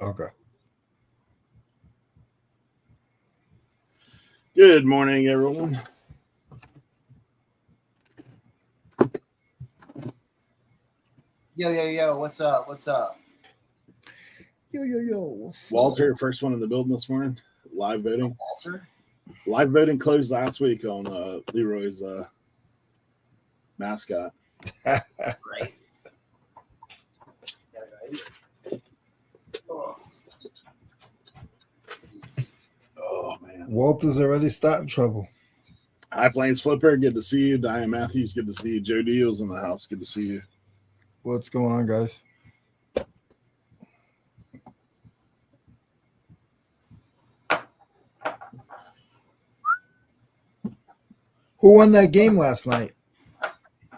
Okay. Good morning, everyone. Yo, what's up? Yo. Walter, first one in the building this morning. Live voting. Walter? Live voting closed last week on Leroy's mascot. Right. Oh, man. Walter's already starting trouble. High Plains Flipper, good to see you. Diane Matthews, good to see you. Joe Deals in the house, good to see you. What's going on, guys? Who won that game last night? I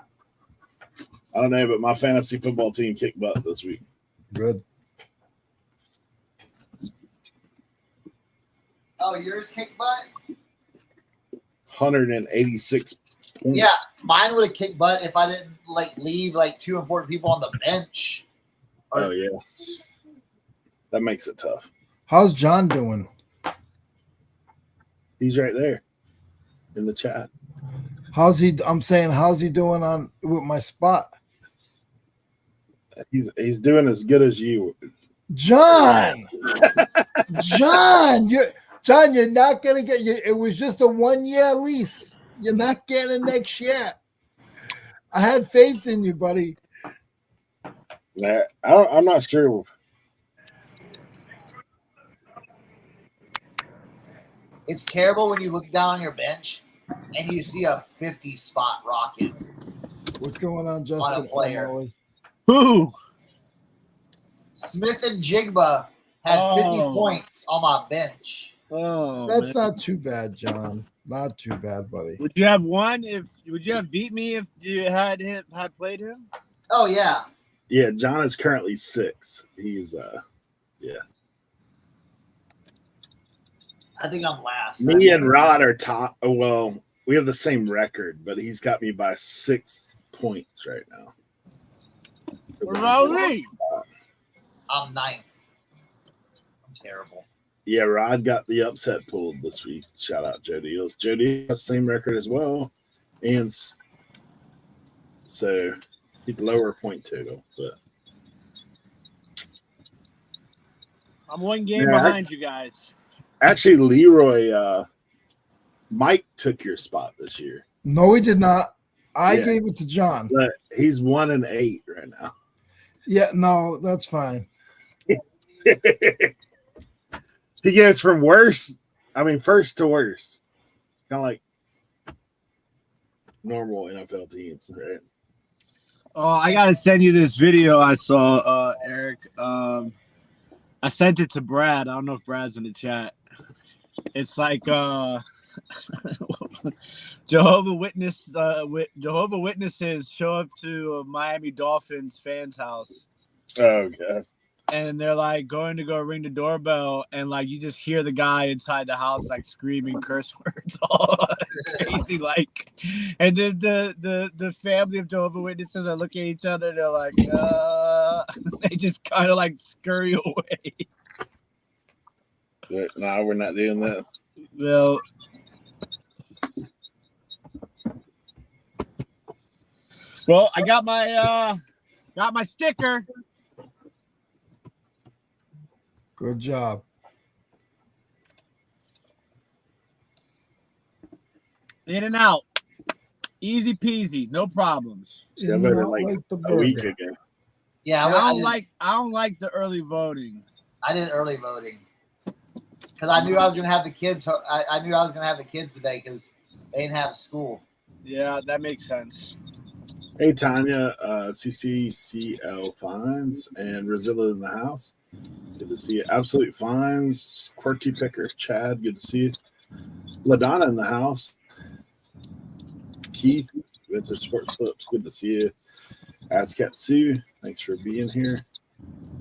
don't know, but my fantasy football team kicked butt this week. Good. Oh, yours kicked butt? 186 points. Yeah, mine would have kicked butt if I didn't leave two important people on the bench. Oh, yeah. That makes it tough. How's John doing? He's right there in the chat. How's he doing on with my spot? He's doing as good as you. John, you're not gonna get. It was just a 1-year lease. You're not getting next year. I had faith in you, buddy. I'm not sure. It's terrible when you look down on your bench and you see a 50 spot rocket. What's going on, Justin? On a player. Who? Smith and Jigba had 50 points on my bench. Oh, that's not too bad, John. Not too bad, buddy. Would you have won would you have beat me if you had played him? Oh yeah. Yeah, John is currently 6. He's yeah. I think I'm last. Me and Rod are top. Well, we have the same record, but he's got me by 6 points right now. What about me? I'm 9th. I'm terrible. Yeah, Rod got the upset pulled this week. Shout out Joe Deals. Joe Deals has the same record as well. And so he'd lower point total. But I'm 1 game behind you guys. Actually, Leroy, Mike took your spot this year. No, he did not. I gave it to John. But he's 1-8 right now. Yeah, no, that's fine. He goes from first to worse. Kind of like normal NFL teams, right? Oh, I gotta send you this video I saw, Eric. I sent it to Brad. I don't know if Brad's in the chat. It's like Jehovah's Witnesses show up to a Miami Dolphins fans house. Oh god. And they're going to go ring the doorbell, and you just hear the guy inside the house screaming curse words, all crazy and then the family of Jehovah's Witnesses are looking at each other. They're like, they just kind of scurry away. But no, we're not doing that. Well, I got my sticker. Good job. In and out. Easy peasy. No problems. See, I voted a week ago. Yeah, I don't like the early voting. I did early voting because I knew I was going to have the kids. I knew I was going to have the kids today because they didn't have school. Yeah, that makes sense. Hey, Tanya, CCCL Fines and Reselling in the house. Good to see you. Absolute Fines, Quirky Picker, Chad, good to see you. LaDonna in the house. Keith, Winter Sports Flips, good to see you. Azcat Sue, thanks for being here.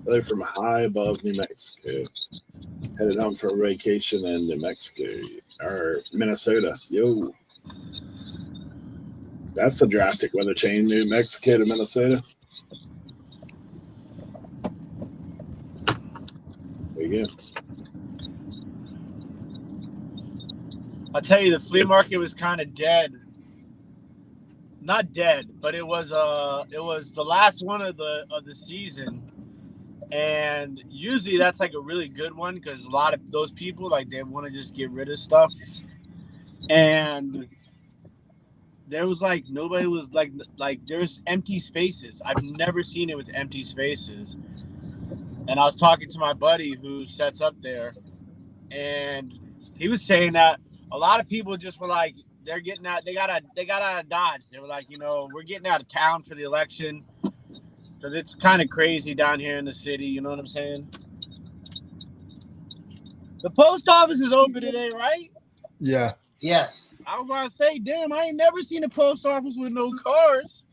They're from high above New Mexico. Headed home for a vacation in New Mexico or Minnesota. Yo. That's a drastic weather change, New Mexico to Minnesota. There you go. I'll tell you, the flea market was kind of dead. Not dead, but it was the last one of the season. And usually that's like a really good one because a lot of those people, like, they want to just get rid of stuff. And there was like nobody was like there's empty spaces. I've never seen it with empty spaces. And I was talking to my buddy who sets up there, and he was saying that a lot of people just were like, they're getting out, they got out of Dodge. They were like, you know, we're getting out of town for the election because it's kind of crazy down here in the city. You know what I'm saying? The post office is open today, right? Yeah. Yes. I was about to say, damn, I ain't never seen a post office with no cars.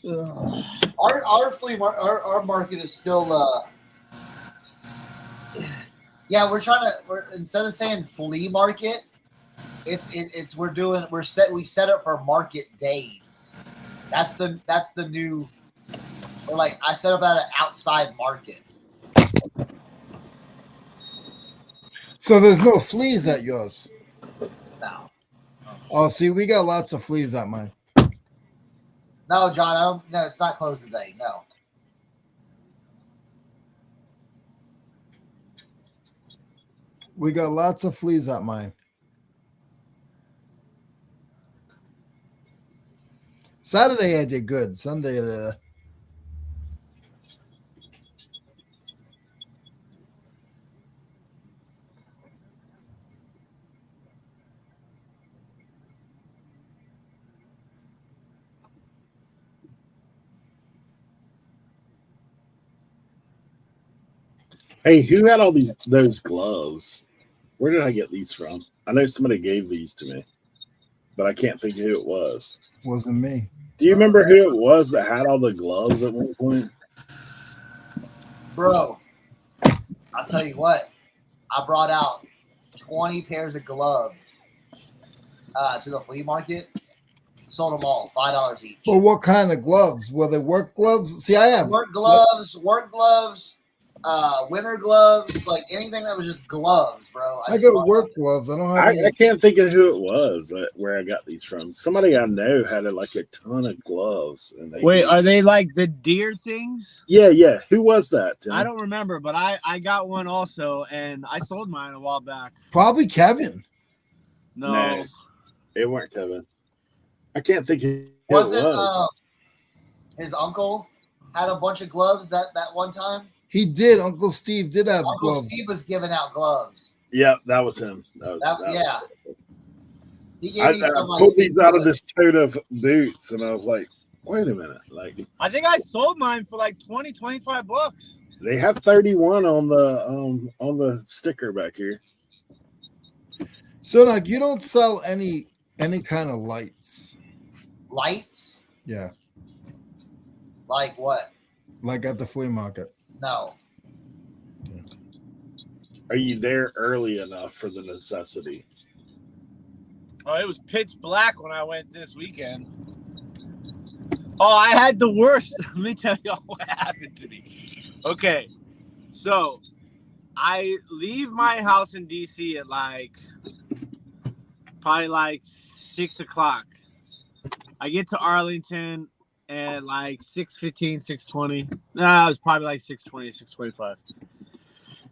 Our flea market, our market is still. Yeah, we're instead of saying flea market, we set up for market days. That's the new. Or like I set up at an outside market. So there's no fleas at yours? No. Oh, see, we got lots of fleas at mine. No, John. No, it's not closed today. No. We got lots of fleas at mine. Saturday I did good. Sunday, Hey, who had all those gloves? Where did I get these from? I know somebody gave these to me, but I can't think of who it was. wasn't me. Do you remember who it was that had all the gloves at one point? Bro, I'll tell you what. I brought out 20 pairs of gloves to the flea market. Sold them all, $5 each. Well, what kind of gloves? Were they work gloves? See, I have work gloves, winter gloves, like anything that was just gloves, bro. I got work gloves. I don't have I can't think of who it was where I got these from. Somebody I know had like a ton of gloves. And Wait, are they like the deer things? Yeah. Who was that, Tim? I don't remember, but I got one also, and I sold mine a while back. Probably Kevin. No, it weren't Kevin. I can't think of who Was it it was. His uncle had a bunch of gloves that one time? He did. Uncle Steve did have Uncle gloves. Steve was giving out gloves. Yeah, that was him. Yeah. He gave I me some, like, pulled these out of this tote of boots, and I was like, wait a minute. Like, I think I sold mine for like $20-$25. they have 31 on the sticker back here. So, like, you don't sell any kind of lights. Lights? Yeah. Like what? Like at the flea market. No. Are you there early enough for the necessity? Oh, it was pitch black when I went this weekend. Oh, I had the worst. Let me tell you what happened to me. Okay, so I leave my house in DC at probably like 6 o'clock. I get to Arlington at like 6:15, 6:20. Nah, it was probably like 6:20, 6:25.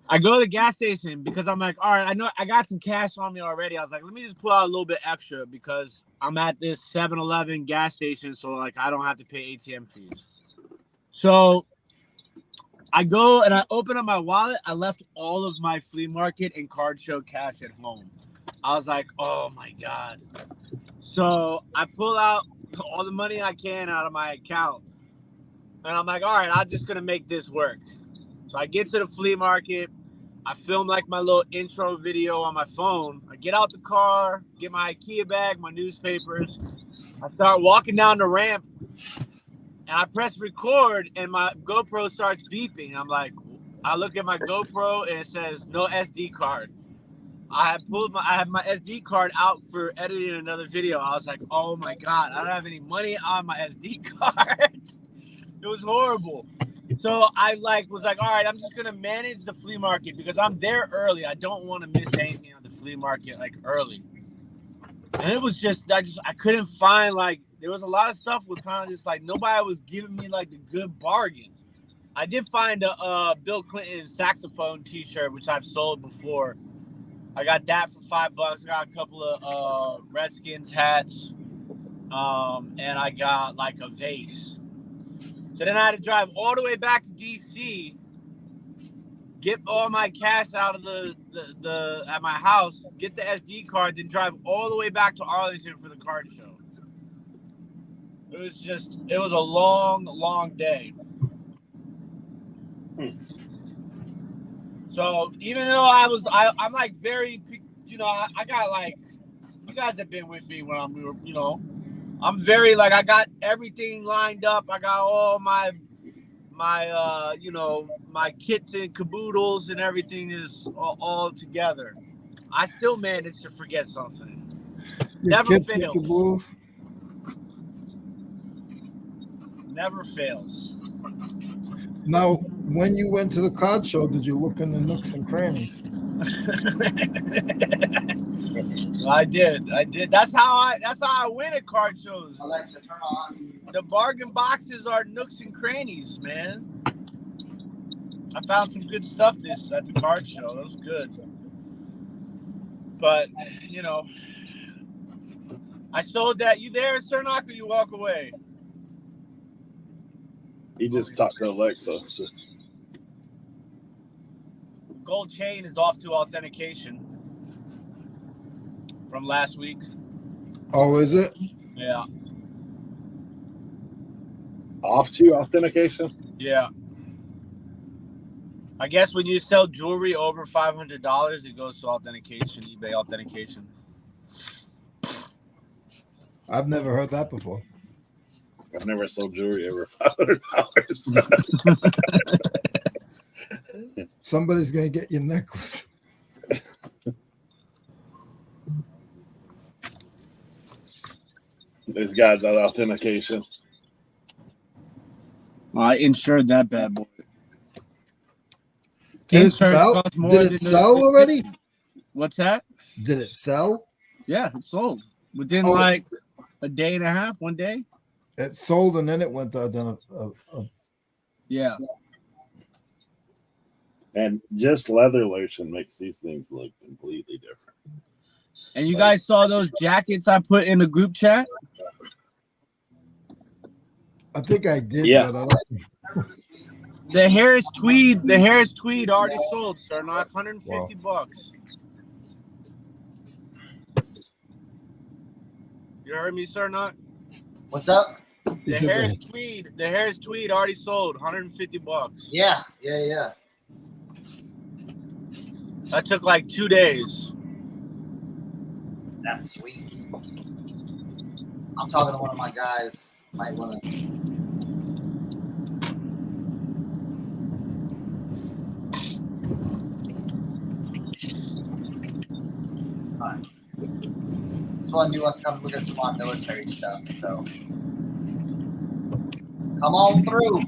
I go to the gas station because I'm like, all right, I know I got some cash on me already. I was like, let me just pull out a little bit extra because I'm at this 7-Eleven gas station, so like I don't have to pay ATM fees. So I go and I open up my wallet. I left all of my flea market and card show cash at home. I was like, oh my God. So I pull out all the money I can out of my account. And I'm like, all right, I'm just going to make this work. So I get to the flea market. I film like my little intro video on my phone. I get out the car, get my IKEA bag, my newspapers. I start walking down the ramp. And I press record and my GoPro starts beeping. I'm like, I look at my GoPro and it says no SD card. I had my SD card out for editing another video. I was like, oh my God, I don't have any money on my SD card. It was horrible. So I was like, all right, I'm just gonna manage the flea market because I'm there early. I don't want to miss anything on the flea market like early. And it was just I couldn't find there was a lot of stuff was kind of just like nobody was giving me like the good bargains. I did find a Bill Clinton saxophone T-shirt which I've sold before. I got that for $5. I got a couple of Redskins hats, and I got like a vase. So then I had to drive all the way back to DC, get all my cash out of the at my house, get the SD card, then drive all the way back to Arlington for the card show. It was a long, long day. So even though I'm like very, I got like, you guys have been with me when I'm very like, I got everything lined up. I got all my my kits and caboodles and everything is all together. I still managed to forget something. Never fails. Never fails. Now, when you went to the card show, did you look in the nooks and crannies? I did. That's how I win at card shows. Alexa, turn on. The bargain boxes are nooks and crannies, man. I found some good stuff at the card show. That was good. But I sold that. You there, Cernoch, or you walk away? He just talked to Alexa. So. Gold chain is off to authentication from last week. Oh, is it? Yeah. Off to authentication? Yeah. I guess when you sell jewelry over $500, it goes to authentication, eBay authentication. I've never heard that before. I've never sold jewelry over $500. Somebody's gonna get your necklace. There's guys at authentication. I insured that bad boy. Did it sell? Did it sell already? What's that? Did it sell? Yeah, it sold within a day and a half, 1 day. It sold and then it went to yeah. And just leather lotion makes these things look completely different. And you guys saw those jackets I put in the group chat? I think I did. Yeah. But The Harris tweed already sold, sir. Not $150. You heard me, sir? Not. What's up? The Harris tweed already sold, $150. Yeah. That took like 2 days. That's sweet. I'm talking to one of my guys. Might want to. Alright. This one knew us to come look at some more military stuff, so come on through.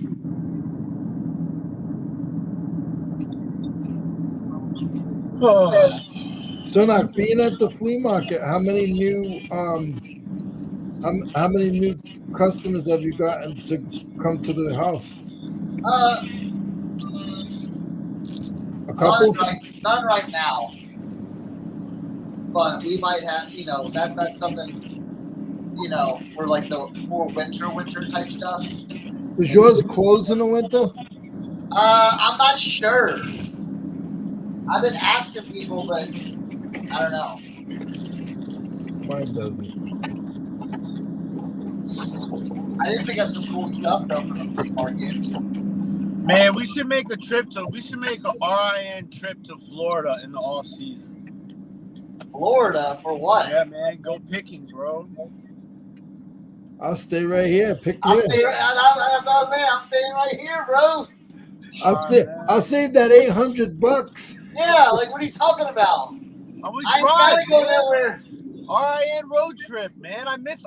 So now, being at the flea market, how many new how many new customers have you gotten to come to the house? A couple. None right now. But we might have, that's something, for like the more winter type stuff. Is yours closed in the winter? I'm not sure. I've been asking people, but I don't know. Mine doesn't. I did pick up some cool stuff though from the flea market. Man, we should make an RIN trip to Florida in the off season. Florida for what? Yeah, man, go picking, bro. I'll stay right here. Pick I'll you. stay right. That's what I was saying. I'm staying right here, bro. I'll save that $800. Yeah, like what are you talking about? I was I ain't gotta go nowhere. RIN road trip, man. I miss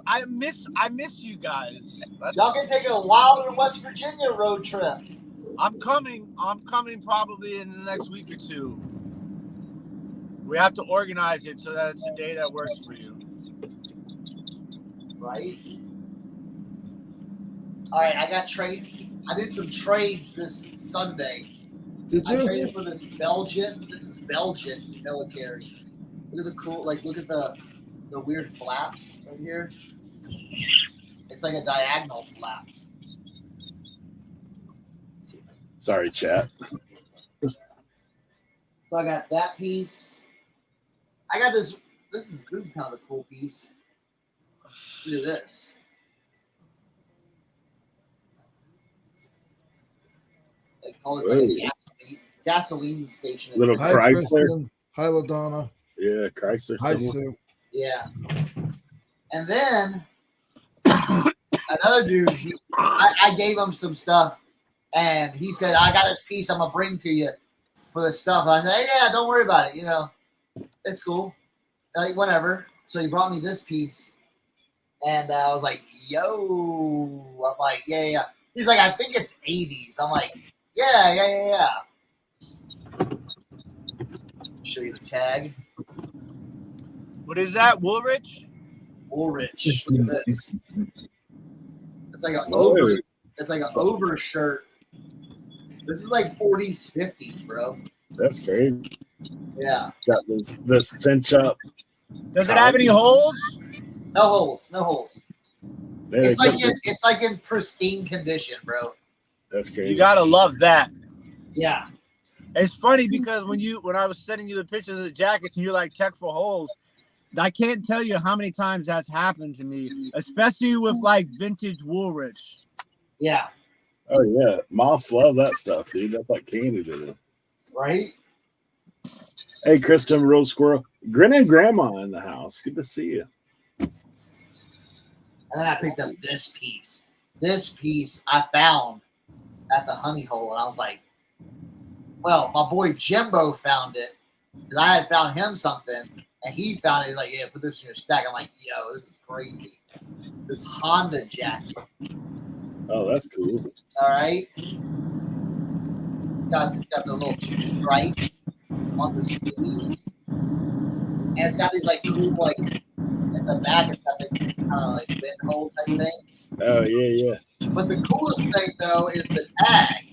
you guys. Y'all can take a Wilder, West Virginia road trip. I'm coming probably in the next week or two. We have to organize it so that it's a day that works for you. Right? All right, I did some trades this Sunday. Did I you? traded for this Belgian military. Look at the cool, look at the weird flaps right here. It's like a diagonal flap. Sorry, chat. So I got that piece. I got this. This is kind of a cool piece. Look at this. They call this like a gasoline station. Little Hi, Chrysler. Kristen. Hi, LaDonna. Yeah, Chrysler. Hi, symbol. Sue. Yeah. And then another dude, I gave him some stuff, and he said, I got this piece I'm going to bring to you for this stuff. And I said, hey, yeah, don't worry about it. You know, it's cool. Like, whatever. So he brought me this piece, and I was like, yo. I'm like, yeah. He's like, I think it's 80s. I'm like, yeah. Show you the tag. What is that, Woolrich? Woolrich. Look at this. It's like an overshirt. This is like 40s, 50s, bro. That's crazy. Yeah. Got this cinch up. Does it have any holes? No holes. Man, It's like in pristine condition, bro. that's crazy. You gotta love that. Yeah. It's funny because when I was sending you the pictures of the jackets and you're like, check for holes, I can't tell you how many times that's happened to me, especially with like vintage Woolrich. Yeah. Oh yeah, moths love that stuff, dude. That's like candy to them. Right? Hey, Kristen, Real Squirrel, Grinning Grandma in the house. Good to see you. And then I picked up this piece. This piece I found at the honey hole, and I was like, well, my boy Jimbo found it because I had found him something, and he found it. He's like, yeah, put this in your stack. I'm like, yo, this is crazy. This Honda jacket. Oh, that's cool. All right. It's got the little two stripes on the sleeves, and it's got these like cool at the back. It's got these kind of like bend hole type things. Oh yeah. But the coolest thing though is the tag.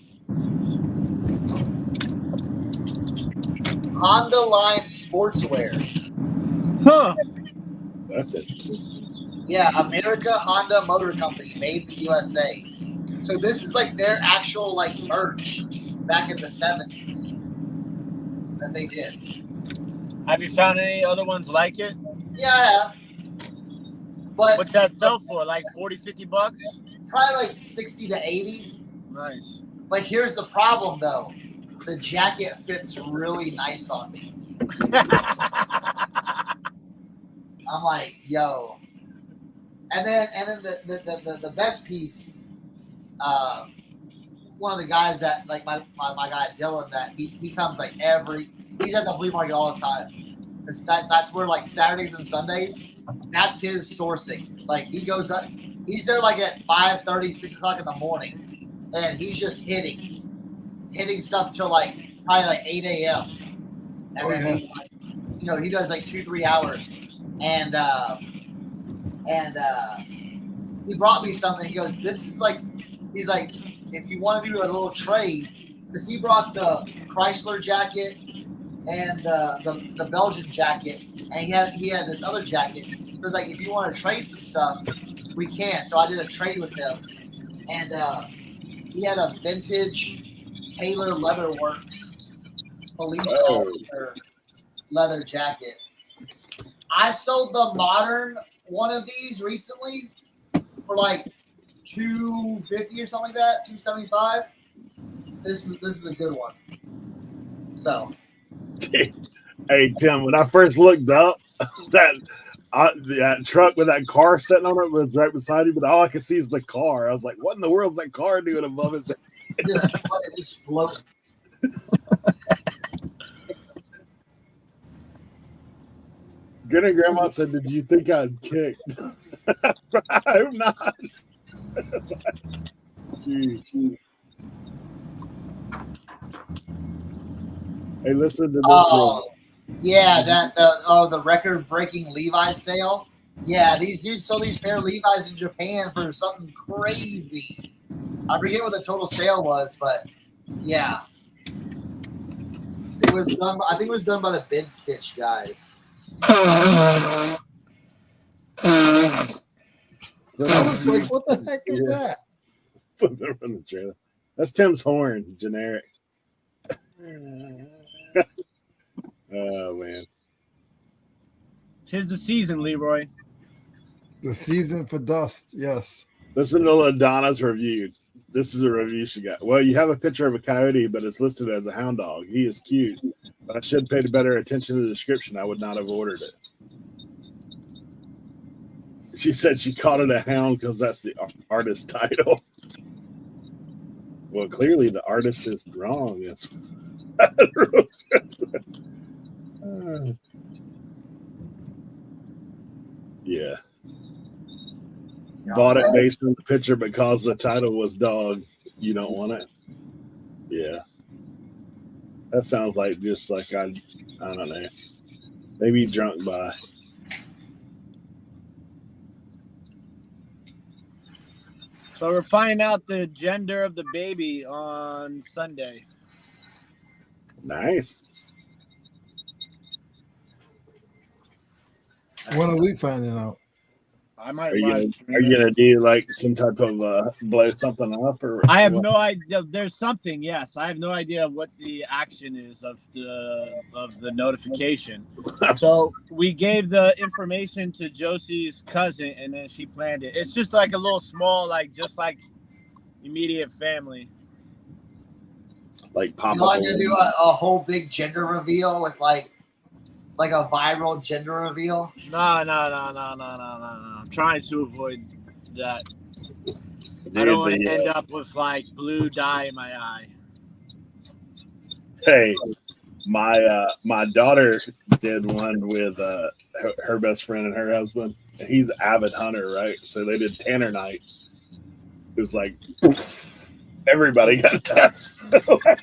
Honda line sportswear. Huh. That's interesting. Yeah, America Honda Motor Company, made in the USA. So this is like their actual like merch back in the 70s that they did. Have you found any other ones like it? Yeah. But What's that sell for? Like 40, 50 bucks? probably like 60 to 80. Nice. But here's the problem though. The jacket fits really nice on me. I'm like, yo. And then the best piece, one of the guys that like my guy Dylan, that he comes like he's at the flea market all the time. That's where like Saturdays and Sundays, that's his sourcing. Like he goes up, he's there like at 5:30, 6 o'clock in the morning, and he's just hitting stuff till like probably like 8 a.m. And then he, like, he does like 2-3 hours, and he brought me something. He goes, "This is like," he's like, "if you want to do a little trade," because he brought the Chrysler jacket and the Belgian jacket, and he had this other jacket. He was like, "If you want to trade some stuff, we can." So I did a trade with him, and he had a vintage Taylor Leatherworks police officer leather jacket. I sold the modern one of these recently for like $250 or something like that, $275. This is a good one. So, hey Tim, when I first looked up that truck with that car sitting on it was right beside you, but all I could see is the car. I was like, what in the world is that car doing above it? it just floats. Granny Grandma said, "Did you think I'd kicked?" I hope not. Jeez. Hey, listen to this. Oh, yeah, the record-breaking Levi's sale. Yeah, these dudes sold these pair of Levi's in Japan for something crazy. I forget what the total sale was, but yeah, it was done. I think it was done by the Bid Stitch guys. I was like, what the heck is that? Put them in the trailer. That's Tim's horn, generic. Oh man, Tis the season, Leroy. The season for dust. Yes. listen to LaDonna's review. This is a review she got. Well, you have a picture of a coyote, but it's listed as a hound dog. He is cute, but I should have paid better attention to the description. I would not have ordered it. She said she called it a hound because that's the artist title. Well, clearly the artist is wrong. Yes. Yeah. Bought it based on the picture because the title was dog. You don't want it? Yeah. That sounds like just like I don't know. Maybe drunk by. So we're finding out the gender of the baby on Sunday. Nice. When are we finding out? I might. Are you gonna do like some type of blow something up or? I have what? no idea. There's something. Yes, I have no idea what the action is of the notification. So we gave the information to Josie's cousin, and then she planned it. It's just like a little small, like just like immediate family. Like pop You up. like to do a whole big gender reveal with like a viral gender reveal? No. I'm trying to avoid that. I don't want to end up with like blue dye in my eye. Hey, my daughter did one with her best friend and her husband. He's an avid hunter, right? So they did tanner night. It was like everybody got a test. Oh my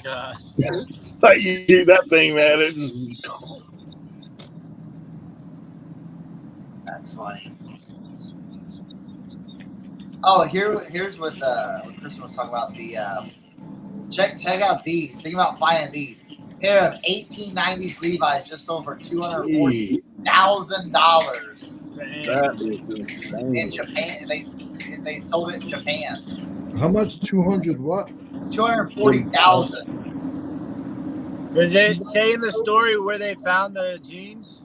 gosh. It's like you do that thing, man. It's just That's funny. Oh, here's what Chris was talking about. The check out these. Think about finding these. Pair of 1890s Levi's just over $240,000 that is insane. in Japan. They sold it in Japan. How much? 200 what? 240,000. Does it say in the story where they found the jeans?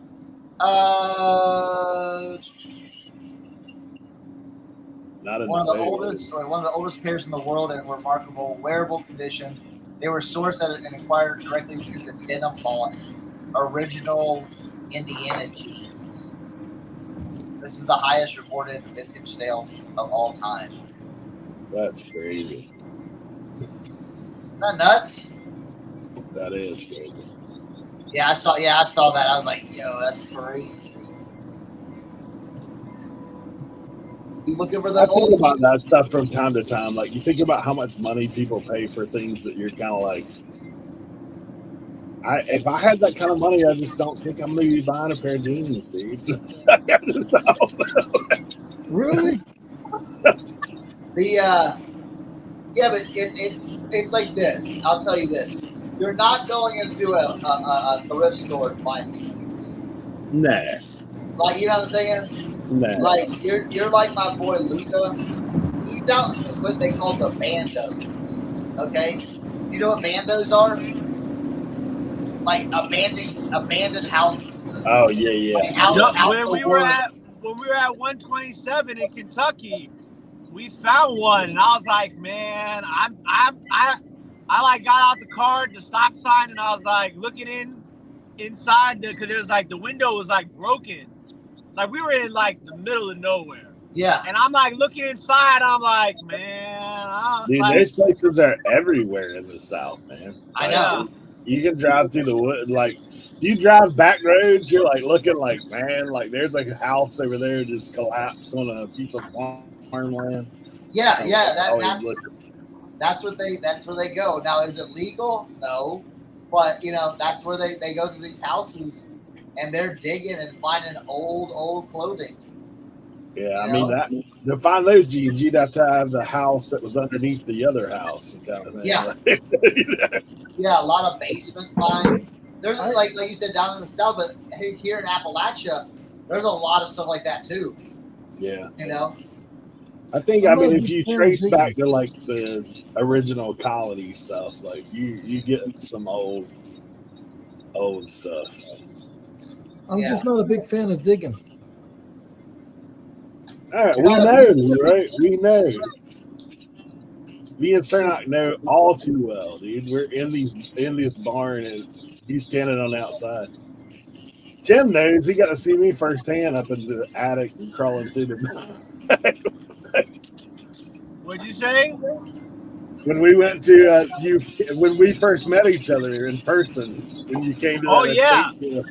Not One of the oldest pairs in the world in remarkable wearable condition. They were sourced at and acquired directly through the Denim Boss original Indiana jeans. This is the highest reported vintage sale of all time. That's crazy. Isn't that nuts? That is crazy. Yeah, I saw that. I was like, yo, that's crazy. You looking for I that think old about that stuff from time to time. Like you think about how much money people pay for things that you're kind of like, if I had that kind of money, I just don't think I'm gonna be buying a pair of jeans, dude. I just don't know. Really? But it's like this. I'll tell you this: you're not going into a thrift store to find these. Nah. Like, you know what I'm saying? Nah. Like you're like my boy Luca. He's out in what they call the Bandos. Okay, you know what Bandos are? Like abandoned houses. Oh yeah. Like When we were at 127 in Kentucky, we found one, and I was like, man, I like got out the car, the stop sign, and I was like looking inside because there's like the window was like broken, like we were in like the middle of nowhere. Yeah. And I'm like looking inside, I'm like, man, Dude, like, those places are everywhere in the South, man. I know. You can drive through the wood. Like, you drive back roads, you're like looking like, man, like there's like a house over there just collapsed on a piece of farmland. Yeah, yeah. Always That's where they go. Now, is it legal? No, but that's where they go to these houses, and they're digging and finding old clothing. Yeah, I mean that to find those jeans, you'd have to have the house that was underneath the other house, kind of thing. Yeah, yeah, a lot of basement finds. There's like you said down in the south, but here in Appalachia, there's a lot of stuff like that too. Yeah, I think if you trace back to like the original colony stuff, like you get some old stuff. I'm just not a big fan of digging. All right, we know, right? We know. Me and Cernoch know all too well, dude. We're in this barn, and he's standing on the outside. Tim knows. He got to see me firsthand up in the attic and crawling through the. What'd you say? When we went to when we first met each other in person, when you came to that estate store,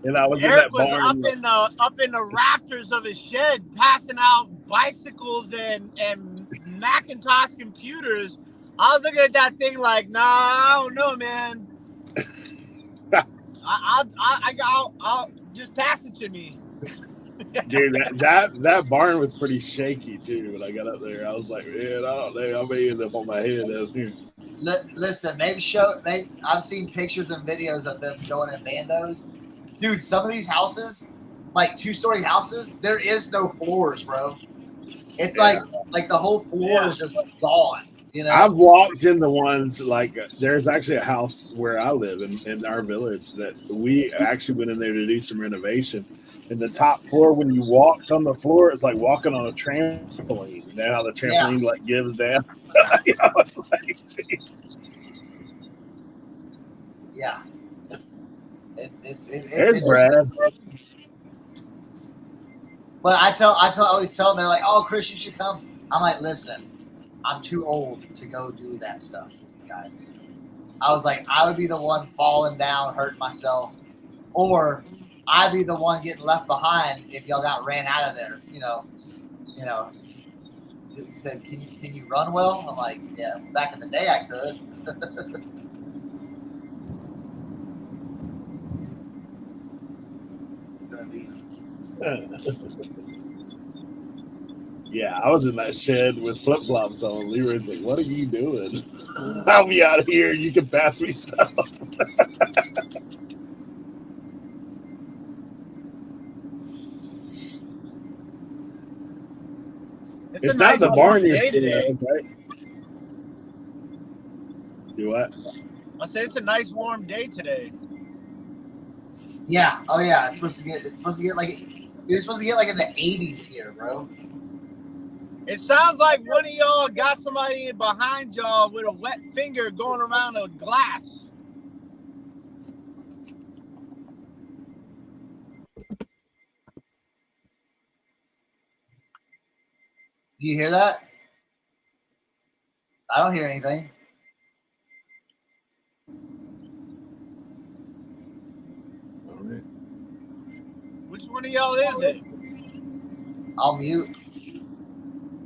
and I was Eric in that barn. up in the rafters of his shed, passing out bicycles and Macintosh computers. I was looking at that thing like, nah, I don't know, man. I'll just pass it to me. Dude, that barn was pretty shaky too. When I got up there, I was like, man, I don't know. I may end up on my head out here. Listen, I've seen pictures and videos of them going in Bandos. Dude, some of these houses, like 2-story houses, there is no floors, bro. It's like the whole floor is just gone. I've walked in the ones like there's actually a house where I live in our village that we actually went in there to do some renovation. And the top floor, when you walked on the floor, it's like walking on a trampoline. You know how the trampoline like gives down? It's like, yeah. It's there's Brad. But I always tell them, they're like, oh, Chris, you should come. I'm like, listen, I'm too old to go do that stuff, guys. I was like, I would be the one falling down, hurting myself, or I'd be the one getting left behind if y'all got ran out of there. He said, can you run well? I'm like, yeah, back in the day I could. It's gonna be. Yeah, I was in that shed with flip flops on. Leroy's like, "What are you doing? I'll be out of here. You can pass me stuff." It's not the barn you're today, right? Do what? I say it's a nice warm day today. Yeah. Oh yeah. It's supposed to get like in the 80s here, bro. It sounds like one of y'all got somebody behind y'all with a wet finger going around a glass. Do you hear that? I don't hear anything. All right. Which one of y'all is it? I'll mute.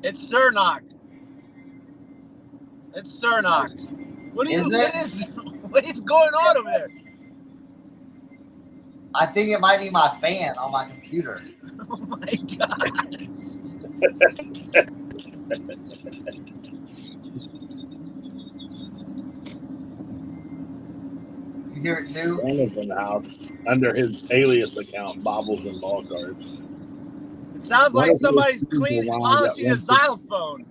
It's Cernoch. It's Cernoch. What is going on over there? I think it might be my fan on my computer. Oh my god. You hear it too? Brandon's in the house under his alias account, Bobbles and Ball Cards. It sounds like somebody's polishing a xylophone.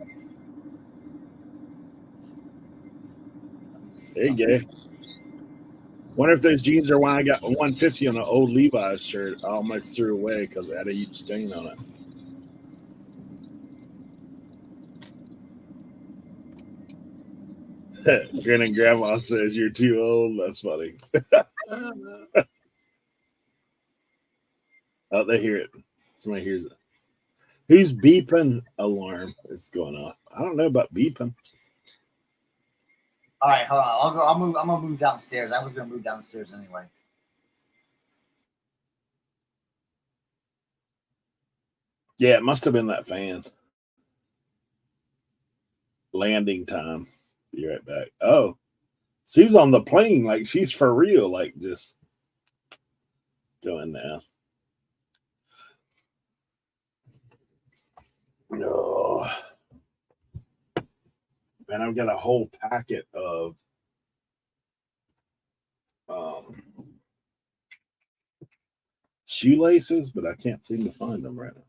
There you go. Wonder if those jeans are why I got 150 on an old Levi's shirt. I almost threw away because it had a huge stain on it. Granny Grandma says you're too old. That's funny. Oh, they hear it. Somebody hears it. Who's beeping? Alarm is going off. I don't know about beeping. All right, hold on. I'll go. I'll move. I'm gonna move downstairs. I was gonna move downstairs anyway. Yeah, it must have been that fan. Landing time. Be right back. Oh, she's on the plane. Like she's for real. Like just going now. No. Man, I've got a whole packet of shoelaces, but I can't seem to find them right now.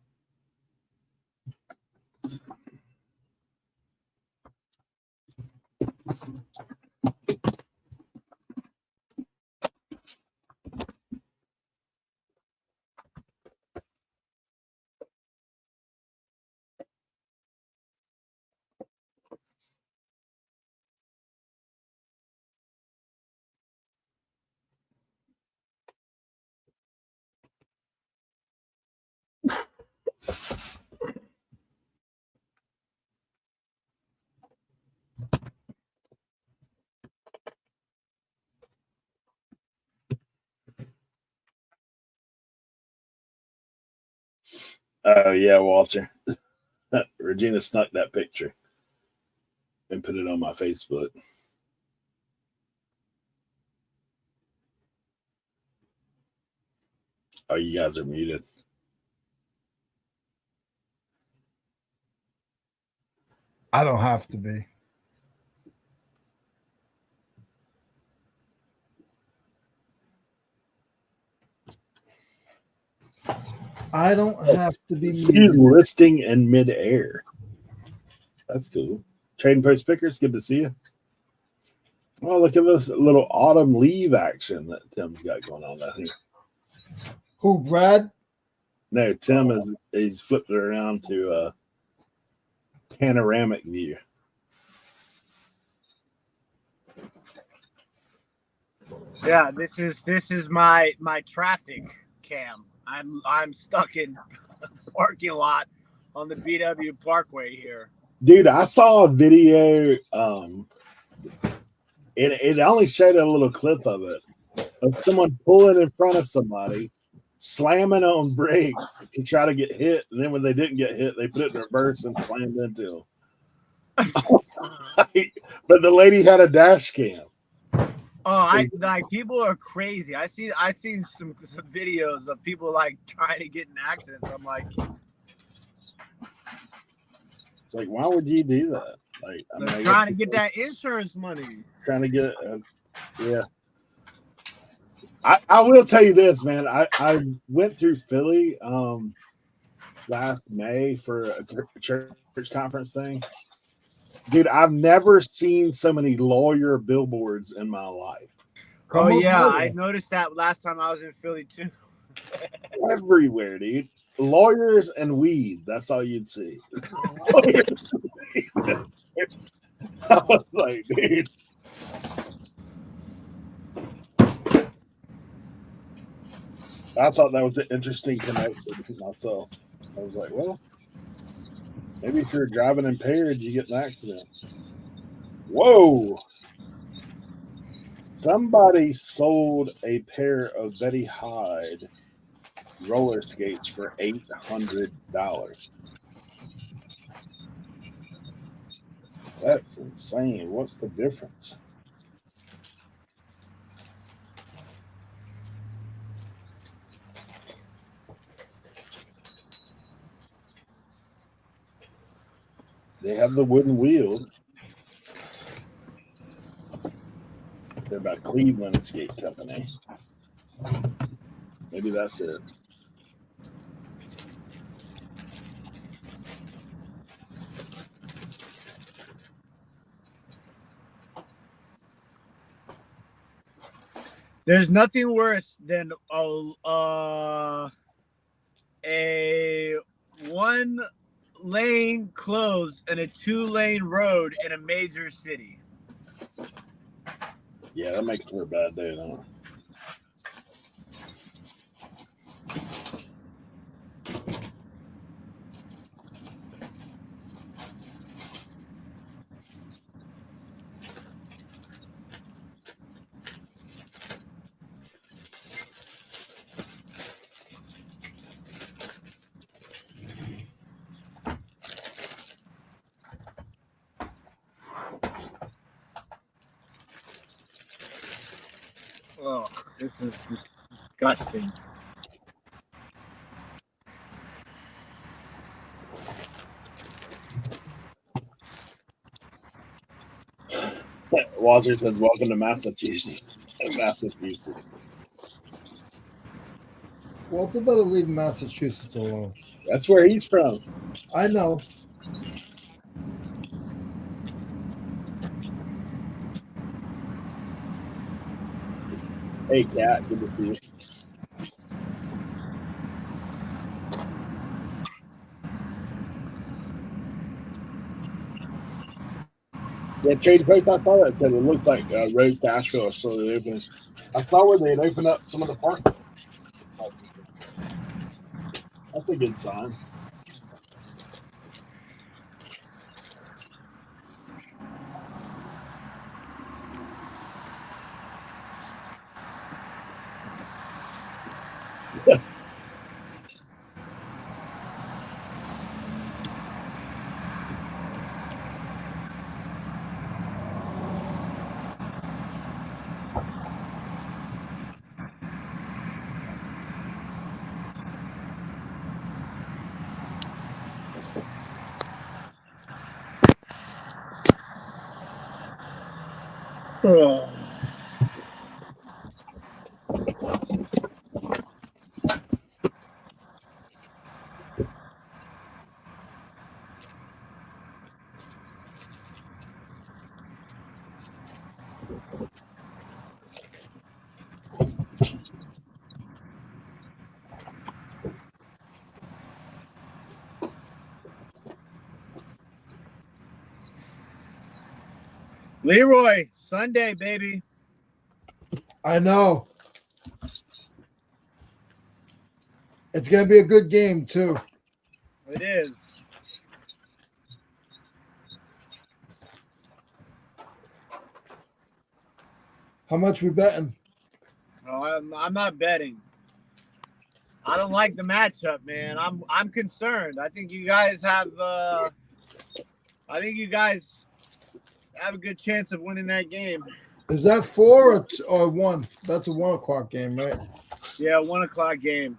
Oh yeah, Walter. Regina snuck that picture and put it on my Facebook. Oh, you guys are muted. I don't have to be. I don't have to be She's muted. listing in midair. That's cool. Trading Post Pickers, good to see you. Oh, look at this little autumn leave action that Tim's got going on down here. Who, Brad? No, Tim is he's flipped it around to a panoramic view. Yeah, this is my traffic cam. I'm stuck in parking lot on the BW Parkway here. Dude, I saw a video. It only showed a little clip of it of someone pulling in front of somebody, slamming on brakes to try to get hit, and then when they didn't get hit, they put it in reverse and slammed into them. But the lady had a dash cam. Oh, people are crazy. I seen some videos of people like trying to get in accidents. I'm like, it's like, why would you do that? Like, they're trying to get that insurance money. Trying to get, yeah. I will tell you this, man. I went through Philly last May for a church conference thing. Dude, I've never seen so many lawyer billboards in my life. Oh yeah, I noticed that last time I was in Philly too. Everywhere, dude. Lawyers and weed. That's all you'd see. I was like, dude. I thought that was an interesting connection myself. I was like, well, maybe if you're driving impaired, you get an accident. Whoa. Somebody sold a pair of Betty Hyde roller skates for $800. That's insane. What's the difference? They have the wooden wheel. They're by Cleveland Skate Company. Maybe that's it. There's nothing worse than a one lane closed and a 2-lane road in a major city. Yeah, that makes for a bad day, huh? Oh, this is disgusting. Walter says, "Welcome to Massachusetts." Massachusetts. Walter better leave Massachusetts alone. That's where he's from. I know. Hey, Kat, good to see you. Yeah, Trade Post, I saw that said it looks like roads to Asheville are slowly opening. I saw where they had opened up some of the park. That's a good sign. Oh. Leroy, Sunday, baby. I know. It's going to be a good game, too. It is. How much we betting? No, I'm not betting. I don't like the matchup, man. I'm concerned. I think you guys have a good chance of winning that game. Is that 4 or 1? That's a 1 o'clock game, right? Yeah, 1 o'clock game.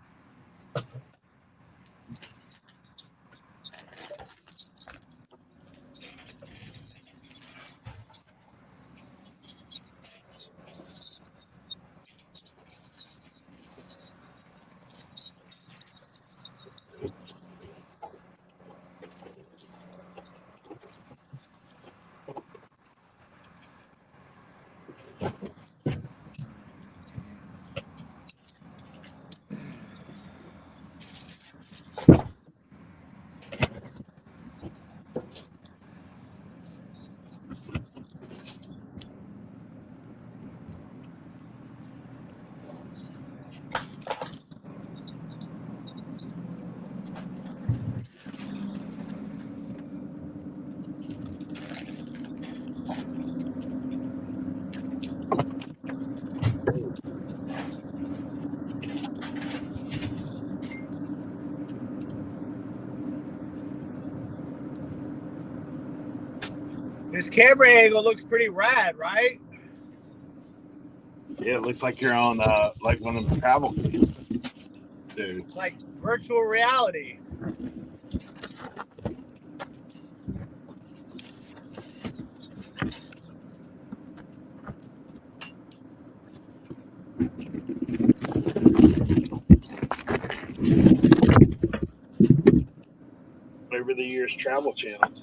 This camera angle looks pretty rad, right? Yeah, it looks like you're on like one of them travel. Dude. It's like virtual reality. Over the Years Travel Channel.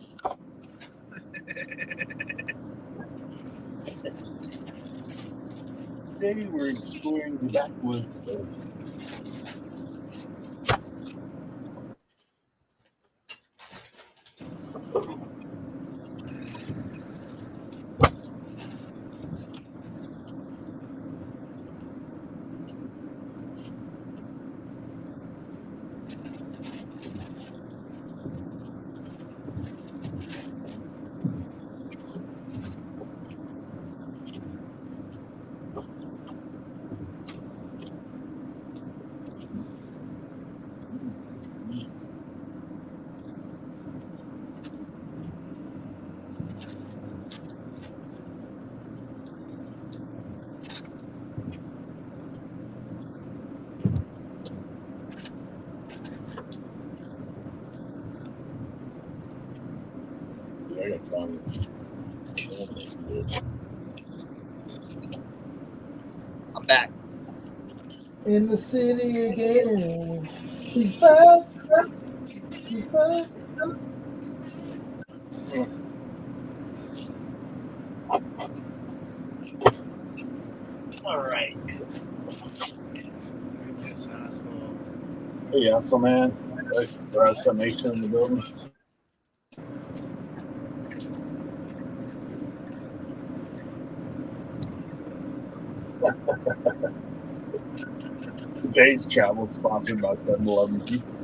Today we're exploring the backwoods of I got fun. I'm back. In the city again. He's back. He's back. All right. This asshole. Hey, asshole man. Cernochsconnection in the building. Today's travel sponsored by 7-Eleven Pizza.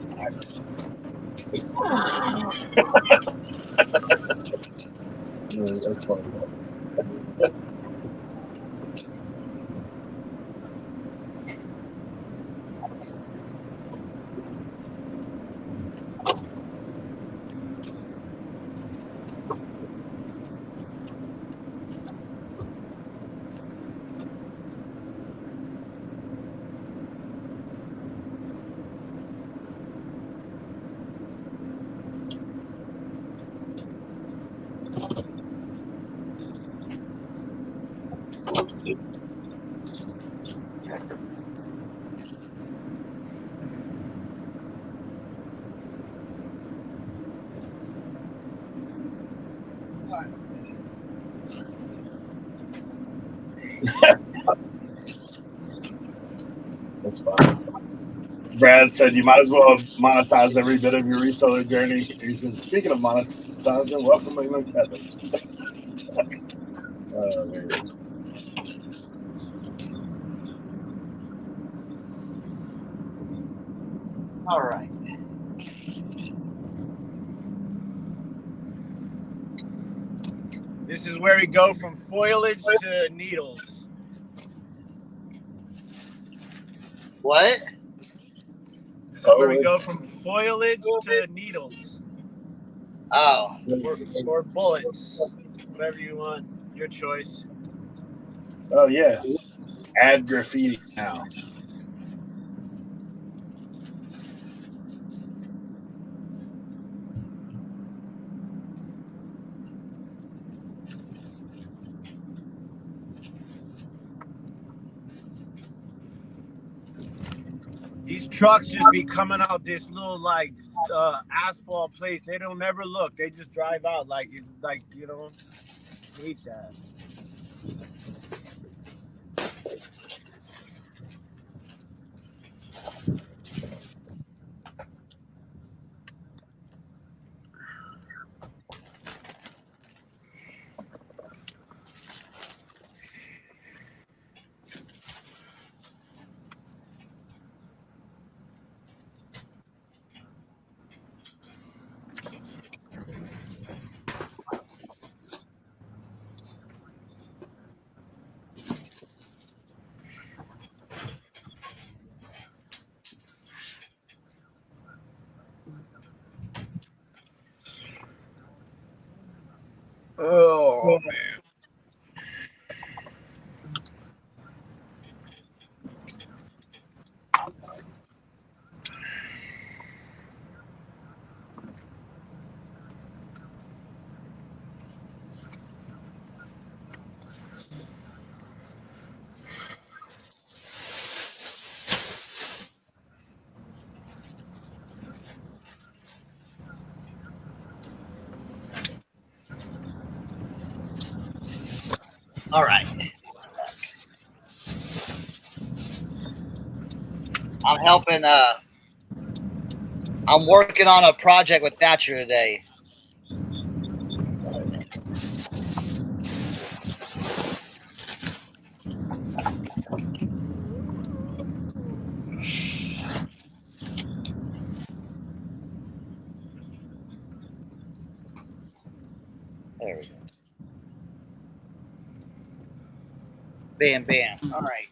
That's funny. That's fine. Brad said you might as well monetize every bit of your reseller journey. He says, speaking of monetizing, welcome to Kevin. Man. All right. This is where we go from foliage to needles. What? This is where we go from foliage to needles. Oh. Or bullets. Whatever you want. Your choice. Oh, yeah. Add graffiti now. These trucks just be coming out this little like asphalt place. They don't never look. They just drive out like you know. Hate that. Oh man. All right. I'm helping. I'm working on a project with Thatcher today. There we go. Bam, bam. All right.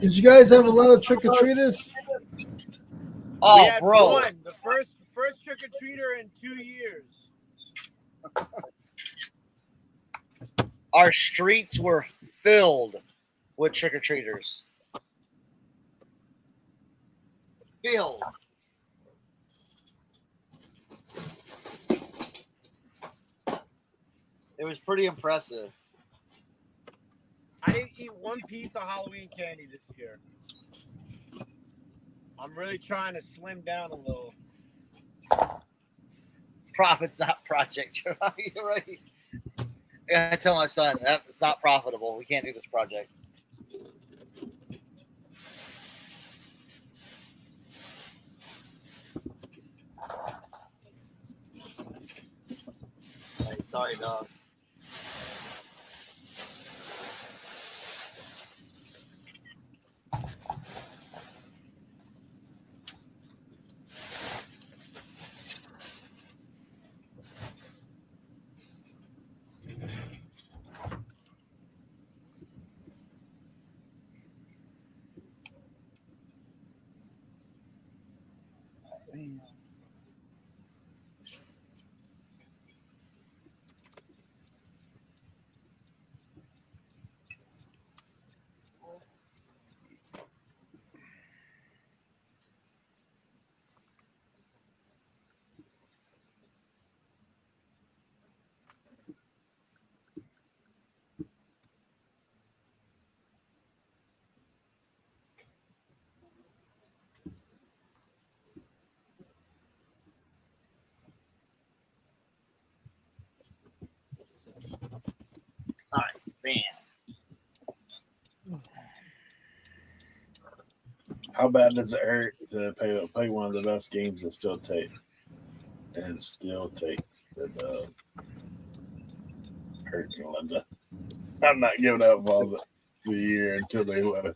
Did you guys have a lot of trick-or-treaters? Oh, We had bro. one. The first trick or treater in 2 years. our streets were filled with trick-or-treaters. Filled. It was pretty impressive. I didn't eat one piece of Halloween candy this year. I'm really trying to slim down a little. Profit's not project. You're right. I tell my son it's not profitable. We can't do this project. Hey, sorry, dog. All right, bam. How bad does it hurt to play one of the best games and still take the hurt Linda? I'm not giving up all the year until they want to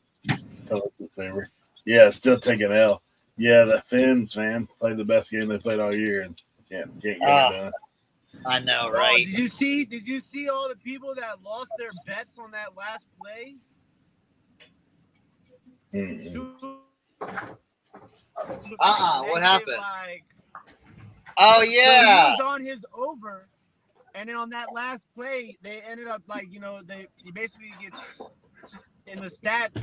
tell us it's over. Yeah, still taking L. Yeah, the Finns, man, played the best game they played all year and can't get it done. I know, Oh, right? did you see all the people that lost their bets on that last play? What happened? Like, oh so he yeah. was on his over, and then on that last play, they ended up like he basically gets in the stat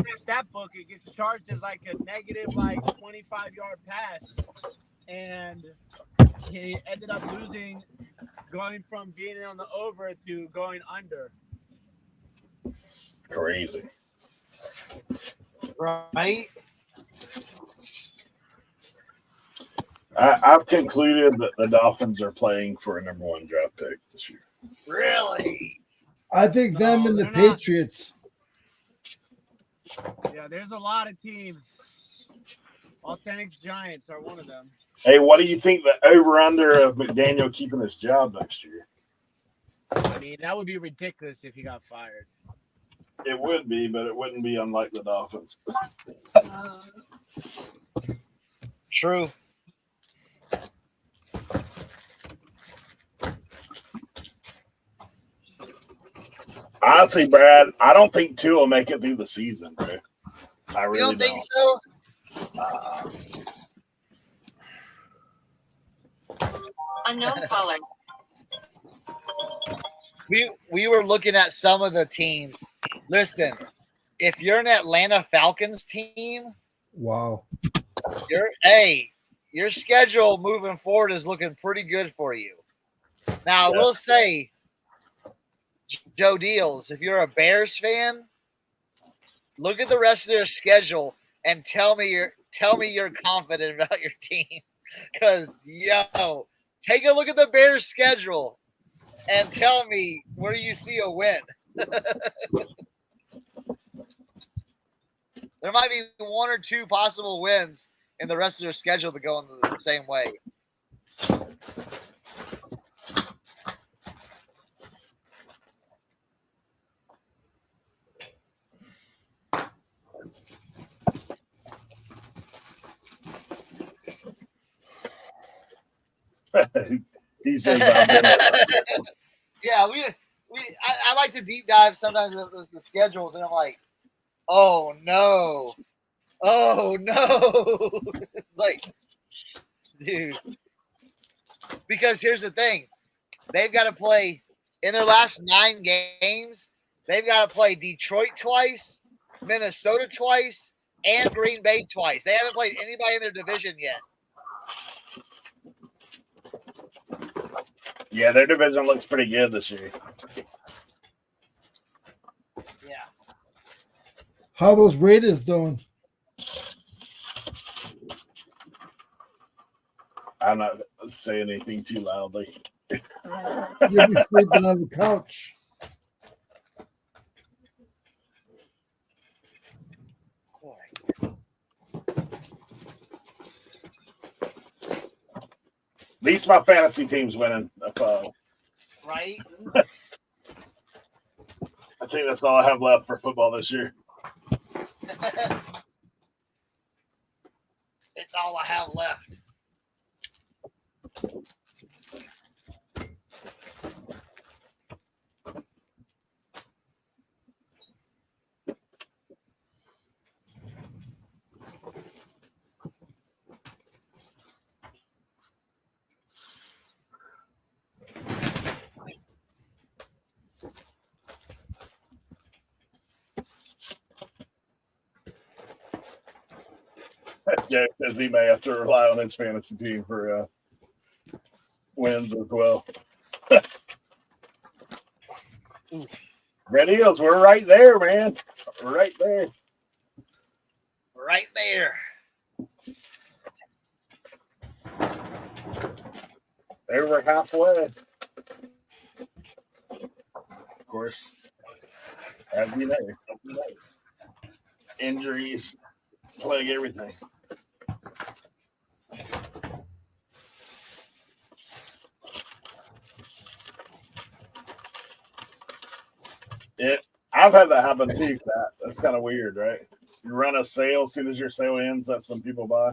book, it gets charged as like a negative 25-yard pass, and he ended up losing, going from being on the over to going under. Crazy. Right? I've concluded that the Dolphins are playing for a number 1 draft pick this year. Really? I think them and the they're not. Patriots. Yeah, there's a lot of teams. Authentic Giants are one of them. Hey, what do you think the over-under of McDaniel keeping his job next year? I mean, that would be ridiculous if he got fired. It would be, but it wouldn't be unlike the Dolphins. True. Honestly, Brad, I don't think Tua will make it through the season, bro. I really You don't think so? Unknown caller. We were looking at some of the teams. Listen, if you're an Atlanta Falcons team, Wow. your schedule moving forward is looking pretty good for you. Now, I will say, Joe Deals, if you're a Bears fan, look at the rest of their schedule and tell me you're confident about your team. Because, take a look at the Bears schedule and tell me where you see a win. There might be 1 or 2 possible wins in the rest of their schedule to go in the same way. He says I've been Yeah, I like to deep dive sometimes the schedules, and I'm like, oh no. It's like, dude. Because here's the thing. They've got to play in their last 9 games, they've got to play Detroit twice, Minnesota twice, and Green Bay twice. They haven't played anybody in their division yet. Yeah, their division looks pretty good this year. Yeah. How those Raiders doing? I'm not saying anything too loudly. You'll be sleeping on the couch. At least my fantasy team's winning. Right? I think that's all I have left for football this year. It's all I have left. Yeah, because he may have to rely on his fantasy team for wins as well. Red Eagles, we're right there, man. We're right there. Right there. There we're halfway. Of course, as we know, injuries plague everything. I've had that happen too. That's kind of weird, right? You run a sale, as soon as your sale ends, that's when people buy.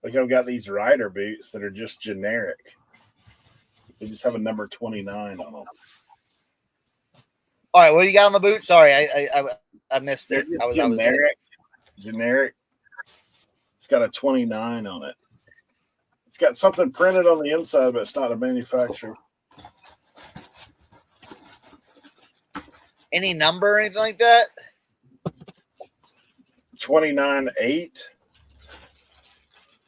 Like I've got these rider boots that are just generic. They just have a number 29 on them. All right, what do you got on the boot? Sorry, I missed it. I was generic. It's got a 29 on it. It's got something printed on the inside, but it's not a manufacturer. Any number or anything like that? 29-8.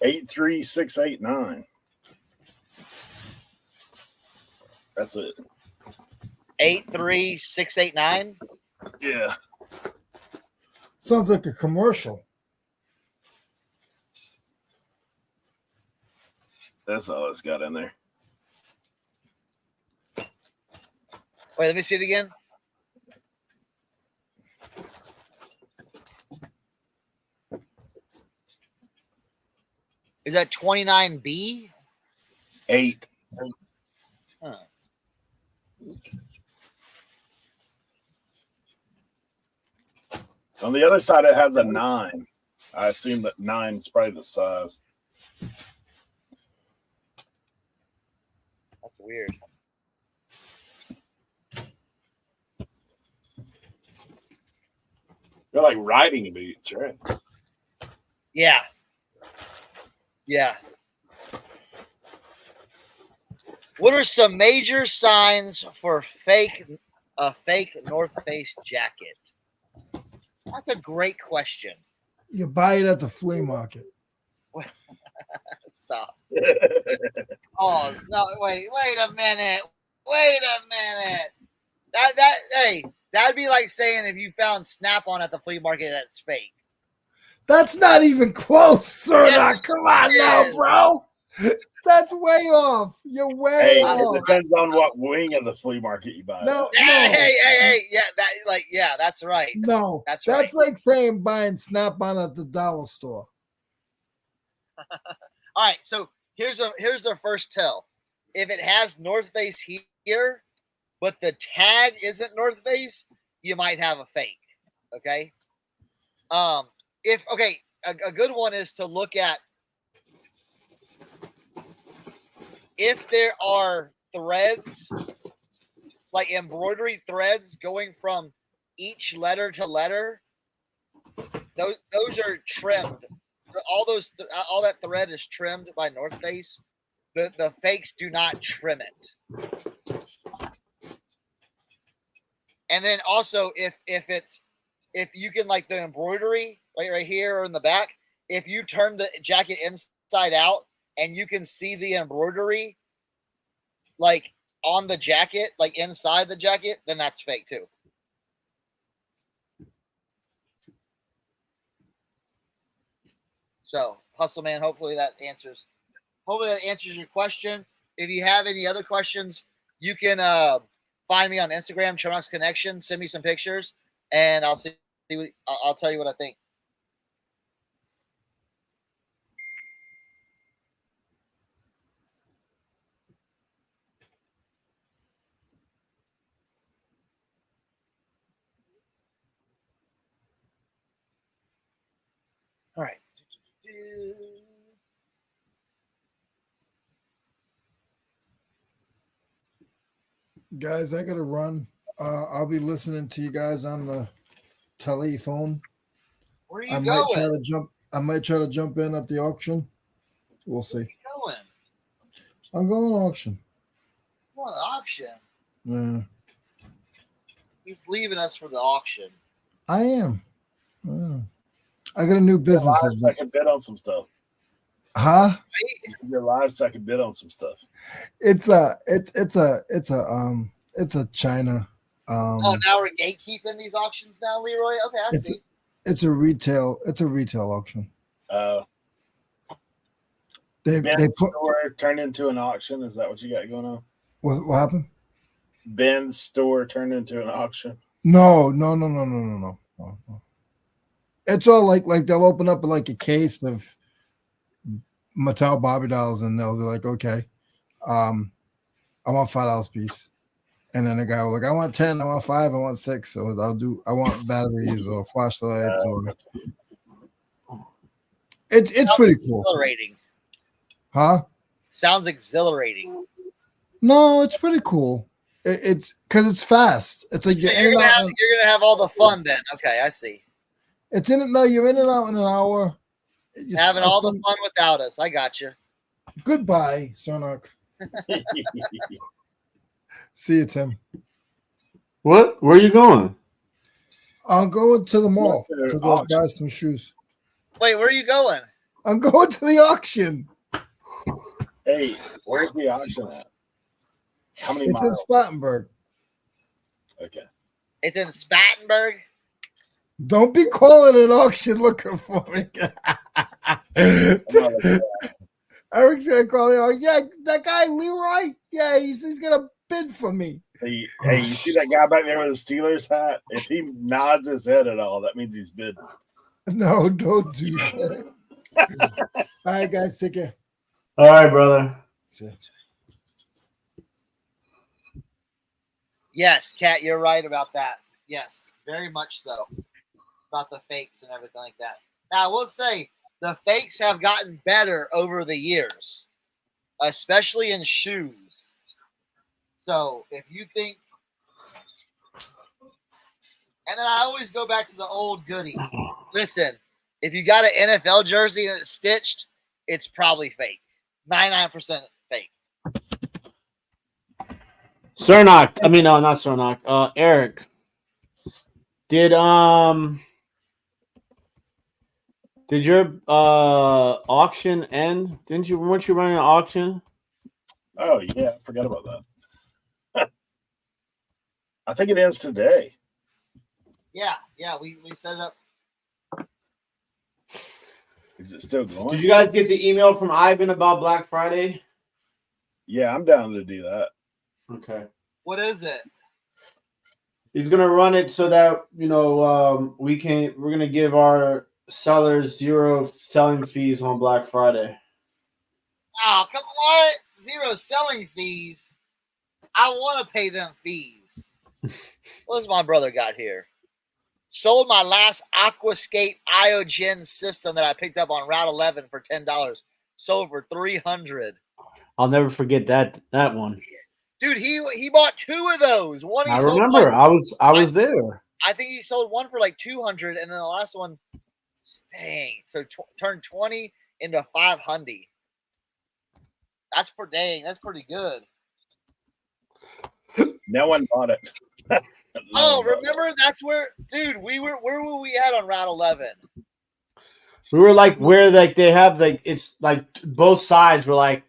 83689. That's it. 83689. Yeah. Sounds like a commercial. That's all it's got in there. Wait, let me see it again. Is that 29B? 8. Huh. On the other side, it has a 9. I assume that 9 is probably the size. That's weird. They're like riding boots, right? Yeah. Yeah. What are some major signs for a fake North Face jacket? That's a great question. You buy it at the flea market. Stop. Oh no! Wait a minute. Hey, that'd be like saying if you found Snap-on at the flea market, that's fake. That's not even close, Cernoch. Yes, Come on it now, is. bro. That's way off. You're way Hey, off. it depends on what wing of the flea market you buy. No, at. Hey, yeah, that's right. no. That's That's right. like saying buying Snap-on at the dollar store. All right, so here's the first tell. If it has North Face here, but the tag isn't North Face, you might have a fake. Okay. If a good one is to look at if there are threads, like embroidery threads going from each letter to letter. Those are trimmed. All that thread is trimmed by North Face. The fakes do not trim it. And then also if you can, like, the embroidery right here or in the back, if you turn the jacket inside out and you can see the embroidery like on the jacket, like inside the jacket, then that's fake too. So, Hustle Man, hopefully that answers your question. If you have any other questions, you can find me on Instagram, Cernochsconnection. Send me some pictures, and I'll tell you what I think. All right. Guys, I gotta run. I'll be listening to you guys on the telephone. Where are you I might try to jump in at the auction. We'll see. Where are you going? I'm going to auction. What auction? Yeah, He's leaving us for the auction. I am. Yeah. I got a new business. I can bid on some stuff. Huh? You're live, so I can bid on some stuff. It's a China. Oh, now we're gatekeeping these auctions now, Leroy. Okay, I see. It's a retail auction. They Ben's put store turned into an auction. Is that what you got going on? what happened? Ben's store turned into an auction. No. It's all like they'll open up like a case of Mattel Barbie dolls, and they'll be like, okay, I want $5 a piece. And then the guy will like, I want 10, I want 5, I want 6. So I want batteries or flashlights or it's pretty cool. Exhilarating. Huh? Sounds exhilarating. No, it's pretty cool. It's because it's fast. It's like So you're gonna have all the fun then. Okay, I see. It's in it. No, you're in and out in an hour. Having all the fun without us. I got you. Goodbye, Cernoch. See you, Tim. What? Where are you going? I'm going to the mall to to go auction. buy some shoes. Wait, where are you going? I'm going to the auction. Hey, where's the auction at? How many It's miles? in Spartanburg. Okay. It's in Spartanburg. Don't be calling an auction looking for me. Eric's gonna call you. Yeah, that guy Leroy. Yeah, he's gonna bid for me. Hey, you see that guy back there with the Steelers hat? If he nods his head at all, that means he's bidding. No, don't do that. All right, guys, take care. All right, brother. Yes, Kat, you're right about that. Yes, very much so. About the fakes and everything like that. Now, I will say the fakes have gotten better over the years, especially in shoes. So if you think, and then I always go back to the old goodie. Listen, if you got an NFL jersey and it's stitched, it's probably fake. 99% fake. Cernoch. I mean, no, not Cernoch. Eric. Did your auction end? Weren't you running an auction? Oh yeah, I forgot about that. I think it ends today. Yeah, we set it up. Is it still Did going? you guys get the email from Ivan about Black Friday? Yeah, I'm down to do that. Okay. What is it? He's gonna run it so that we're gonna give our sellers 0 selling fees on Black Friday. Oh, come on. What? 0 selling fees. I want to pay them fees. What's my brother got here? Sold my last Aquascape Iogen system that I picked up on Route 11 for $10. Sold for $300. I'll never forget that one. Dude, he bought 2 of those. One he I sold remember. like, I was there. I think he sold one for like 200, and then the last one, dang, so turned 20 into 500. That's pretty good. No one bought it. Oh, remember that's where, dude, where were we at on Route 11? We were like where like they have like it's like both sides were like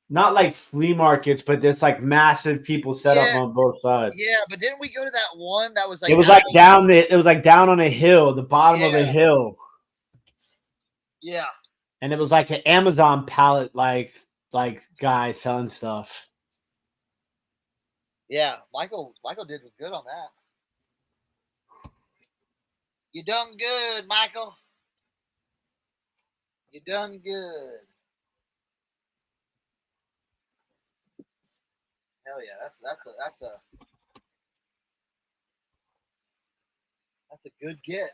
not like flea markets, but it's like massive people set up on both sides. Yeah, but didn't we go to that one that was like It was like down on a hill, the bottom of a hill. Yeah. And it was like an Amazon pallet like guy selling stuff. Yeah, Michael did good on that. You done good, Michael. You done good. Hell yeah, that's a good get.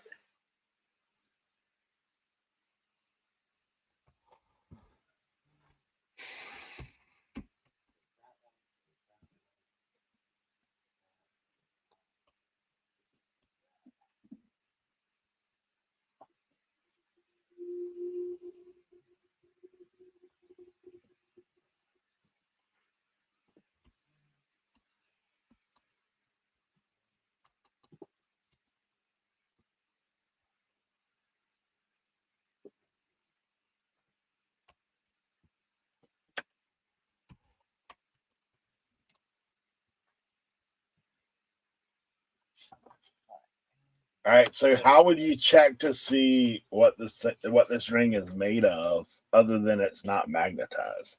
All right, so how would you check to see what this ring is made of, other than it's not magnetized?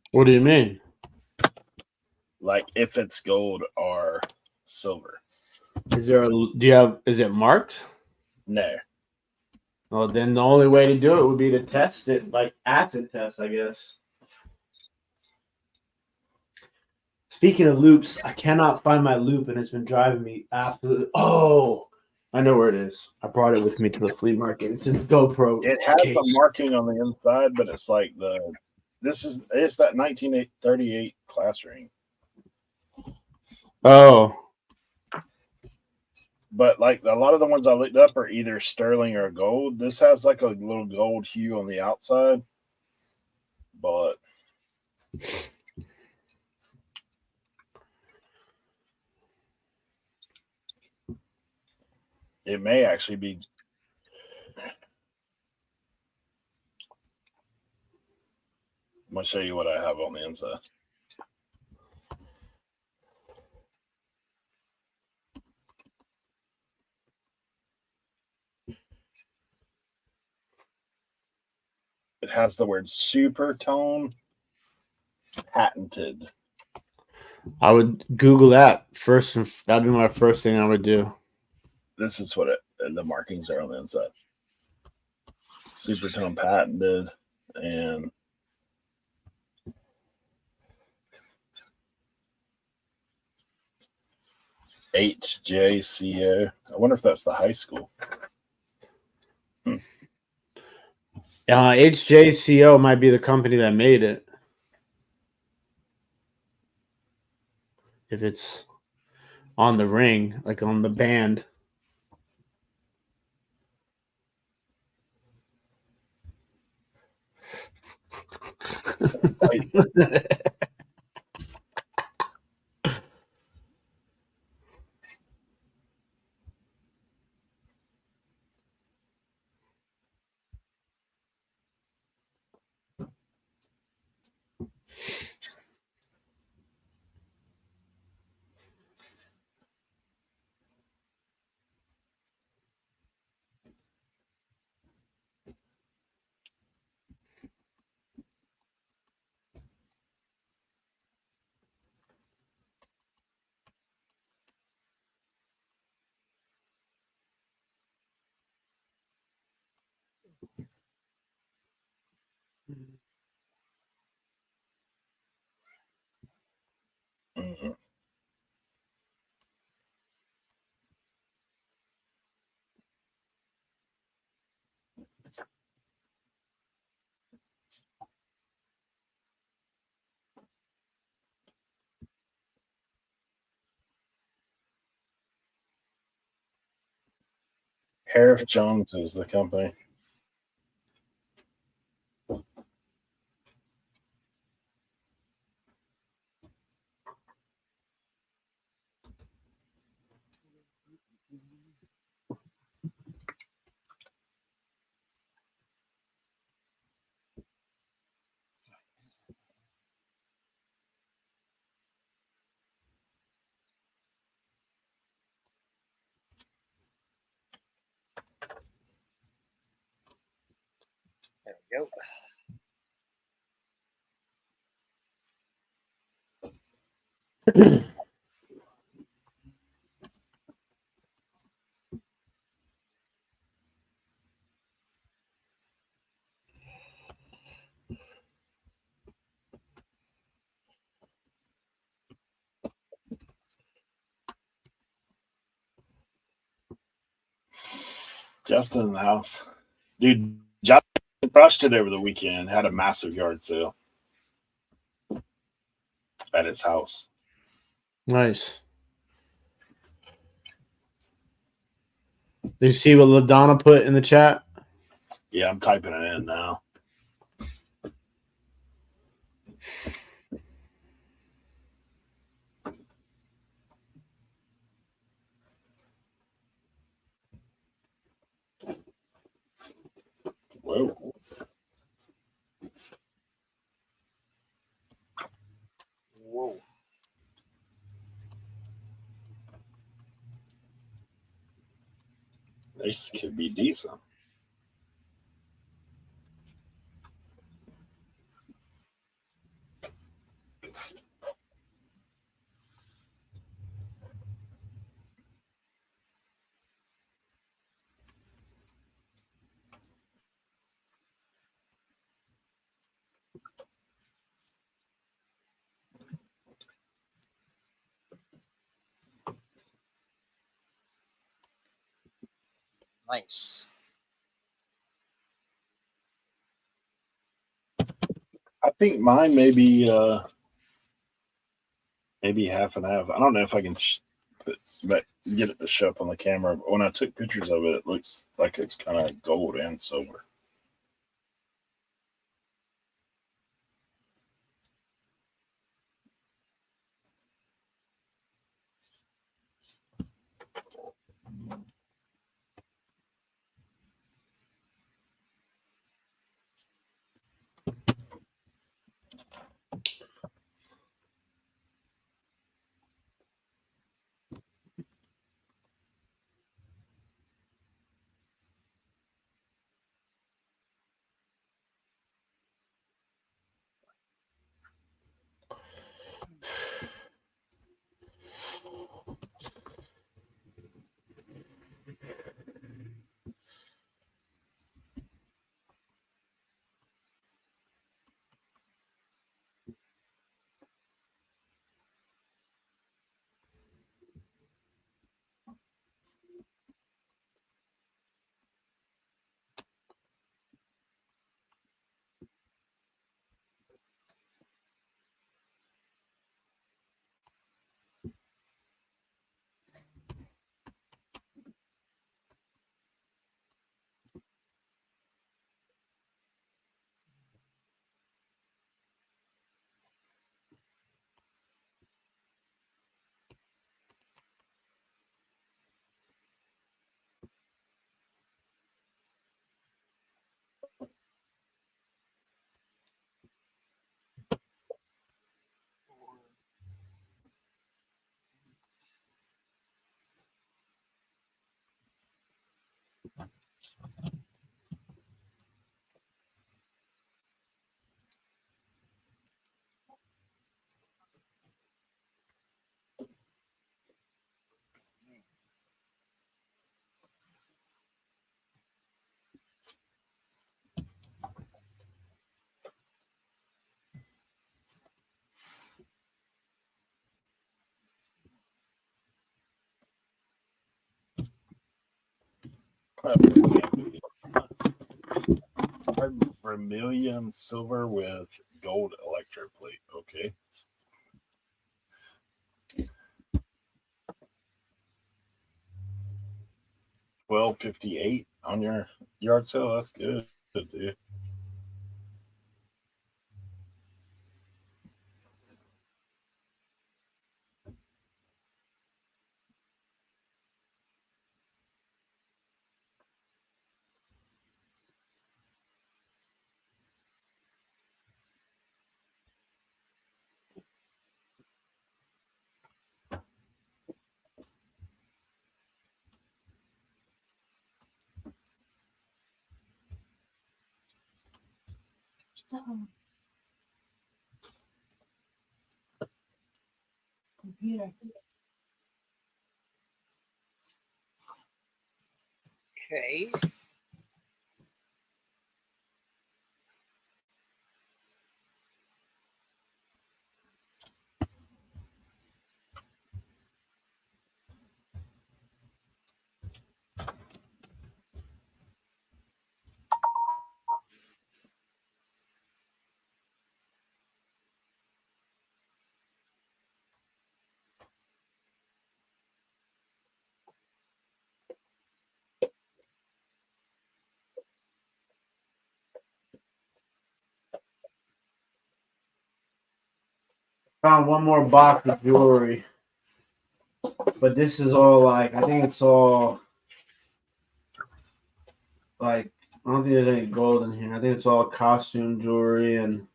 What do you mean? Like if it's gold or silver? Is it marked? No. Well, then the only way to do it would be to test it, like acid test, I guess. Speaking of loops, I cannot find my loop, and it's been driving me absolutely. Oh, I know where it is. I brought it with me to the flea market. It's in the GoPro. It has case. the marking on the inside, but it's like it's that 1938 class ring. Oh. But like a lot of the ones I looked up are either sterling or gold. This has like a little gold hue on the outside, but it may actually be. I'm gonna show you what I have on the inside. It has the word super tone patented. I would Google that first. That'd be my first thing I would do. This is what the markings are on the inside. Super tone patented and HJCO. I wonder if that's the high school. HJCO might be the company that made it. If it's on the ring, like on the band. Harif Jones is the company. There we go. Justin in the house. Dude, Justin brushed it over the weekend, had a massive yard sale at his house. Nice. You see what LaDonna put in the chat? Yeah, I'm typing it in now. Whoa. Whoa. This could be decent. Nice. I think mine may be maybe half and half. I don't know if I can but get it to show up on the camera. But when I took pictures of it, it looks like it's kind of gold and silver. Vermilion silver with gold electroplate. Okay. 1258 on your yard sale. That's good, dude. Okay. Found one more box of jewelry, but this is all like, I think it's all like, I don't think there's any gold in here. I think it's all costume jewelry and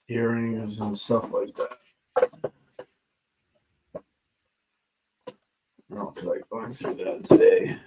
earrings and stuff like that. I don't feel like going through that today.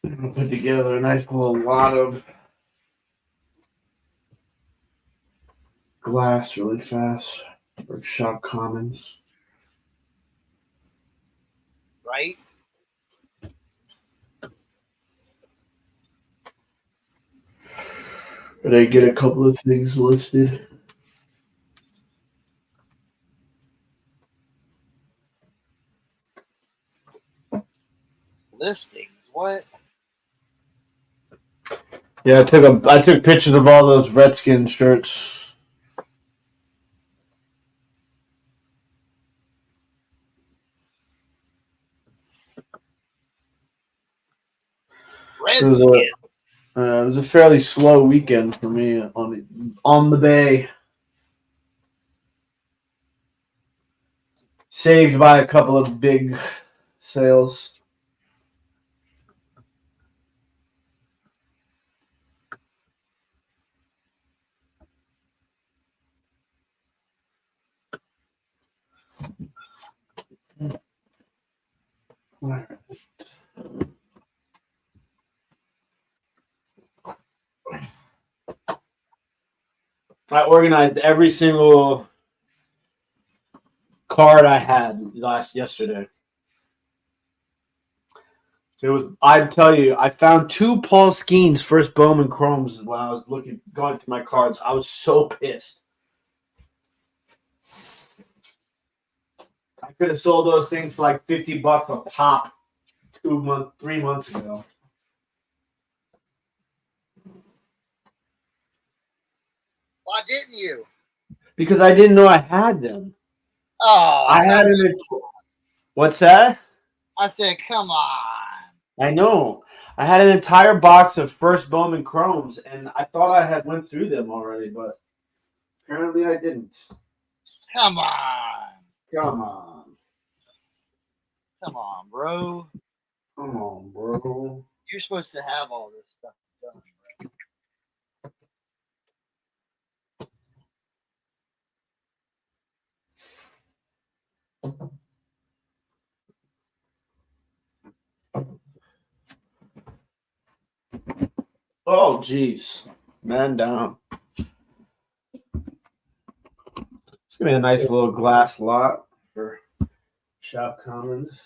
I'm gonna put together a nice little lot of glass really fast for shop commons. Right? But I get a couple of things listed. Listings. What? Yeah, I took pictures of all those Redskin shirts. Redskins. It was a fairly slow weekend for me on the bay. Saved by a couple of big sales. I organized every single card I had yesterday. I'd tell you, I found 2 Paul Skeens first Bowman Chromes when I was going through my cards. I was so pissed. I could have sold those things for like $50 a pop 3 months ago. Why didn't you? Because I didn't know I had them. Oh, I had an. What's that? I said, come on. I know. I had an entire box of first Bowman Chromes, and I thought I had went through them already, but apparently I didn't. Come on. Come on. Come on, bro. Come on, bro. You're supposed to have all this stuff done, bro. Oh, jeez. Man down. It's going to be a nice little glass lot for Shop Commons.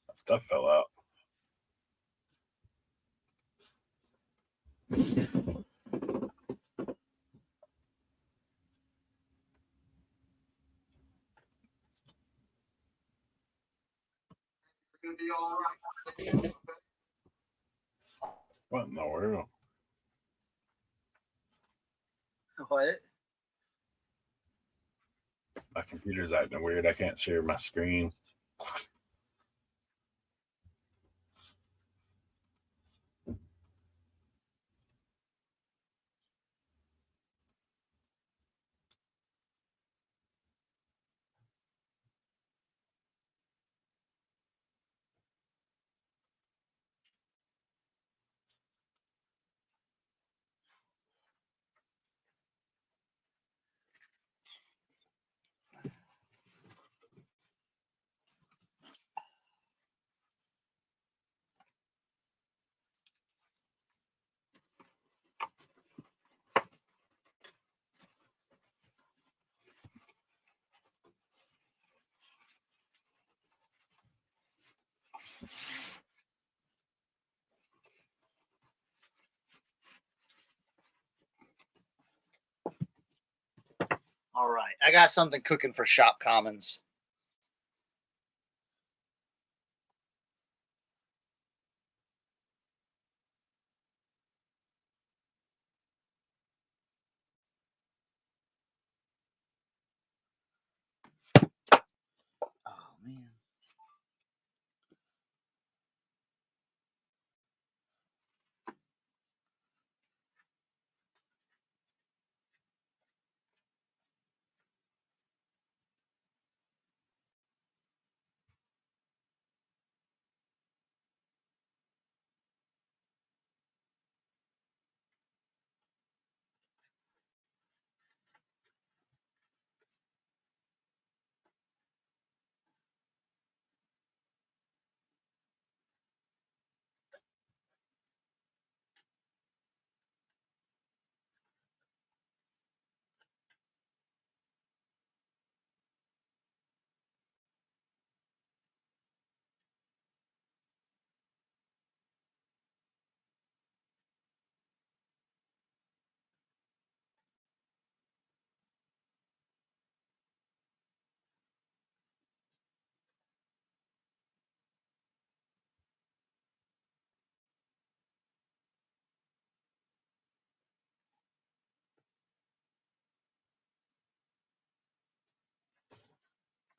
That stuff fell out. What in the world? What? My computer's acting weird. I can't share my screen. All right. I got something cooking for Shop Commons. Oh, man.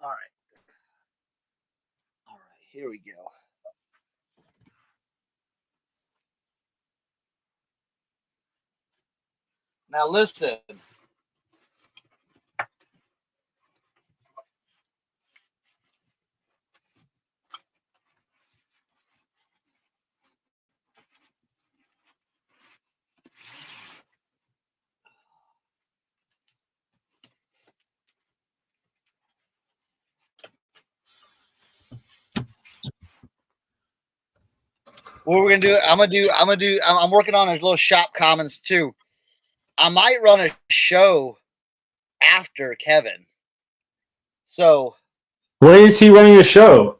All right. All right. Here we go. Now listen. What we're gonna do? I'm working on a little Shop Commons too. I might run a show after Kevin. So When is he running a show?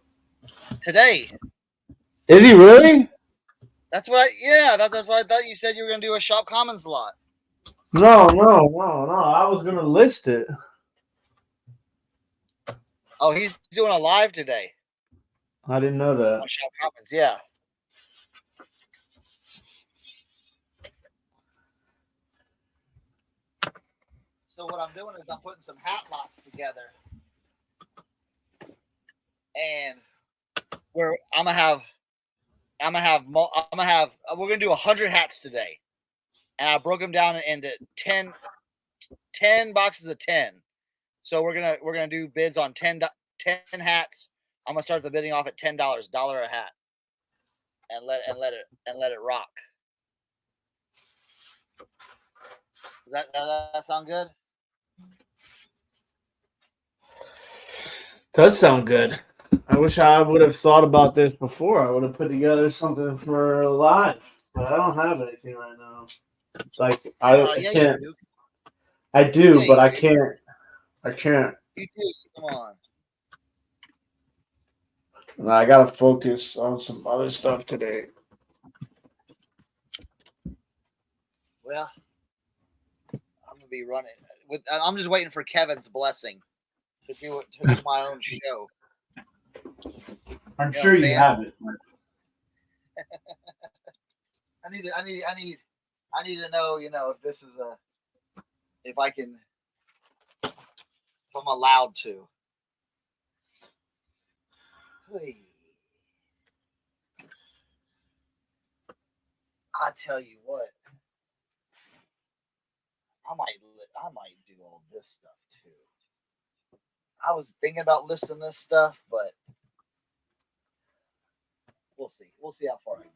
today, Is he really? that's what I thought you said you were gonna do a Shop Commons lot. No. I was going to list it. Oh, he's doing a live today I didn't know that. on Shop Commons. Yeah. So what I'm doing is I'm putting some hat lots together, and where I'm gonna have we're gonna do 100 hats today, and I broke them down into 10 boxes of 10. So we're gonna do bids on 10 hats. I'm gonna start the bidding off at $10, $1 a hat, and let it rock. Does that sound good? Does sound good. I wish I would have thought about this before. I would have put together something for live, but I don't have anything right now. Like I Yeah, can't. you do. I do, Yeah, but you I do. can't. I can't. You do. Come on. I gotta focus on some other stuff today. Well, I'm gonna be running with. I'm just waiting for Kevin's blessing to do my own show. I'm You sure you understand? have it. I need to know, if this is if I'm allowed to. Hey. I tell you what, I might do all this stuff too. I was thinking about listing this stuff, but we'll see. We'll see how far I get.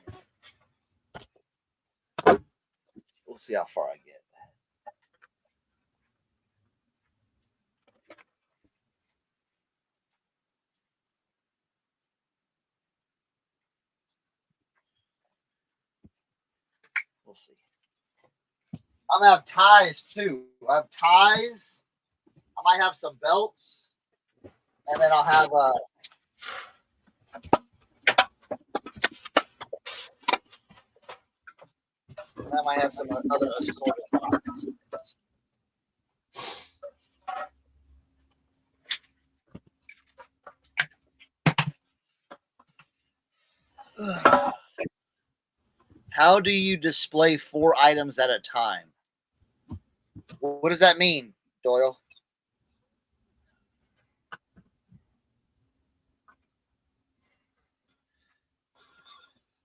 We'll see how far I get. We'll see. I'm gonna have ties too. I have ties. I might have some belts, and then I'll have and I might have some other assorted products. How do you display 4 items at a time? What does that mean, Doyle?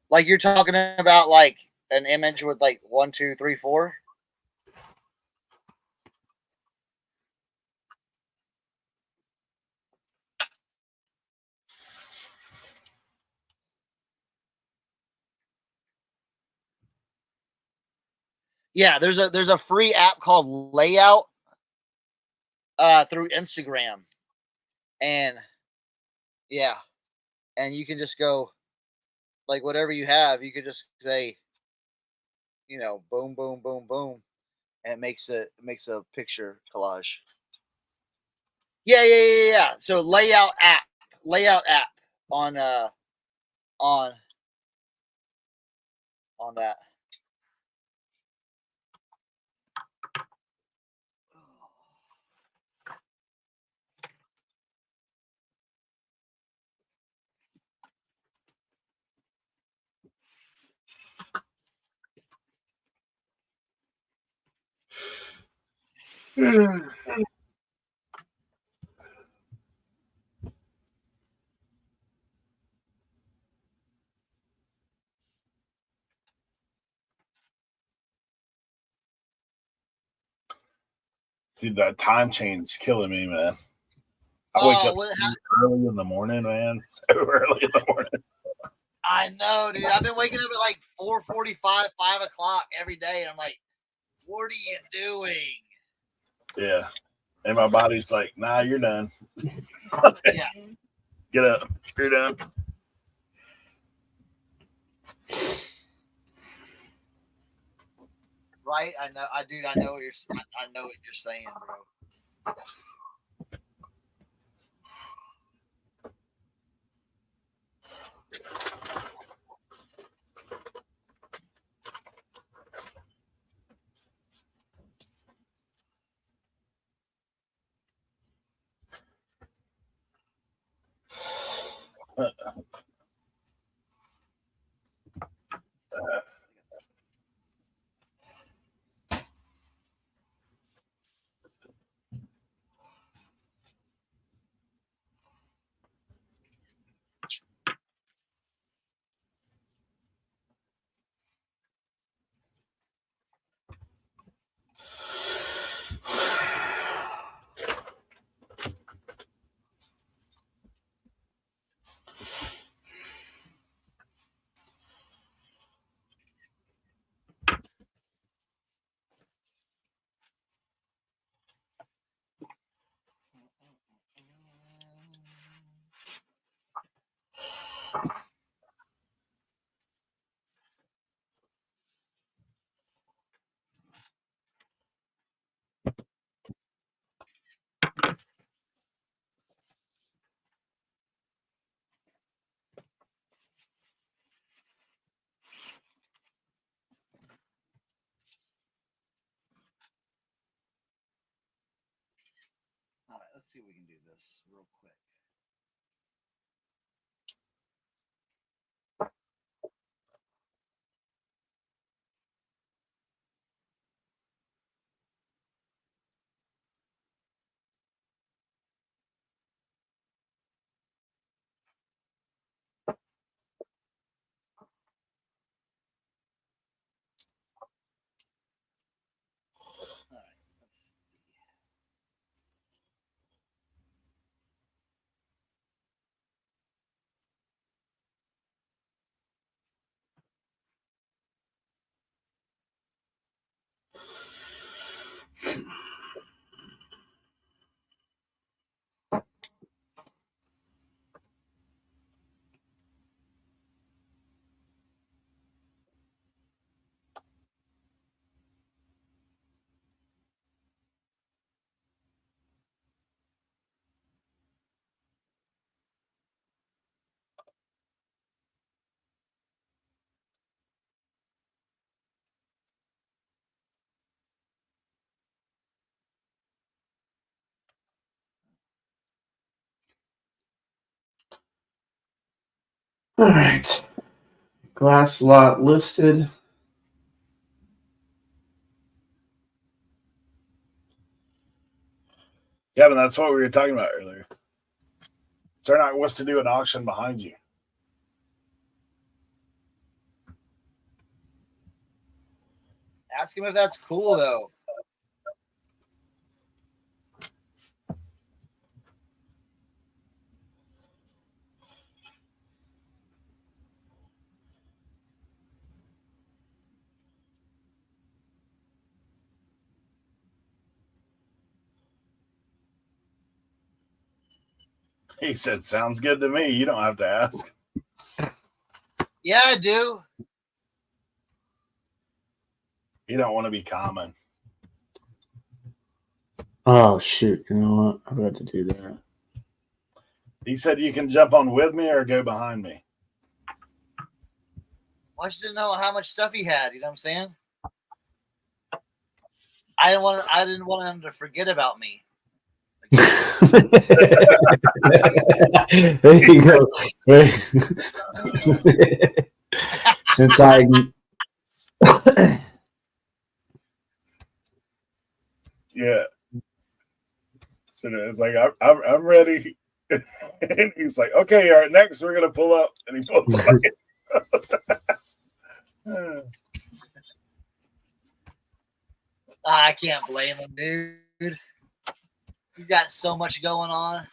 Like you're talking about like an image with like 1, 2, 3, 4? Yeah, there's a free app called Layout through Instagram. And yeah, and you can just go like whatever you have, you could just say, boom, boom, boom, boom, and it makes a picture collage. Yeah. So layout app on on that. Dude, that time change is killing me, man. I wake up early in the morning, man. So early in the morning. I know, dude. I've been waking up at like 4:45, 5 o'clock every day. I'm like, what are you doing? Yeah. And my body's like, nah, you're done. Yeah. Get up. You're done. Right? I know. I know what you're saying, bro. see if we can do this real quick. All right, let's see. All right. Glass lot listed. Yeah, but that's what we were talking about earlier. Cernoch wants to do an auction behind you. Ask him if that's cool though. He said, sounds good to me. You don't have to ask. Yeah, I do. You don't want to be common. Oh shoot! You know what? I forgot to do that. He said you can jump on with me or go behind me. I just didn't know how much stuff he had. You know what I'm saying? I didn't want him to forget about me. There you go. Since I Yeah. So it's like, I'm ready. And he's like, okay, all right, next we're going to pull up. And he pulls up. I can't blame him, dude. He's got so much going on.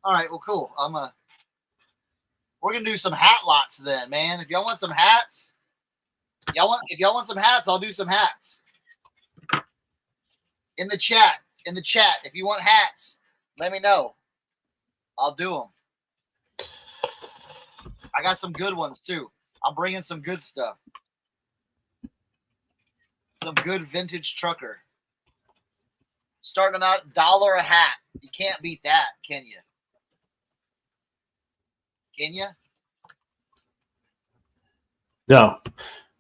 All right, well, cool. We're gonna do some hat lots then, man. If y'all want some hats, if y'all want some hats, I'll do some hats. In the chat, if you want hats, let me know. I'll do them. I got some good ones too. I'm bringing some good stuff. Some good vintage trucker. Starting them out $1 a hat. You can't beat that, can you? Can you? no.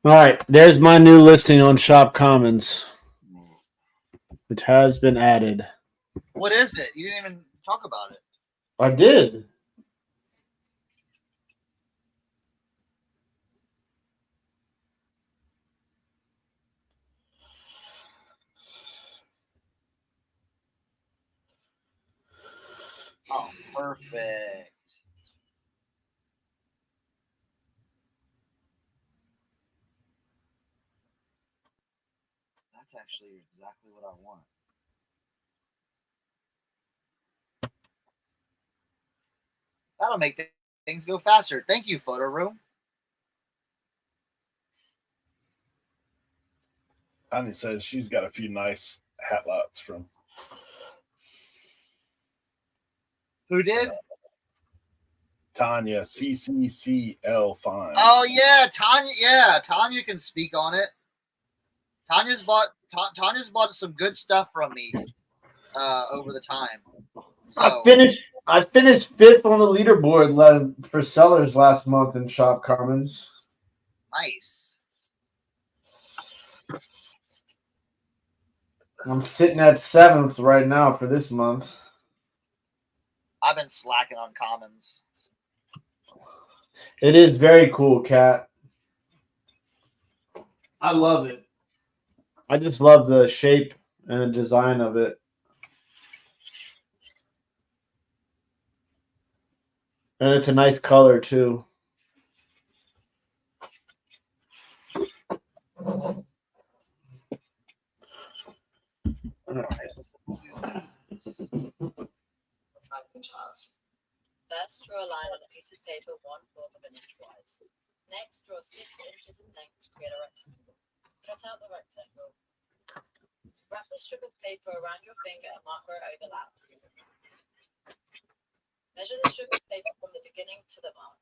All right, there's my new listing on Shop Commons. It has been added. What is it? You didn't even talk about it. I did. Oh, perfect. That's actually exactly what I want. That'll make things go faster. Thank you, Photoroom. Tanya says she's got a few nice hat lots from. Who did? Tanya, CCCL Fine. Oh yeah, Tanya. Yeah, Tanya can speak on it. Tanya's bought some good stuff from me over the time. So I finished fifth on the leaderboard for sellers last month in Shop Commons. nice. I'm sitting at 7th right now for this month. I've been slacking on commons. It is very cool, Kat. I love it. I just love the shape and the design of it. And it's a nice color, too. First, draw a line on a piece of paper 1/4 of an inch wide. Next, draw 6 inches in length to create a rectangle. Cut out the rectangle. Wrap the strip of paper around your finger and mark where it overlaps. Measure the strip of paper from the beginning to the mark.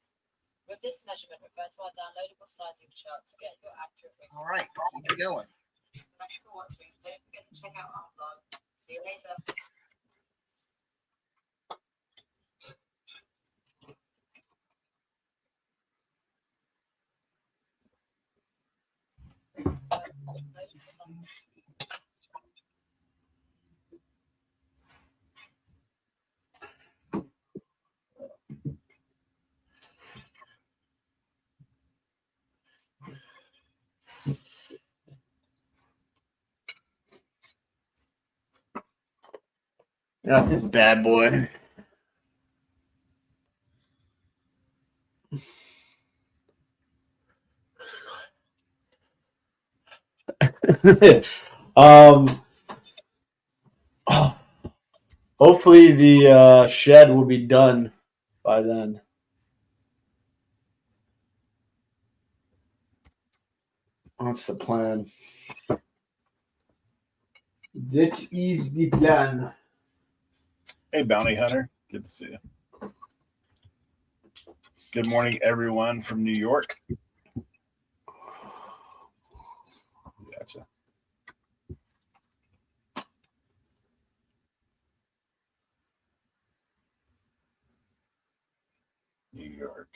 With this measurement, refer to our downloadable sizing chart to get your accurate ring All right, keep it going. Thanks for watching. Don't forget to check out our blog. See you later. Yeah, this bad boy. Hopefully the shed will be done by then. That's the plan. That is the plan. Hey, Bounty Hunter. Good to see you. Good morning, everyone from New York. Gotcha. New York.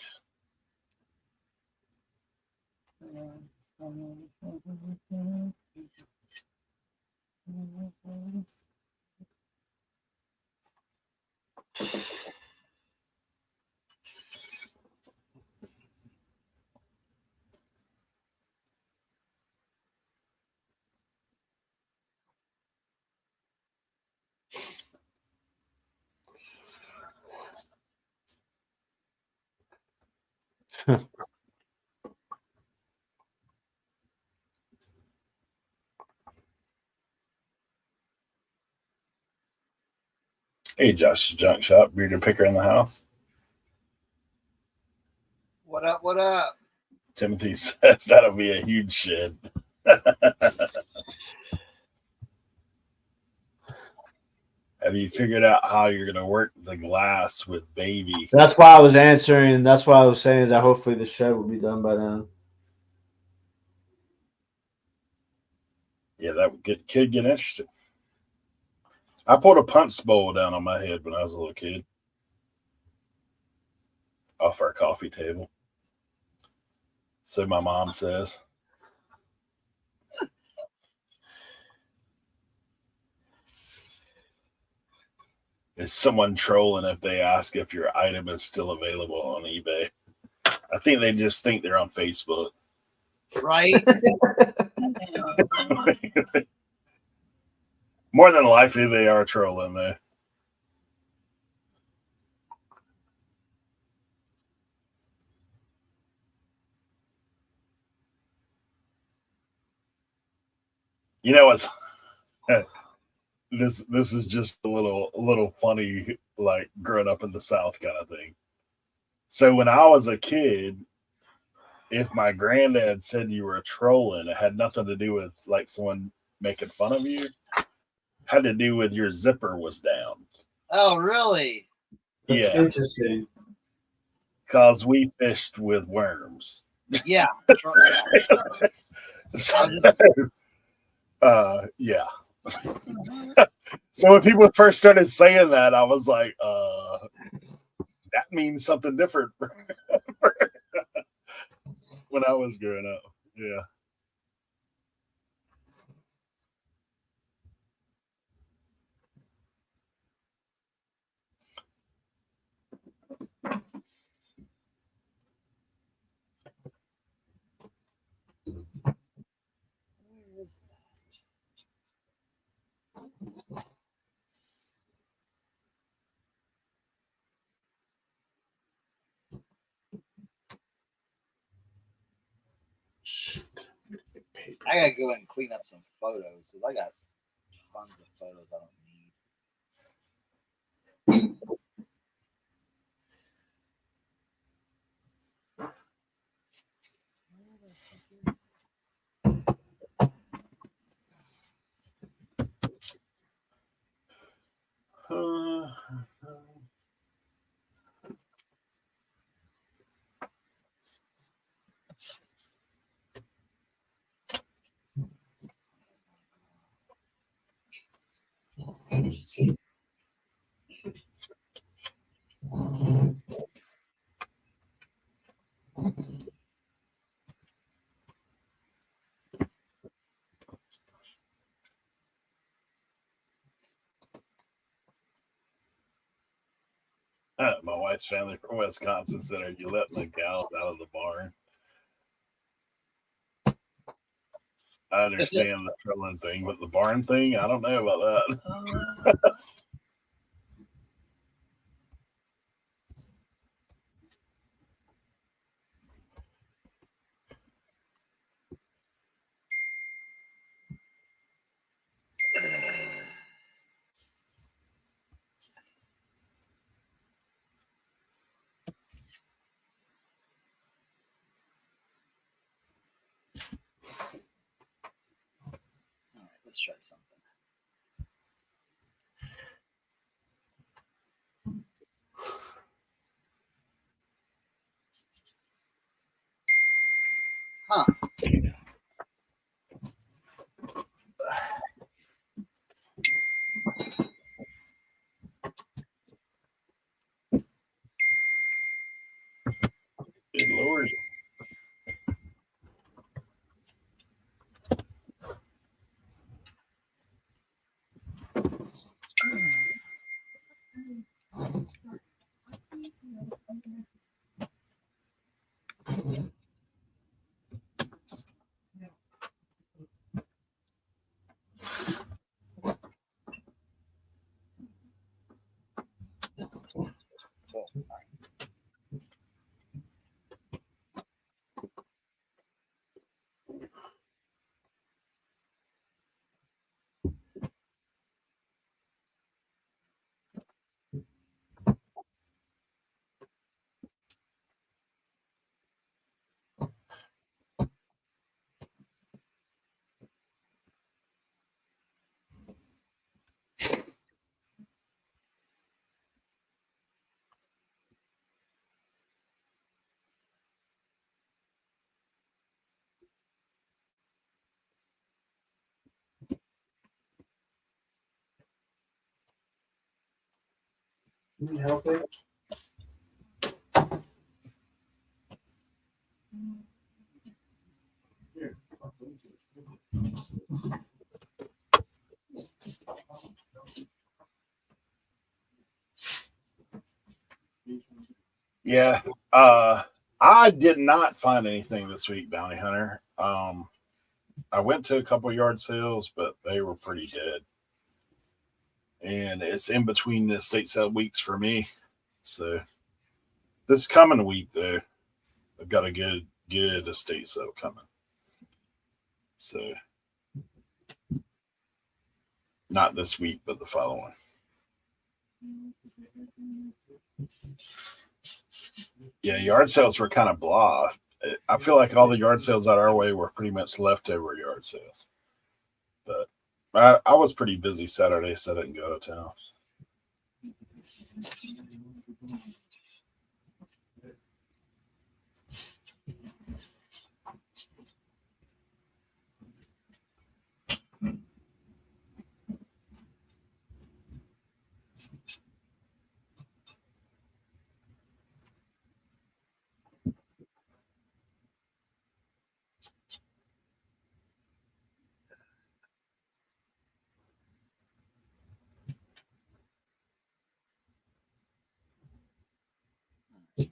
Hey, Josh's Junk Shop. Bearder Picker in the house. What up? What up? Timothy says that'll be a huge shed. Have you figured out how you're going to work the glass with baby? That's why I was answering. That's why I was saying is that hopefully the shed will be done by then. Yeah, that could get interesting. I pulled a punch bowl down on my head when I was a little kid off our coffee table. So my mom says. Is someone trolling if they ask if your item is still available on eBay? I think they just think they're on Facebook. Right? More than likely, they are trolling there. You know what's this is just a little funny, like growing up in the South kind of thing. So when I was a kid, if my granddad said you were trolling, it had nothing to do with like someone making fun of you. It had to do with your zipper was down. Oh, really? That's interesting. Because we fished with worms. Yeah. So, yeah. So when people first started saying that, I was like, that means something different when I was growing up. Yeah. I gotta go and clean up some photos because I got tons of photos I don't need. My wife's family from Wisconsin said, "Are you letting the cows out of the barn?" I understand the trolling thing, but the barn thing, I don't know about that. All right, let's try something. Huh. Good Lord. Cool. Need help it? Yeah. I did not find anything this week, Bounty Hunter. I went to a couple yard sales, but they were pretty dead. And it's in between the estate sale weeks for me. So this coming week, though, I've got a good estate sale coming. So not this week, but the following. Yeah, yard sales were kind of blah. I feel like all the yard sales out our way were pretty much leftover yard sales. But I was pretty busy Saturday, so I didn't go to town. I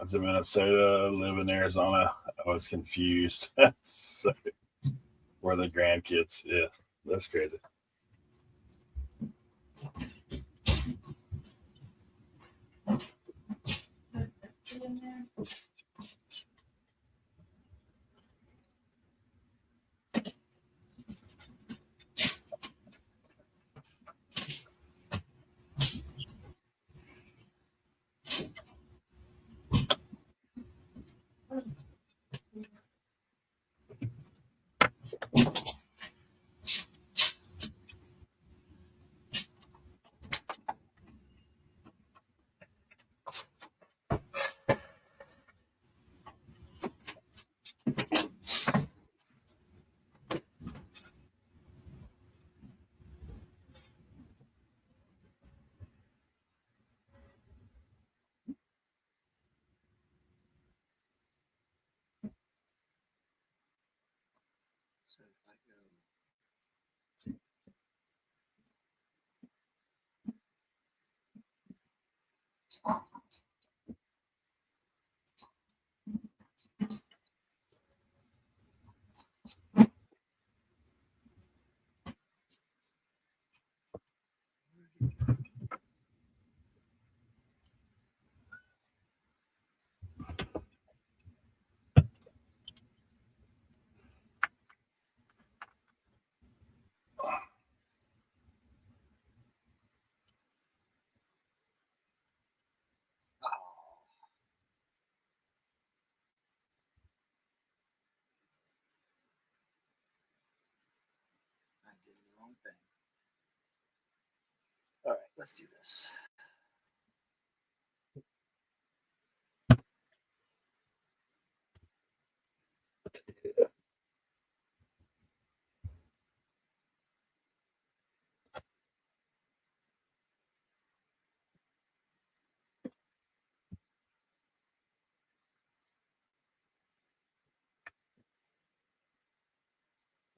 was in Minnesota, live in Arizona. I was confused. So, where the grandkids? Yeah, that's crazy. So if I go, oh, I did the wrong thing. All right, let's do this.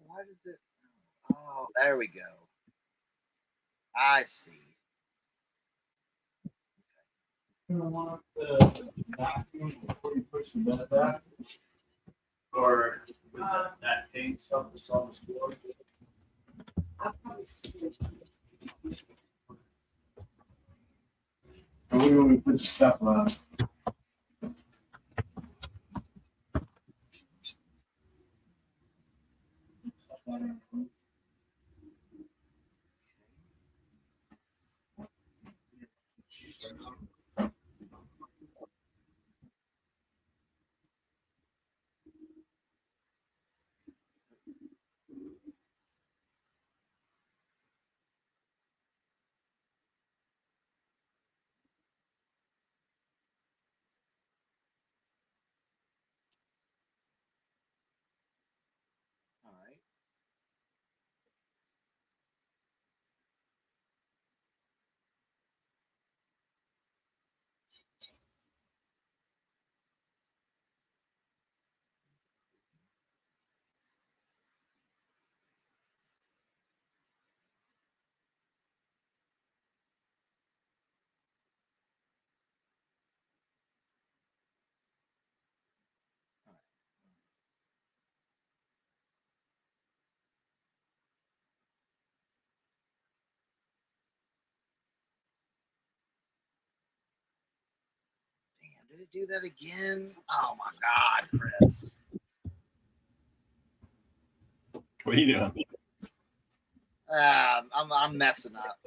Why does it? Oh, there we go. I see. You want the vacuum before you push the bed back? Or with that paint stuff that's on the floor? And we when we put the stuff on. All right. Damn, did it do that again? Oh my God, Chris. What are you doing? I'm messing up.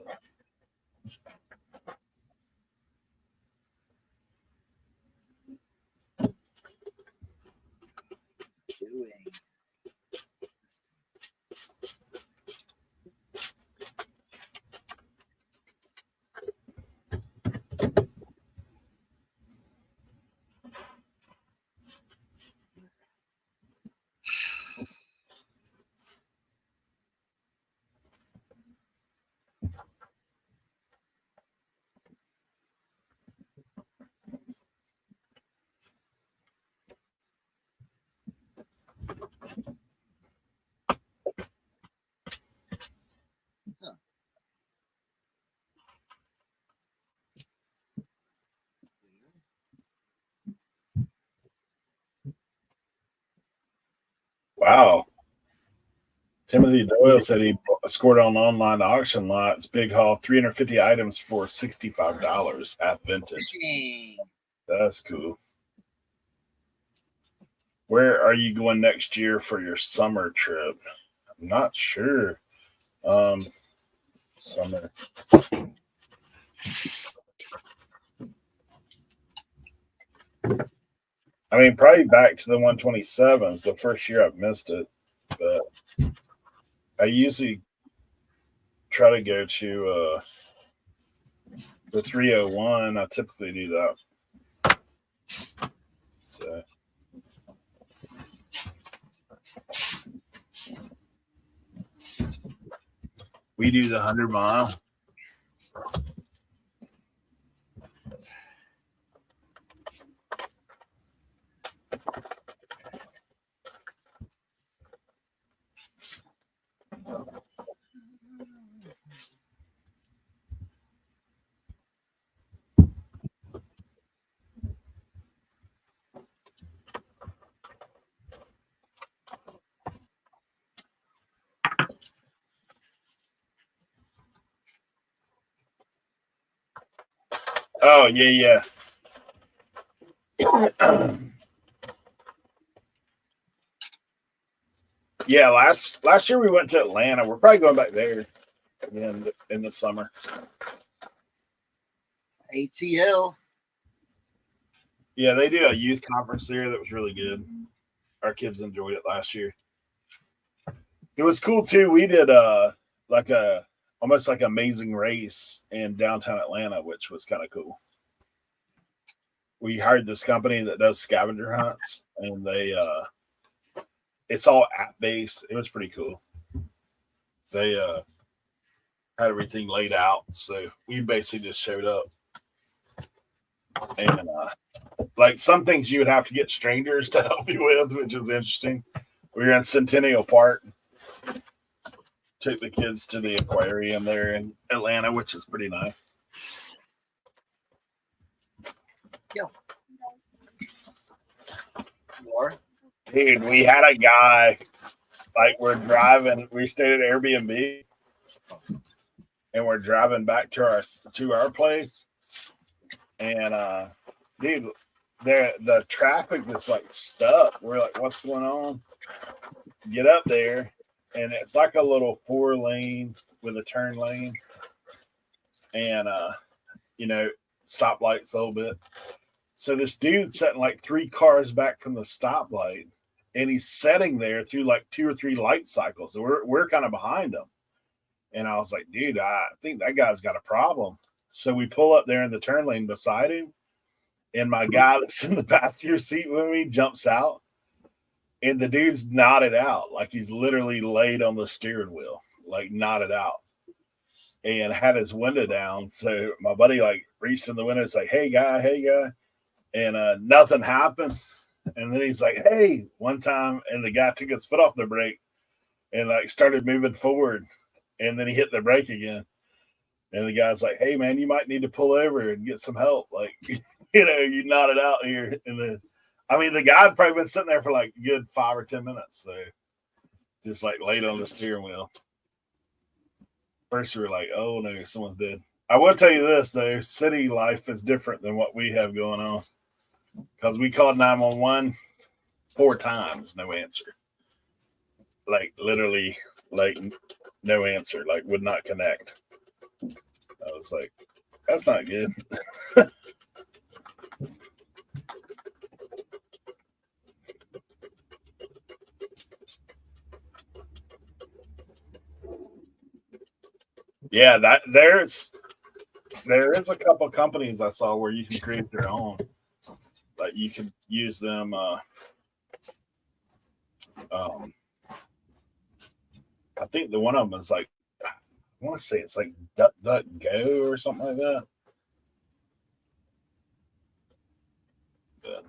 Doing. Wow. Timothy Doyle said he scored on online auction lots, big haul, 350 items for $65 at vintage. That's cool. Where are you going next year for your summer trip? I'm not sure. Summer. I mean, probably back to the 127s. The first year I've missed it, but I usually try to go to the 301. I typically do that. So we do the 100-mile. Oh, yeah. Yeah, last year we went to Atlanta. We're probably going back there in the summer. ATL. Yeah, they do a youth conference there that was really good. Our kids enjoyed it last year. It was cool too. We did almost like Amazing Race in downtown Atlanta, which was kind of cool. We hired this company that does scavenger hunts, and it's all app based. It was pretty cool. They had everything laid out, so we basically just showed up. And like some things you would have to get strangers to help you with, which was interesting. We were in Centennial Park. Took the kids to the aquarium there in Atlanta, which is pretty nice. Yo. Dude, we had a guy, like we're driving, we stayed at Airbnb and we're driving back to our place. And dude, the traffic is like stuck. We're like, what's going on? Get up there. And it's like a little 4-lane with a turn lane and, stoplights a little bit. So this dude's sitting like 3 cars back from the stoplight and he's sitting there through like 2 or 3 light cycles. So we're kind of behind him. And I was like, dude, I think that guy's got a problem. So we pull up there in the turn lane beside him. And my guy that's in the passenger seat with me jumps out. And the dude's nodded out, like he's literally laid on the steering wheel, like nodded out, and had his window down. So my buddy like reached in the window and said, hey guy, and nothing happened. And then he's like, hey, one time, and the guy took his foot off the brake and like started moving forward, and then he hit the brake again. And the guy's like, hey man, you might need to pull over and get some help. Like, you nodded out here, and then. I mean, the guy had probably been sitting there for like a good 5 or 10 minutes. So just like laid on the steering wheel. First, we were like, oh no, someone's dead. I will tell you this, though. City life is different than what we have going on. Because we called 911 4 times, no answer. Like literally, like no answer, like would not connect. I was like, that's not good. Yeah, there is a couple companies I saw where you can create your own. Like you can use them. I think the one of them is like, I want to say it's like DuckDuckGo or something like that. But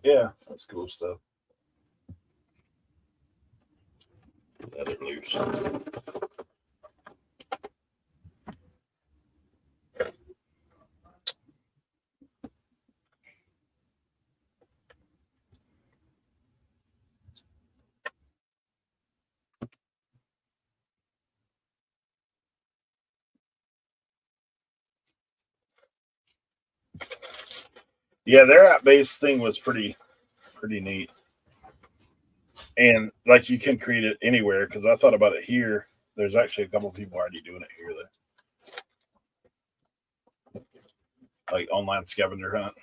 yeah, that's cool stuff. Let it loose. Yeah, their app-based thing was pretty neat. And like you can create it anywhere because I thought about it here. There's actually a couple of people already doing it here though. Like online scavenger hunt.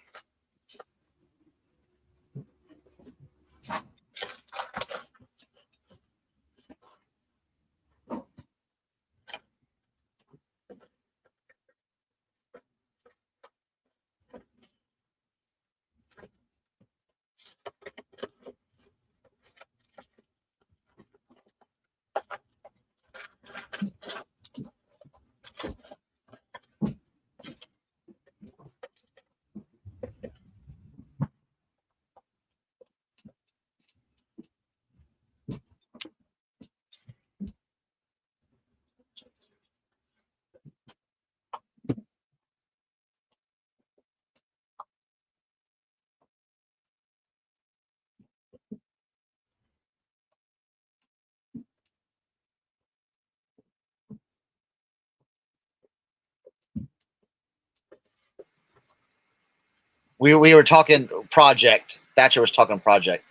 We were talking project. Thatcher was talking project.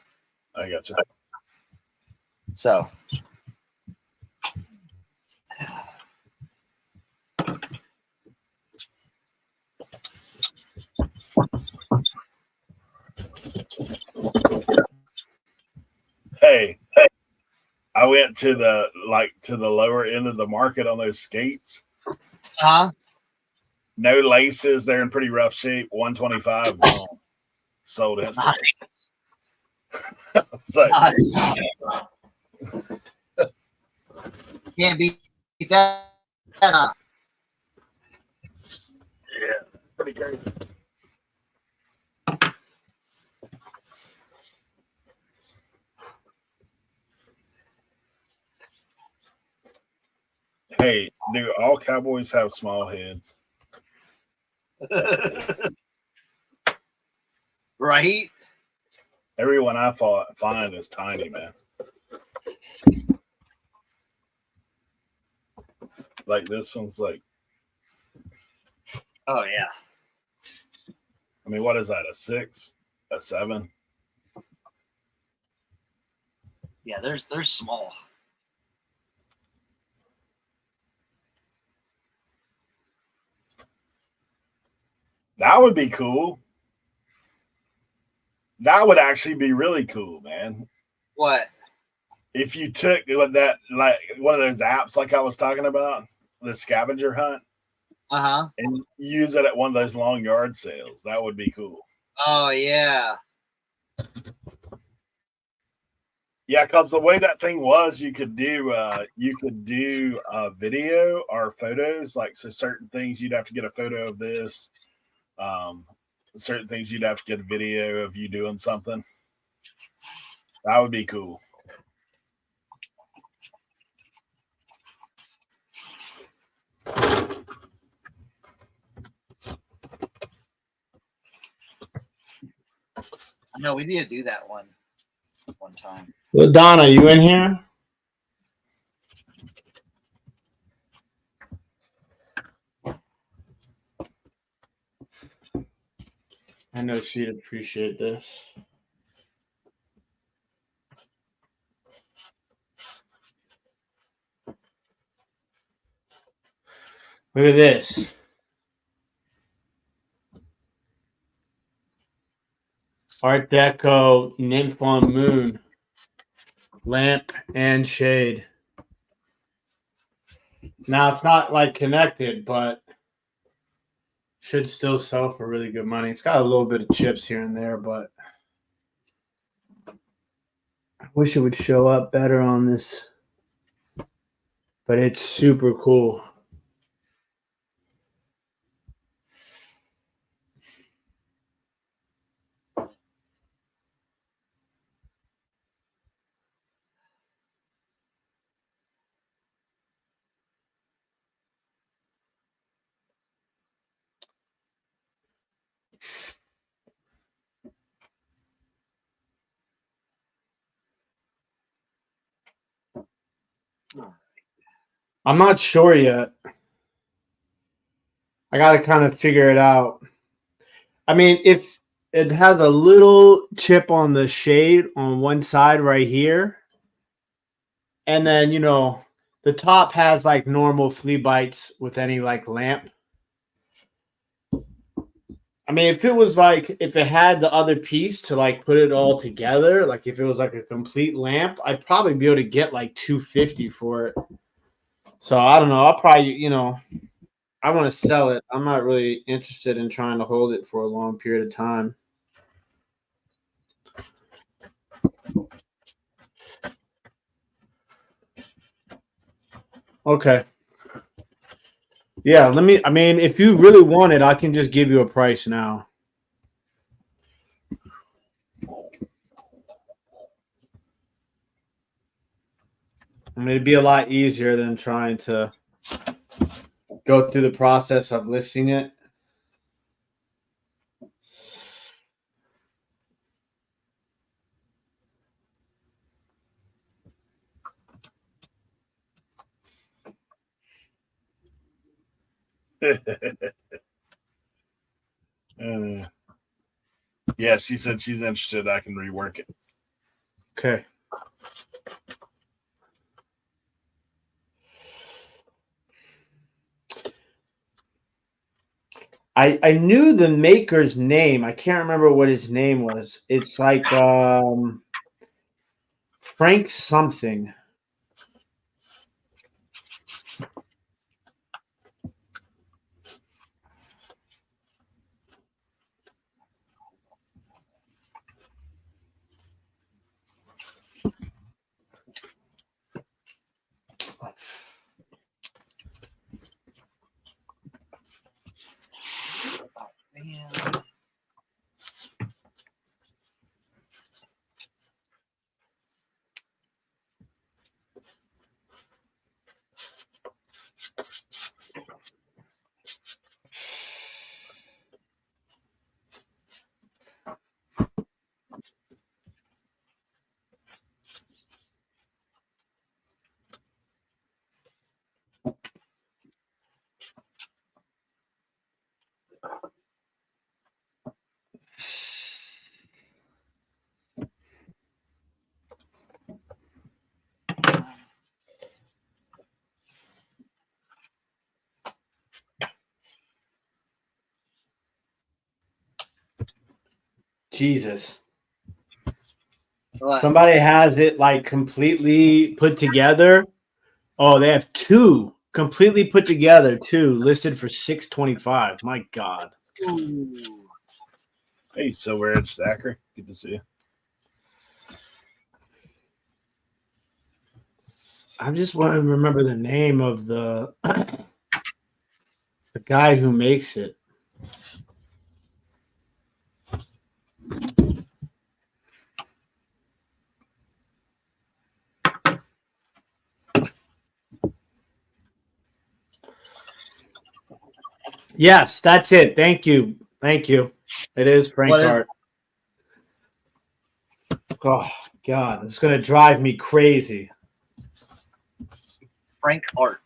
I gotcha. So Hey, I went to the lower end of the market on those skates. No laces. They're in pretty rough shape. 125 gone. Sold instantly. So, can't beat that. yeah, pretty crazy. Hey, do all cowboys have small heads? Right? Everyone I find is tiny, man. Like this one's like, Oh yeah. I mean, what is that? A 6? A 7? Yeah, they're small. That would be cool. That would actually be really cool, man. What? If you took that, like one of those apps like I was talking about, the scavenger hunt, and use it at one of those long yard sales, that would be cool. Oh yeah. Yeah, because the way that thing was, you could do video or photos. Like, so certain things you'd have to get a photo of this. Certain things you'd have to get a video of you doing something. That would be cool. No, we need to do that one time. Well, Donna, you in here? I know she'd appreciate this. Look at this. Art Deco nymph on moon. Lamp and shade. Now it's not like connected, but should still sell for really good money. It's got a little bit of chips here and there, but I wish it would show up better on this. But it's super cool. I'm not sure yet. I got to kind of figure it out. I mean, if it has a little chip on the shade on one side right here. And then, you know, the top has like normal flea bites with any like lamp. I mean, if it had the other piece to like put it all together, like if it was like a complete lamp, I'd probably be able to get like $250 for it. So I don't know. I'll probably, you know, I want to sell it. I'm not really interested in trying to hold it for a long period of time. Okay. Yeah, I mean, if you really want it, I can just give you a price now. I mean, it'd be a lot easier than trying to go through the process of listing it. Yeah, she said she's interested. I can rework it. Okay. I knew the maker's name. I can't remember what his name was. It's like Frank something. Man. Jesus. What? Somebody has it like completely put together. Oh, they have two completely put together, two listed for $625. My God. Ooh. Hey, Silver Edge Stacker. Good to see you. I just want to remember the name of the guy who makes it. Yes, that's it. Thank you. Thank you. It is Frank What is Hart. Oh, God. It's going to drive me crazy. Frank Art?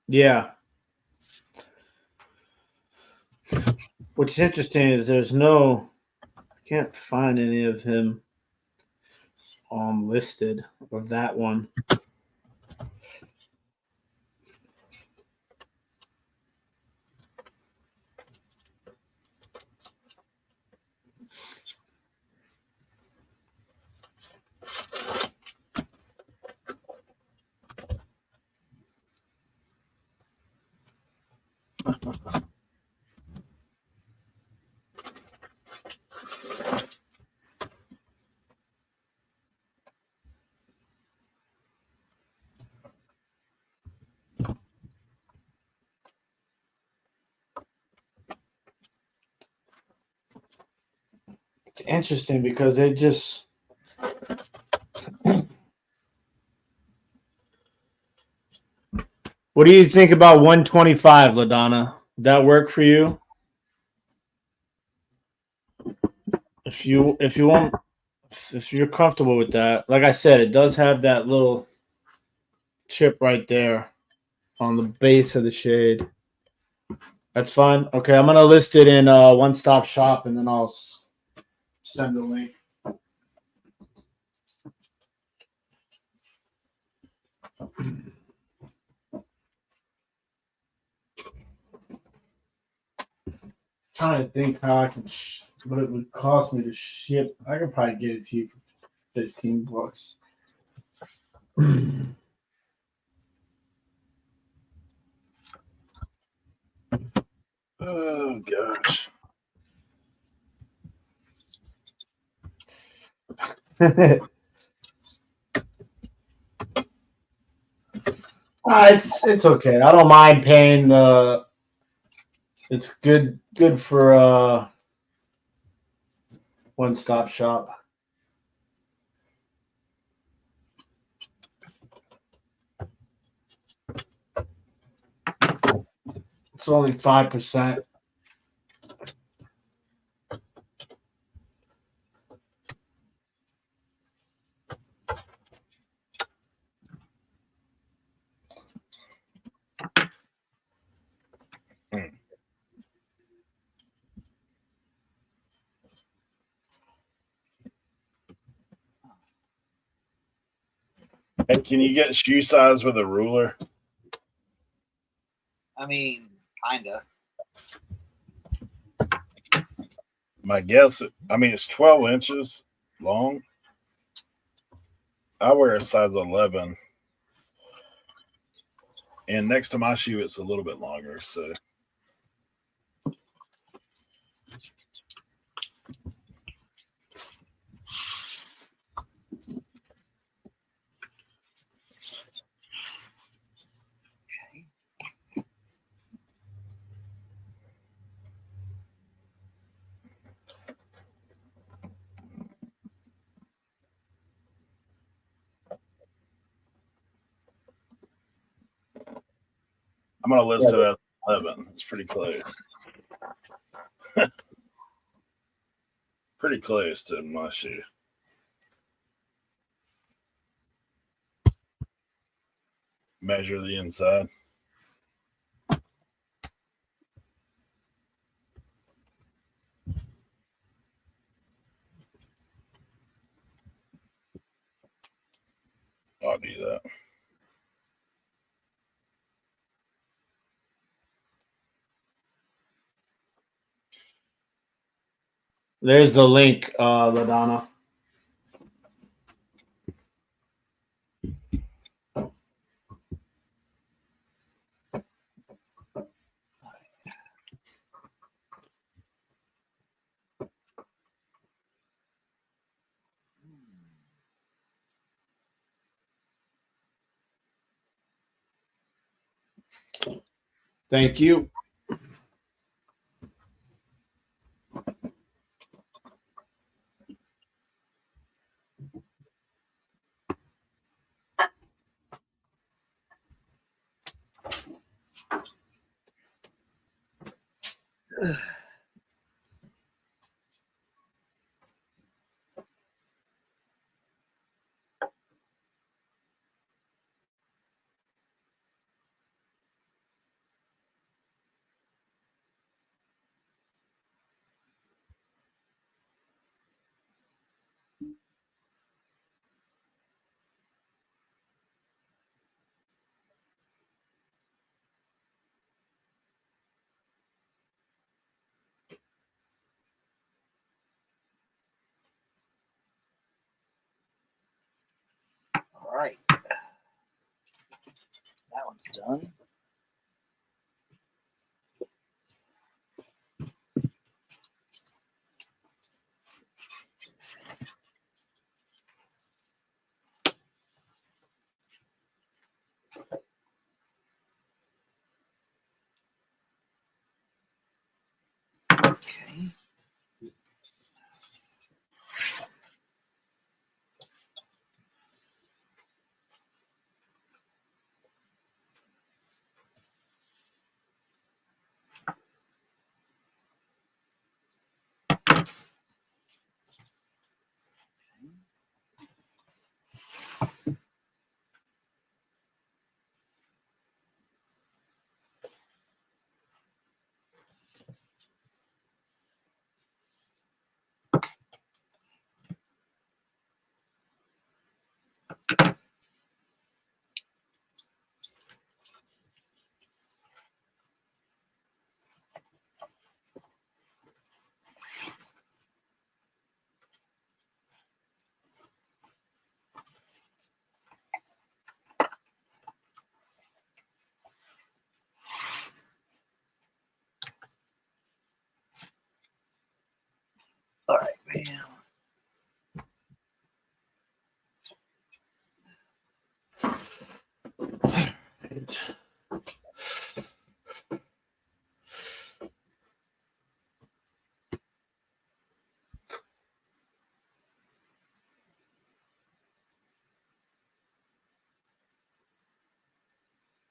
Yeah. What's interesting is I can't find any of him listed of that one. interesting because it just. What do you think about 125, LaDonna? Would that work for you? If you're comfortable with that, like I said, it does have that little chip right there on the base of the shade. That's fine. Okay, I'm gonna list it in One Stop Shop, and then I'll send the link. Trying to think how I can what it would cost me to ship. I could probably get it to you for $15. Oh gosh. It's okay. I don't mind paying the. It's good for One Stop Shop. It's only 5%. And can you get shoe size with a ruler? I mean, kinda. My guess, it's 12 inches long. I wear a size 11. And next to my shoe, it's a little bit longer. So I'm going to list it at 11. It's pretty close. Pretty close to my shoe. Measure the inside. I'll do that. There's the link, LaDonna. Thank you. All right. That one's done. Okay.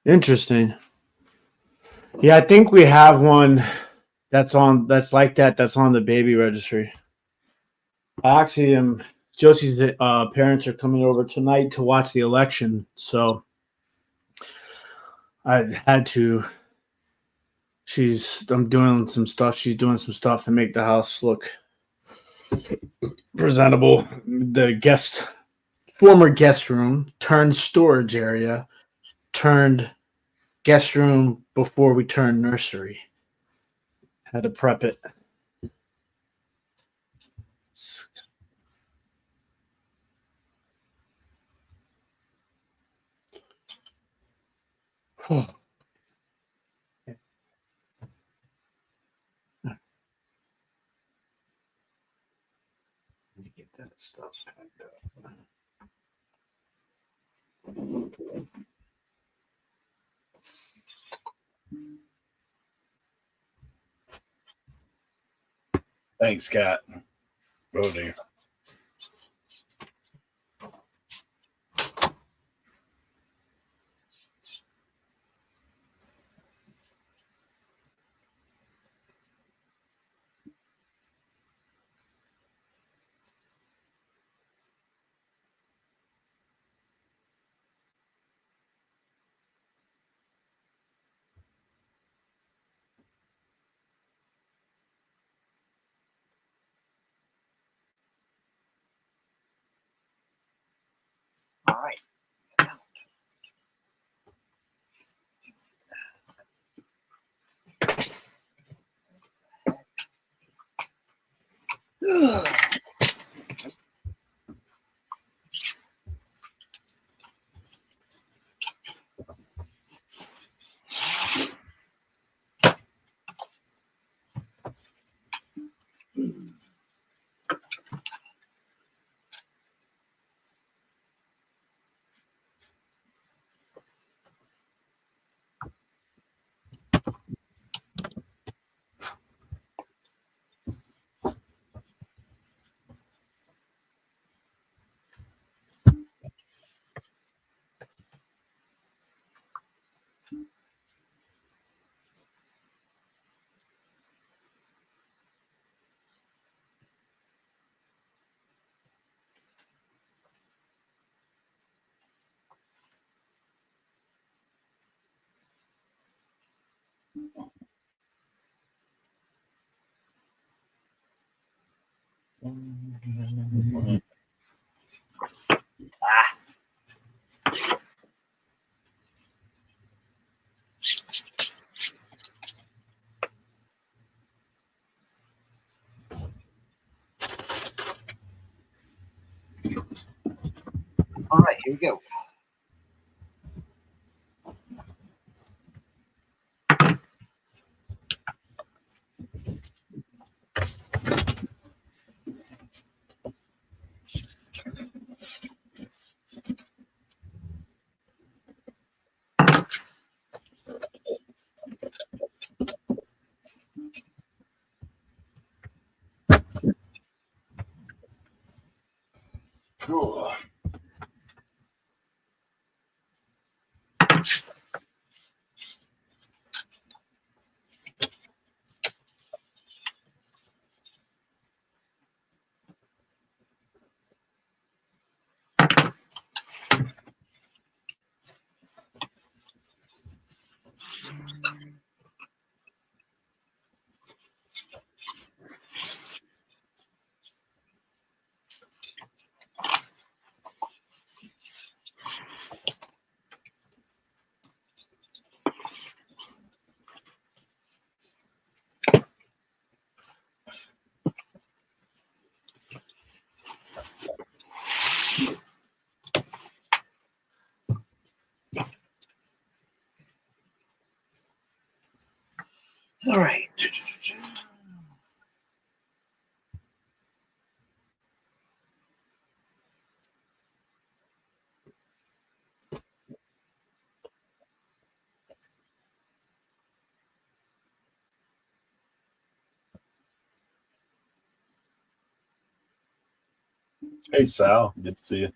Interesting. Yeah, I think we have one that's like that. That's on the baby registry. I actually am. Josie's parents are coming over tonight to watch the election, so I had to. I'm doing some stuff. She's doing some stuff to make the house look presentable. The former guest room turned storage area, turned guest room before we turned nursery. Had to prep it. Oh. Get that stuff packed up. Thanks, Kat. Oh, dear. All right. Ugh. All right, here we go. Cool. All right. Hey, Sal. Good to see you.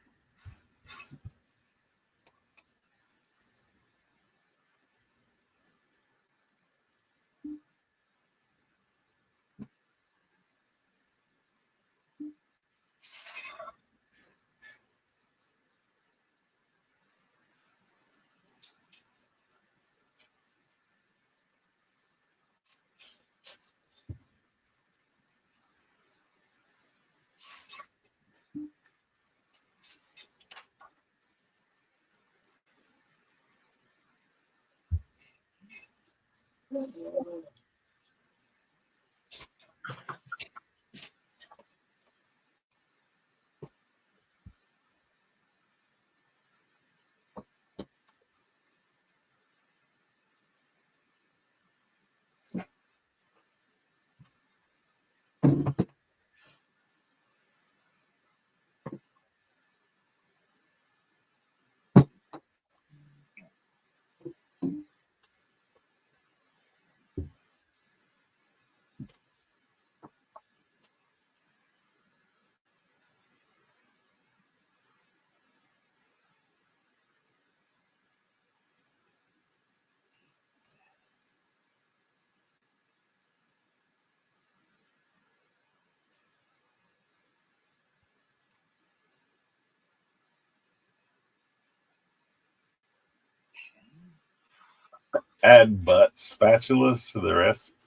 Add butt spatulas to the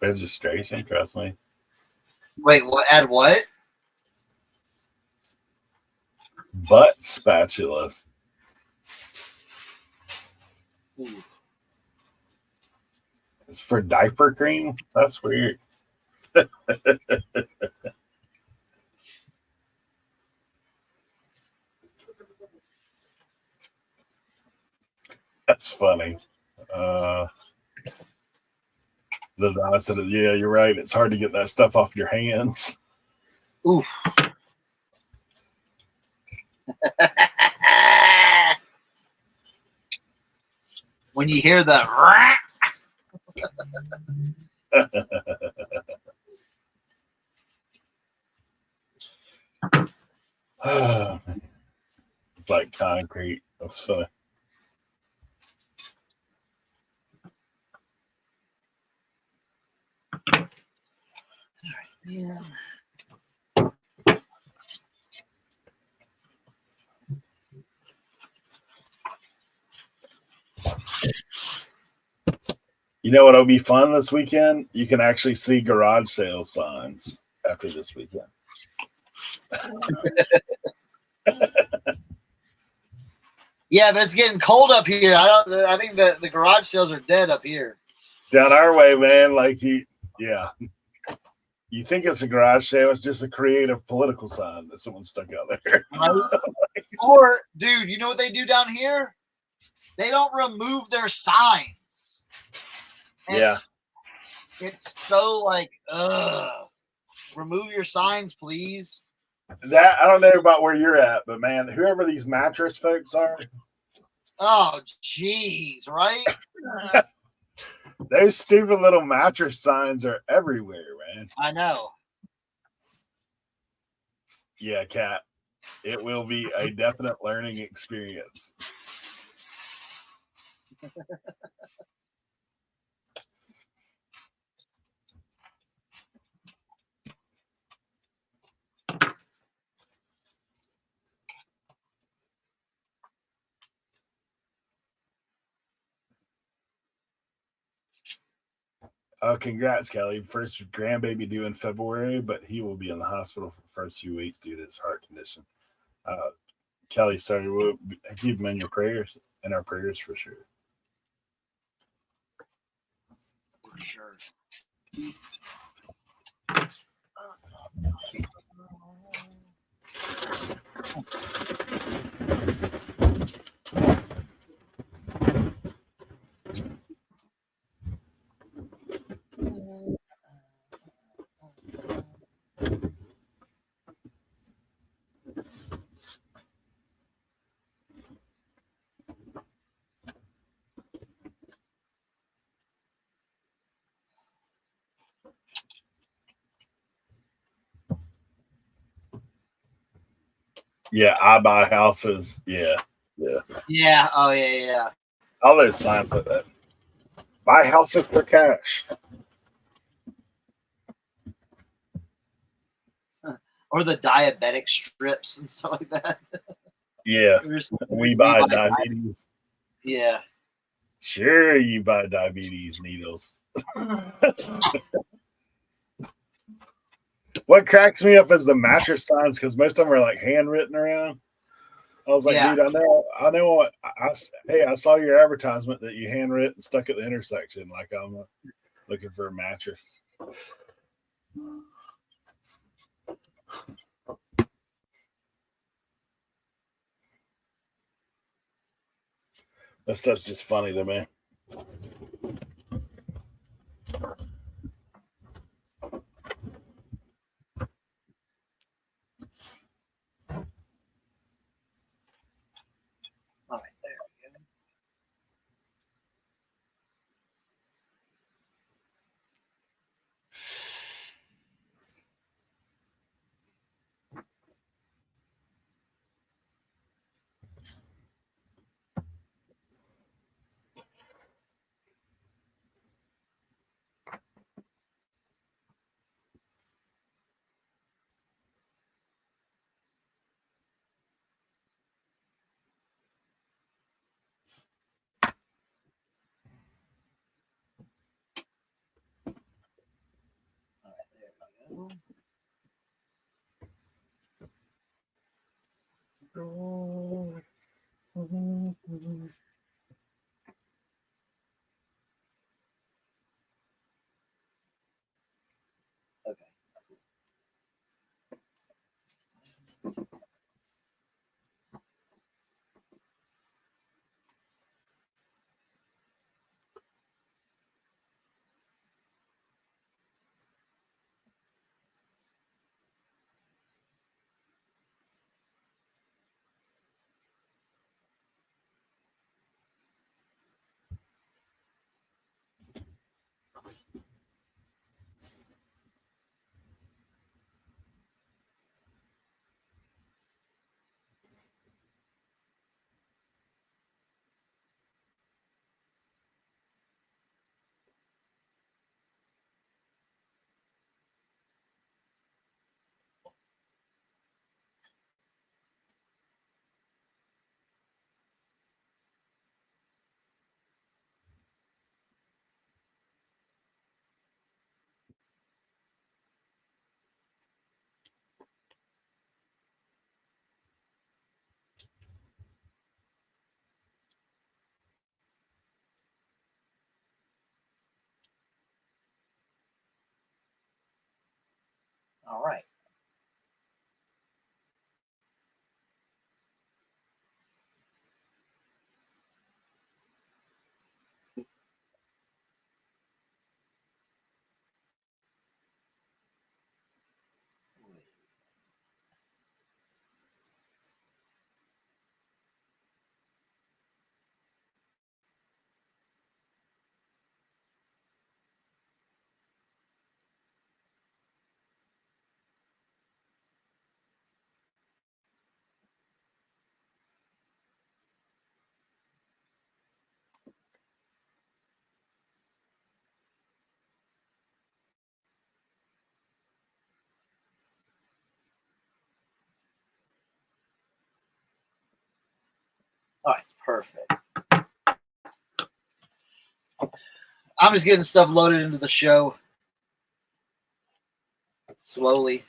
registration. Trust me. Wait, what? Add what? Butt spatulas. Ooh. It's for diaper cream. That's weird. That's funny. I said, yeah, you're right. It's hard to get that stuff off your hands. Oof. When you hear the It's like concrete. That's funny. yeah. You know what'll be fun this weekend? You can actually see garage sale signs after this weekend. Yeah, but it's getting cold up here. I think the garage sales are dead up here. Down our way, man. Like yeah. You think it's a garage sale? It's just a creative political sign that someone stuck out there. Or, dude, you know what they do down here? They don't remove their signs. Yeah. It's so like, remove your signs, please. That I don't know about where you're at, but man, whoever these mattress folks are. Oh, jeez, right? Those stupid little mattress signs are everywhere, man. I know. Yeah, Kat. It will be a definite learning experience. Congrats, Kelly. First grandbaby due in February, but he will be in the hospital for the first few weeks due to his heart condition. Kelly, sorry, we'll keep him in your prayers, in our prayers for sure. For sure. Yeah, I buy houses. Yeah. Yeah. Oh, yeah. All those signs like that. Buy houses for cash. Or the diabetic strips and stuff like that. Yeah. We buy diabetes. Yeah. Sure, you buy diabetes needles. What cracks me up is the mattress signs because most of them are like handwritten around. I was like, Yeah. dude, I know what. I saw your advertisement that you handwritten stuck at the intersection. Like looking for a mattress. That stuff's just funny to me. All right, there we go. All right, there we go. Okay. All right. All right, perfect. I'm just getting stuff loaded into the show slowly.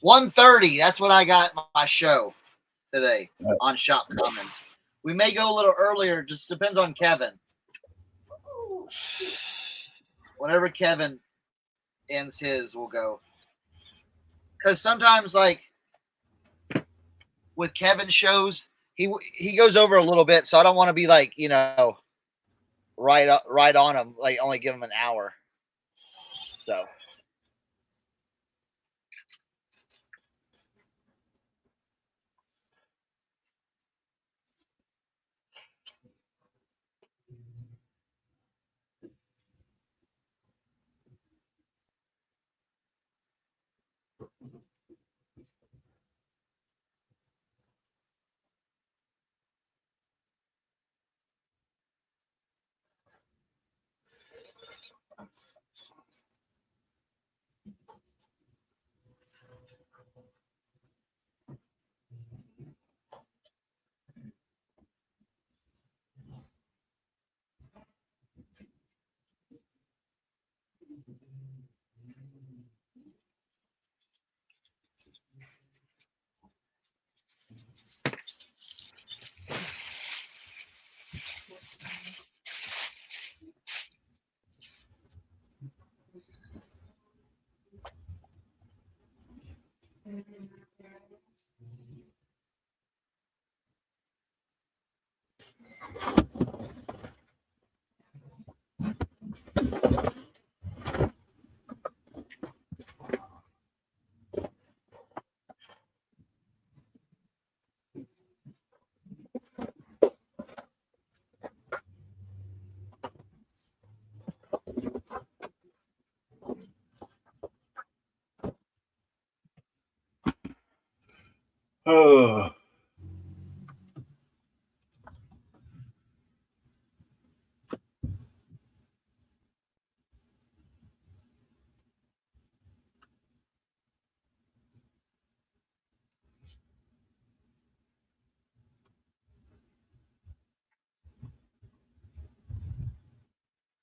1:30. That's when I got my show today on Shop Commons. We may go a little earlier. Just depends on Kevin. Whenever Kevin ends his, we'll go. Because sometimes, like with Kevin's shows, he goes over a little bit, so I don't want to be like, you know, right on him. Like only give him an hour. So. Oh,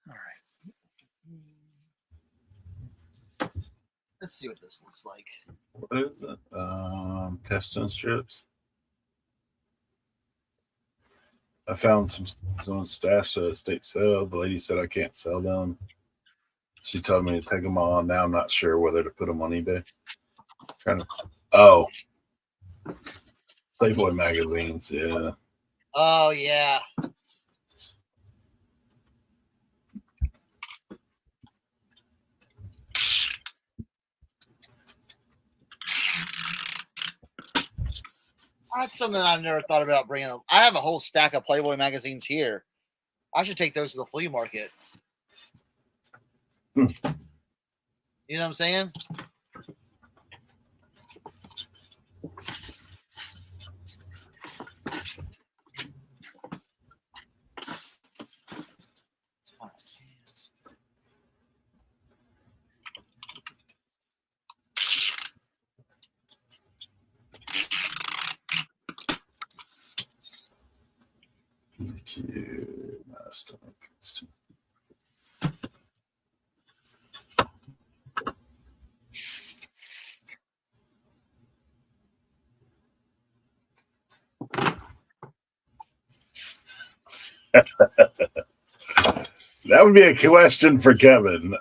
All right. Let's see what this looks like. what is it? Piston strips. I found some stashed at a state sale. The lady said I can't sell them. She told me to take them on. Now I'm not sure whether to put them on eBay. Oh, Playboy magazines. Yeah. Oh yeah. That's something I've never thought about bringing up. I have a whole stack of Playboy magazines here. I should take those to the flea market. Hmm. You know what I'm saying? Cute. Nice. That would be a question for Kevin.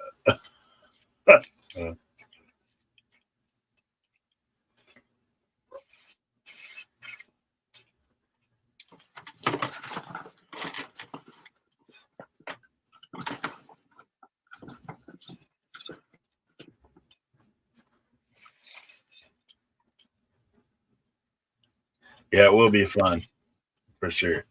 Yeah, it will be fun for sure.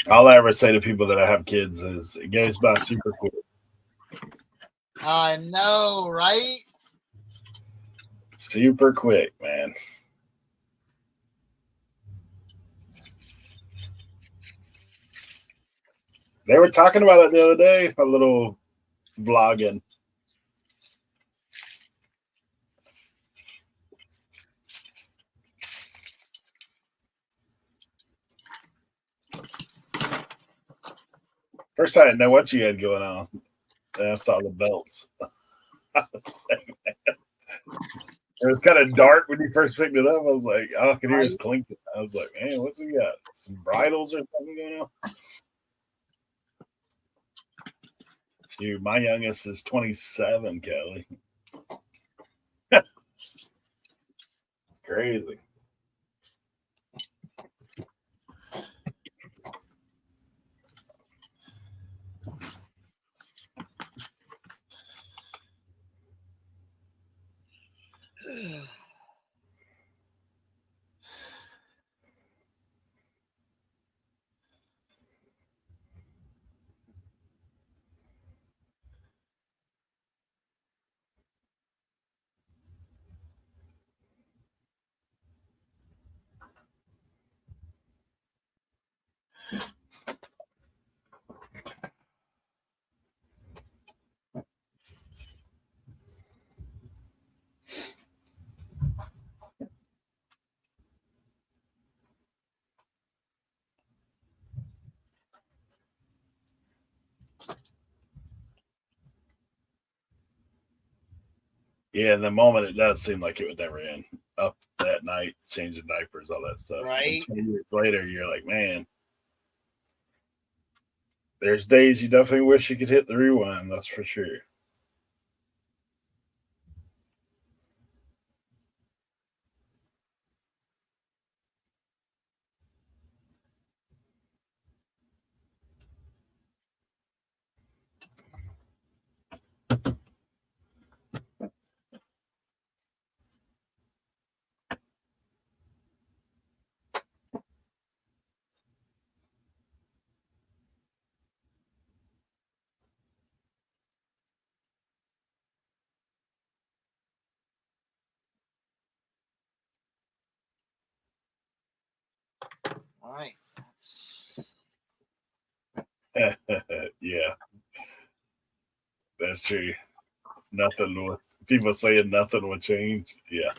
All I ever say to people that I have kids is it goes by super quick. I know, right? Super quick, man. They were talking about it the other day, a little vlogging. First, I didn't know what you had going on. And I saw the belts. It was kind of dark when you first picked it up. I was like, all I could hear is clinking. I was like, man, what's he got? Some bridles or something going on? Dude, my youngest is 27, Kelly. It's crazy. Yeah, the moment it does seem like it would never end. Up that night, changing diapers, all that stuff. Right. And 20 years later, you're like, man, there's days you definitely wish you could hit the rewind. That's for sure. All right. Yeah, that's true. Nothing will. People saying nothing will change. Yeah.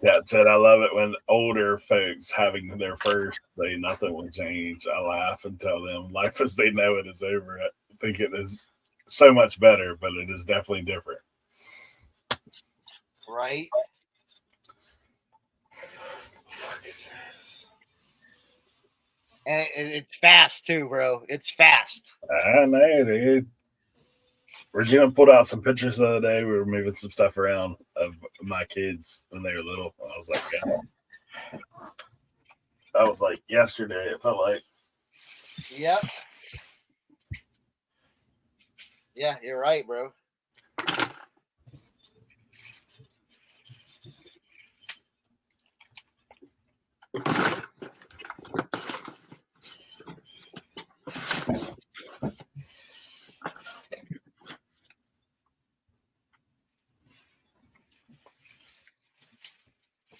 That said, I love it when older folks having their first say nothing will change. I laugh and tell them life as they know it is over. I think it is so much better, but it is definitely different. Right. Fuck is this? And it's fast too, bro. It's fast. I know, dude. Regina pulled out some pictures the other day. We were moving some stuff around of my kids when they were little. I was like, yeah. That was like yesterday. It felt like. Yep. Yeah, you're right, bro.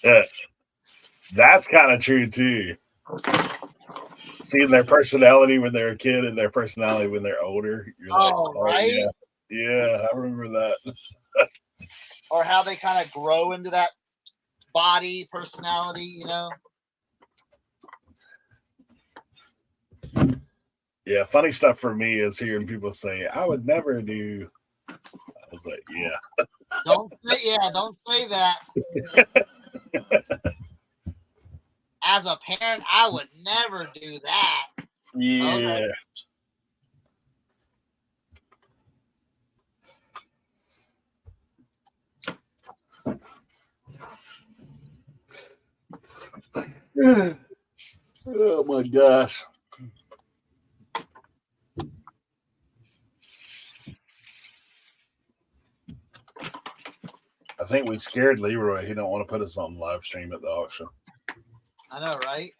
Yeah, that's kind of true too. Seeing their personality when they're a kid and their personality when they're older. You're like, Right. Yeah, I remember that. Or how they kind of grow into that body personality, you know? Yeah, funny stuff for me is hearing people say, I would never do. I was like, yeah. Don't say that. As a parent, I would never do that. Yeah. Okay. Oh my gosh. I think we scared Leroy. He don't want to put us on live stream at the auction. I know, right?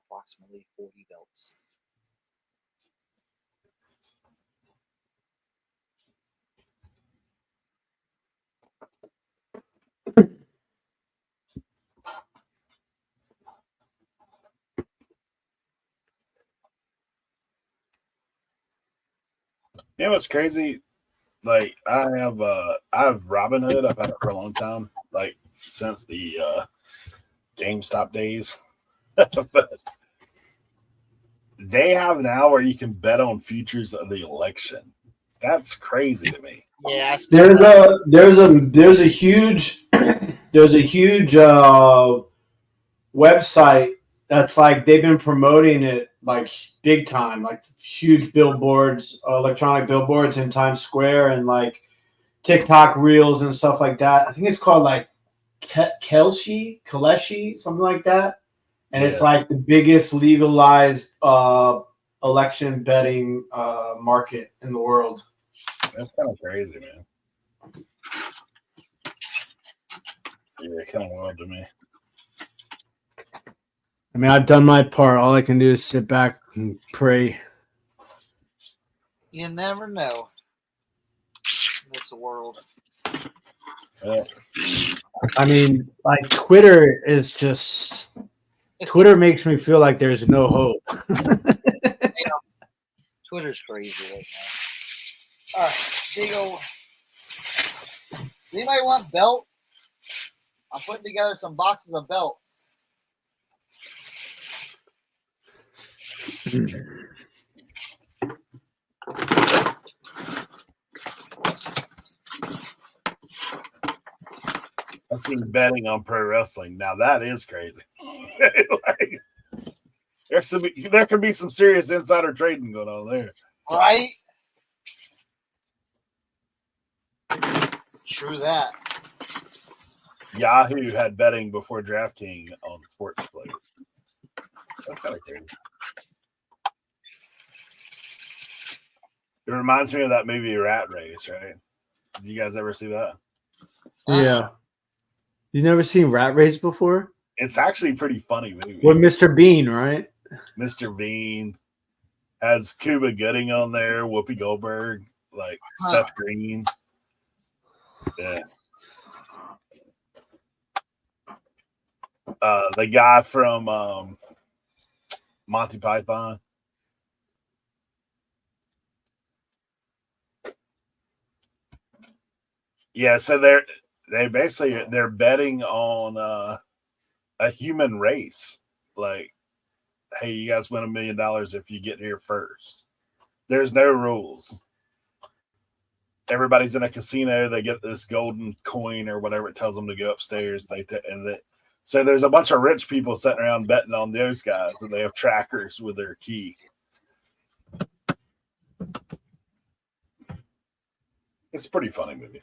Approximately 40 belts. You know what's crazy? Like I have Robinhood. I've had it for a long time, like since the GameStop days. But they have now where you can bet on futures of the election. That's crazy to me. Yeah. There's a huge website that's like they've been promoting it like big time, like huge billboards, electronic billboards in Times Square, and like TikTok reels and stuff like that. I think it's called like Kaleshi, something like that. And it's like the biggest legalized election betting market in the world. That's kind of crazy, man. Yeah, kind of wild to me. I mean, I've done my part. All I can do is sit back and pray. You never know in this world. Yeah. I mean, like Twitter is just Twitter makes me feel like there's no hope. Twitter's crazy right now. All right, big old. Anybody want belts? I'm putting together some boxes of belts. I've seen betting on pro wrestling. Now that is crazy. Like, there could be some serious insider trading going on there. Right? True that. Yahoo had betting before DraftKings on sports players. That's kind of crazy. It reminds me of that movie Rat Race, right? Did you guys ever see that? Yeah. You've never seen Rat Race before? It's actually a pretty funny movie. With Mr. Bean, right? Mr. Bean has Cuba Gooding on there, Whoopi Goldberg, like Seth Green. Yeah. The guy from Monty Python. Yeah, so they're betting on a human race. Like, hey, you guys win $1 million if you get here first. There's no rules. Everybody's in a casino. They get this golden coin or whatever it tells them to go upstairs. So there's a bunch of rich people sitting around betting on those guys, and they have trackers with their key. It's a pretty funny movie.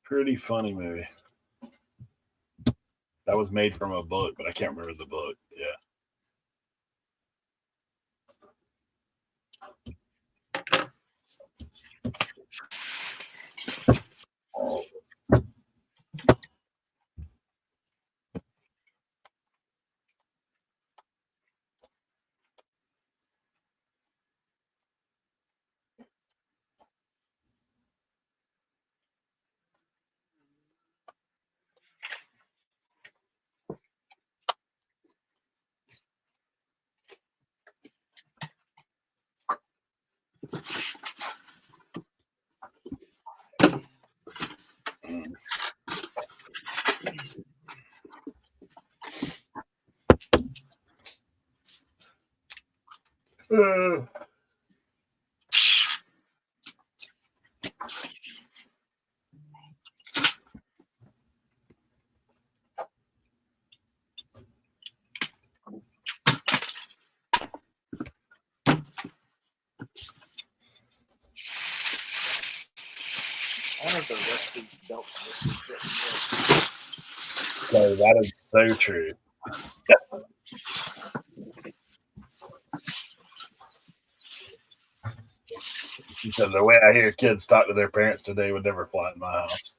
Pretty funny movie. That was made from a book, but I can't remember the book. Yeah. I wonder if the rest of these belts So that is so true. She said the way I hear kids talk to their parents today would never fly in my house.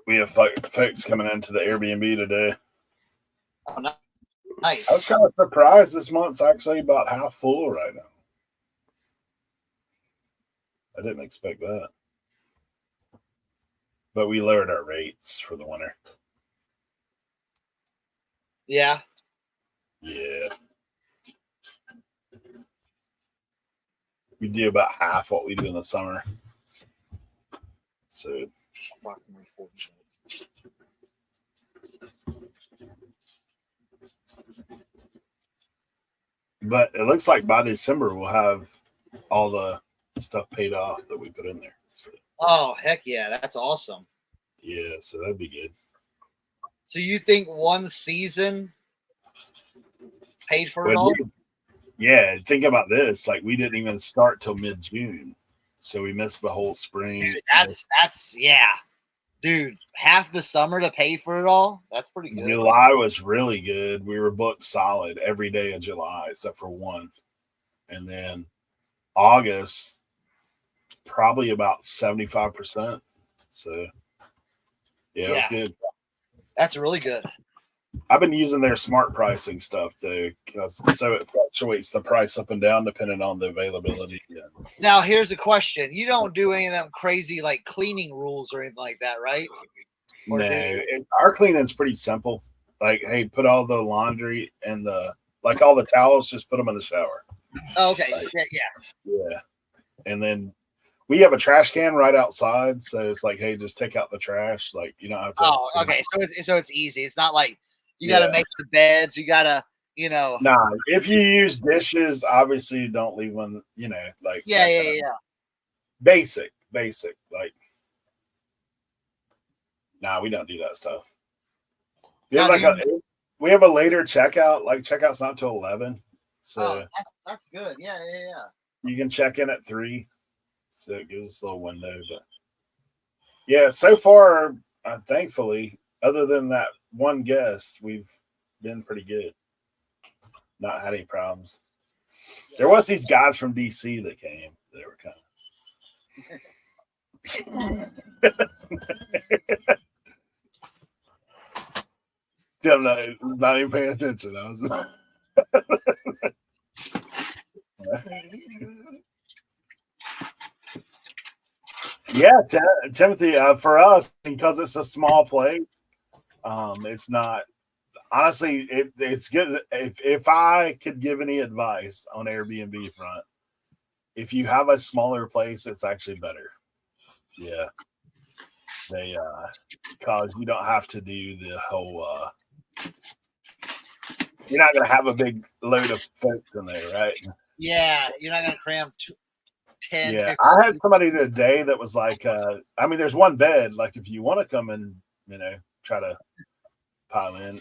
We have folks coming into the Airbnb today. Oh, nice. I was kind of surprised this month's actually about half full right now. I didn't expect that. But we lowered our rates for the winter. Yeah. Yeah. We do about half what we do in the summer. So Approximately 40 minutes. but it looks like by December we'll have all the stuff paid off that we put in there. So Oh, heck yeah. That's awesome. yeah, so that'd be good. So you think one season paid for it Well, all? yeah, think about this. Like we didn't even start till mid-June. So we missed the whole spring. Dude, that's yeah. Dude, half the summer to pay for it all? That's pretty good. July was really good. We were booked solid every day of July except for one. And then August, probably about 75%. So yeah, it was good. That's really good. I've been using their smart pricing stuff too, so it fluctuates the price up and down depending on the availability. Yeah. Now, here's the question. You don't do any of them crazy like cleaning rules or anything like that, right? Or No, do you? our cleaning's pretty simple. Like, hey, put all the laundry and all the towels, just put them in the shower. Oh, okay. Like, yeah. And then we have a trash can right outside, so it's like, hey, just take out the trash. Like, you don't have to. Oh, okay. So it's easy. It's not like you got to make the beds. You got to, Nah, if you use dishes, obviously don't leave one. Like Yeah. Basic. Like, nah, we don't do that stuff. We have a later checkout. Like checkout's not till 11, so that's good. Yeah. you can check in at 3, so it gives us a little window. But yeah, so far, thankfully, other than that one guest, we've been pretty good. Not had any problems. There was these guys from DC that came. They were kind of not even paying attention. I was yeah, Timothy. For us, because it's a small place, it's not. Honestly, it's good. If I could give any advice on Airbnb front, if you have a smaller place, it's actually better. Yeah, they because you don't have to do the whole. You're not going to have a big load of folks in there, right? Yeah, you're not gonna cram 10. Yeah, 15. I had somebody today that was like, there's one bed. Like, if you want to come and try to pile in.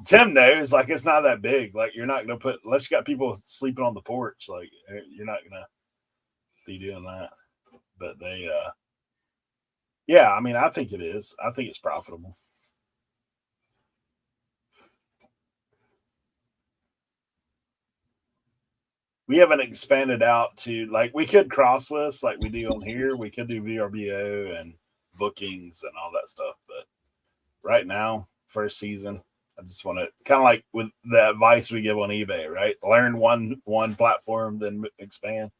Tim knows, like, it's not that big. Like, you're not going to put, unless you got people sleeping on the porch, like, you're not going to be doing that. But they, I think it is. I think it's profitable. We haven't expanded out to, like, we could cross list like we do on here. We could do VRBO and bookings and all that stuff. But right now, first season, I just want to kind of like with the advice we give on eBay, right? Learn one platform, then expand.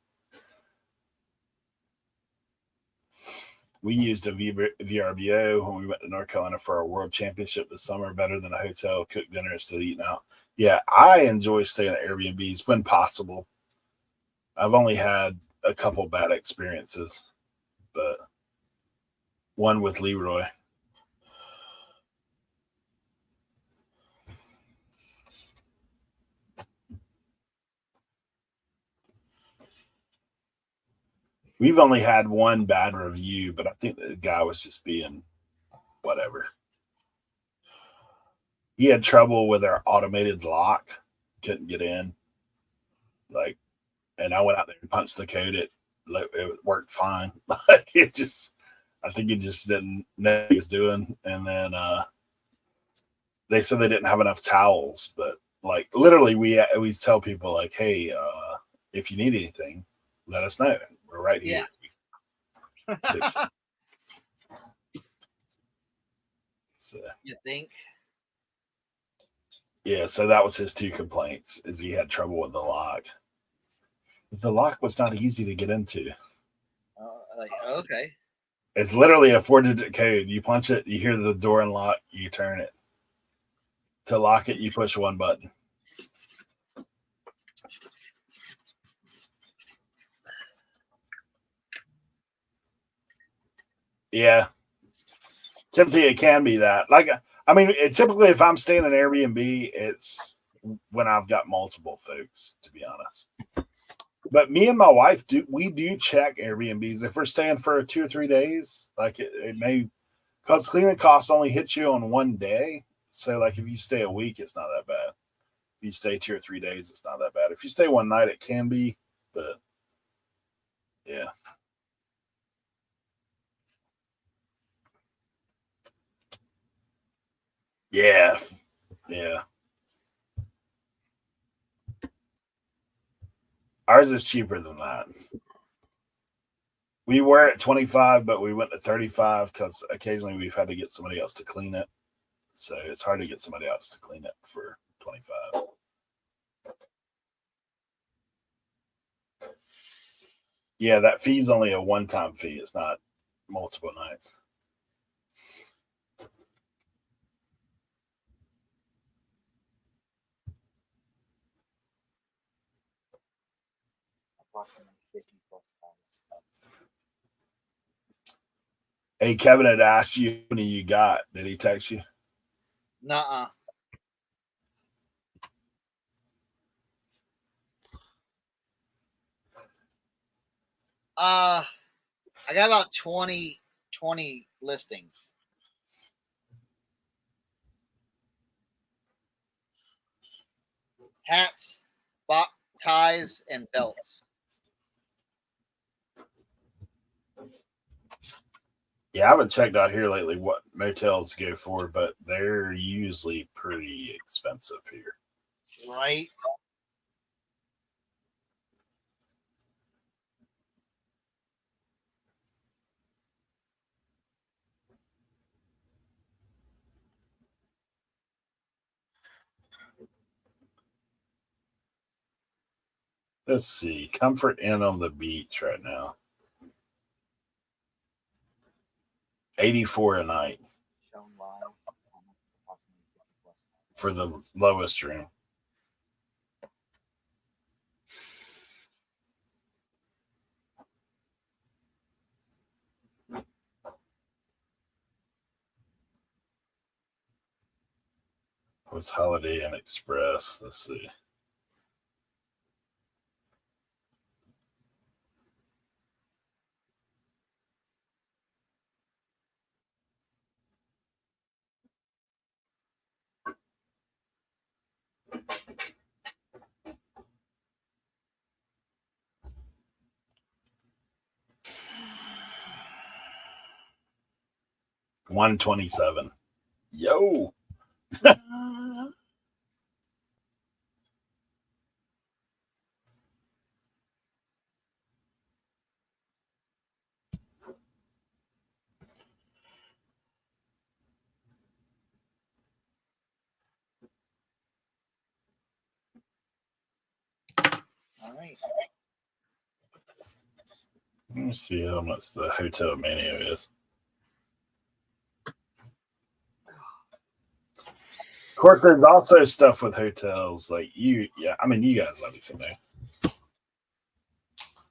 We used a VRBO when we went to North Carolina for our World Championship this summer. Better than a hotel, cook dinner instead of eating out. Yeah, I enjoy staying at Airbnbs when possible. I've only had a couple bad experiences, but one with Leroy. We've only had one bad review, but I think the guy was just being whatever. He had trouble with our automated lock, couldn't get in. And I went out there and punched the code. It worked fine. I think he just didn't know what he was doing. And then they said they didn't have enough towels, but like literally we tell people like, hey, if you need anything, let us know. We're right here. So, you think? Yeah, so that was his 2 complaints, is he had trouble with the lock. The lock was not easy to get into. Okay. It's literally a 4-digit code. You punch it, you hear the door unlock, you turn it. To lock it, you push one button. Yeah. Typically, it can be that. Like, I mean, typically, if I'm staying in Airbnb, it's when I've got multiple folks, to be honest. But me and my wife do check Airbnbs if we're staying for 2 or 3 days. Like it may, because cleaning cost only hits you on one day. So like if you stay a week, it's not that bad. If you stay 2 or 3 days, it's not that bad. If you stay one night, it can be. But yeah. Yeah. Yeah. Ours is cheaper than that. We were at 25, but we went to 35 because occasionally we've had to get somebody else to clean it. So it's hard to get somebody else to clean it for 25. Yeah, that fee's only a one-time fee. It's not multiple nights. Approximately 50 plus times. Hey, Kevin had asked you how many you got. Did he text you? Nuh-uh. I got about 20 listings. Hats, ties, and belts. Yeah, I haven't checked out here lately what motels go for, but they're usually pretty expensive here. Right? Let's see. Comfort Inn on the beach right now. 84 a night Shown live. Approximately 50 plus times. for the lowest room. What's Holiday Inn Express? Let's see. $127. Yo. All right. Let me see how much the hotel menu is. Of course, there's also stuff with hotels like you guys obviously know.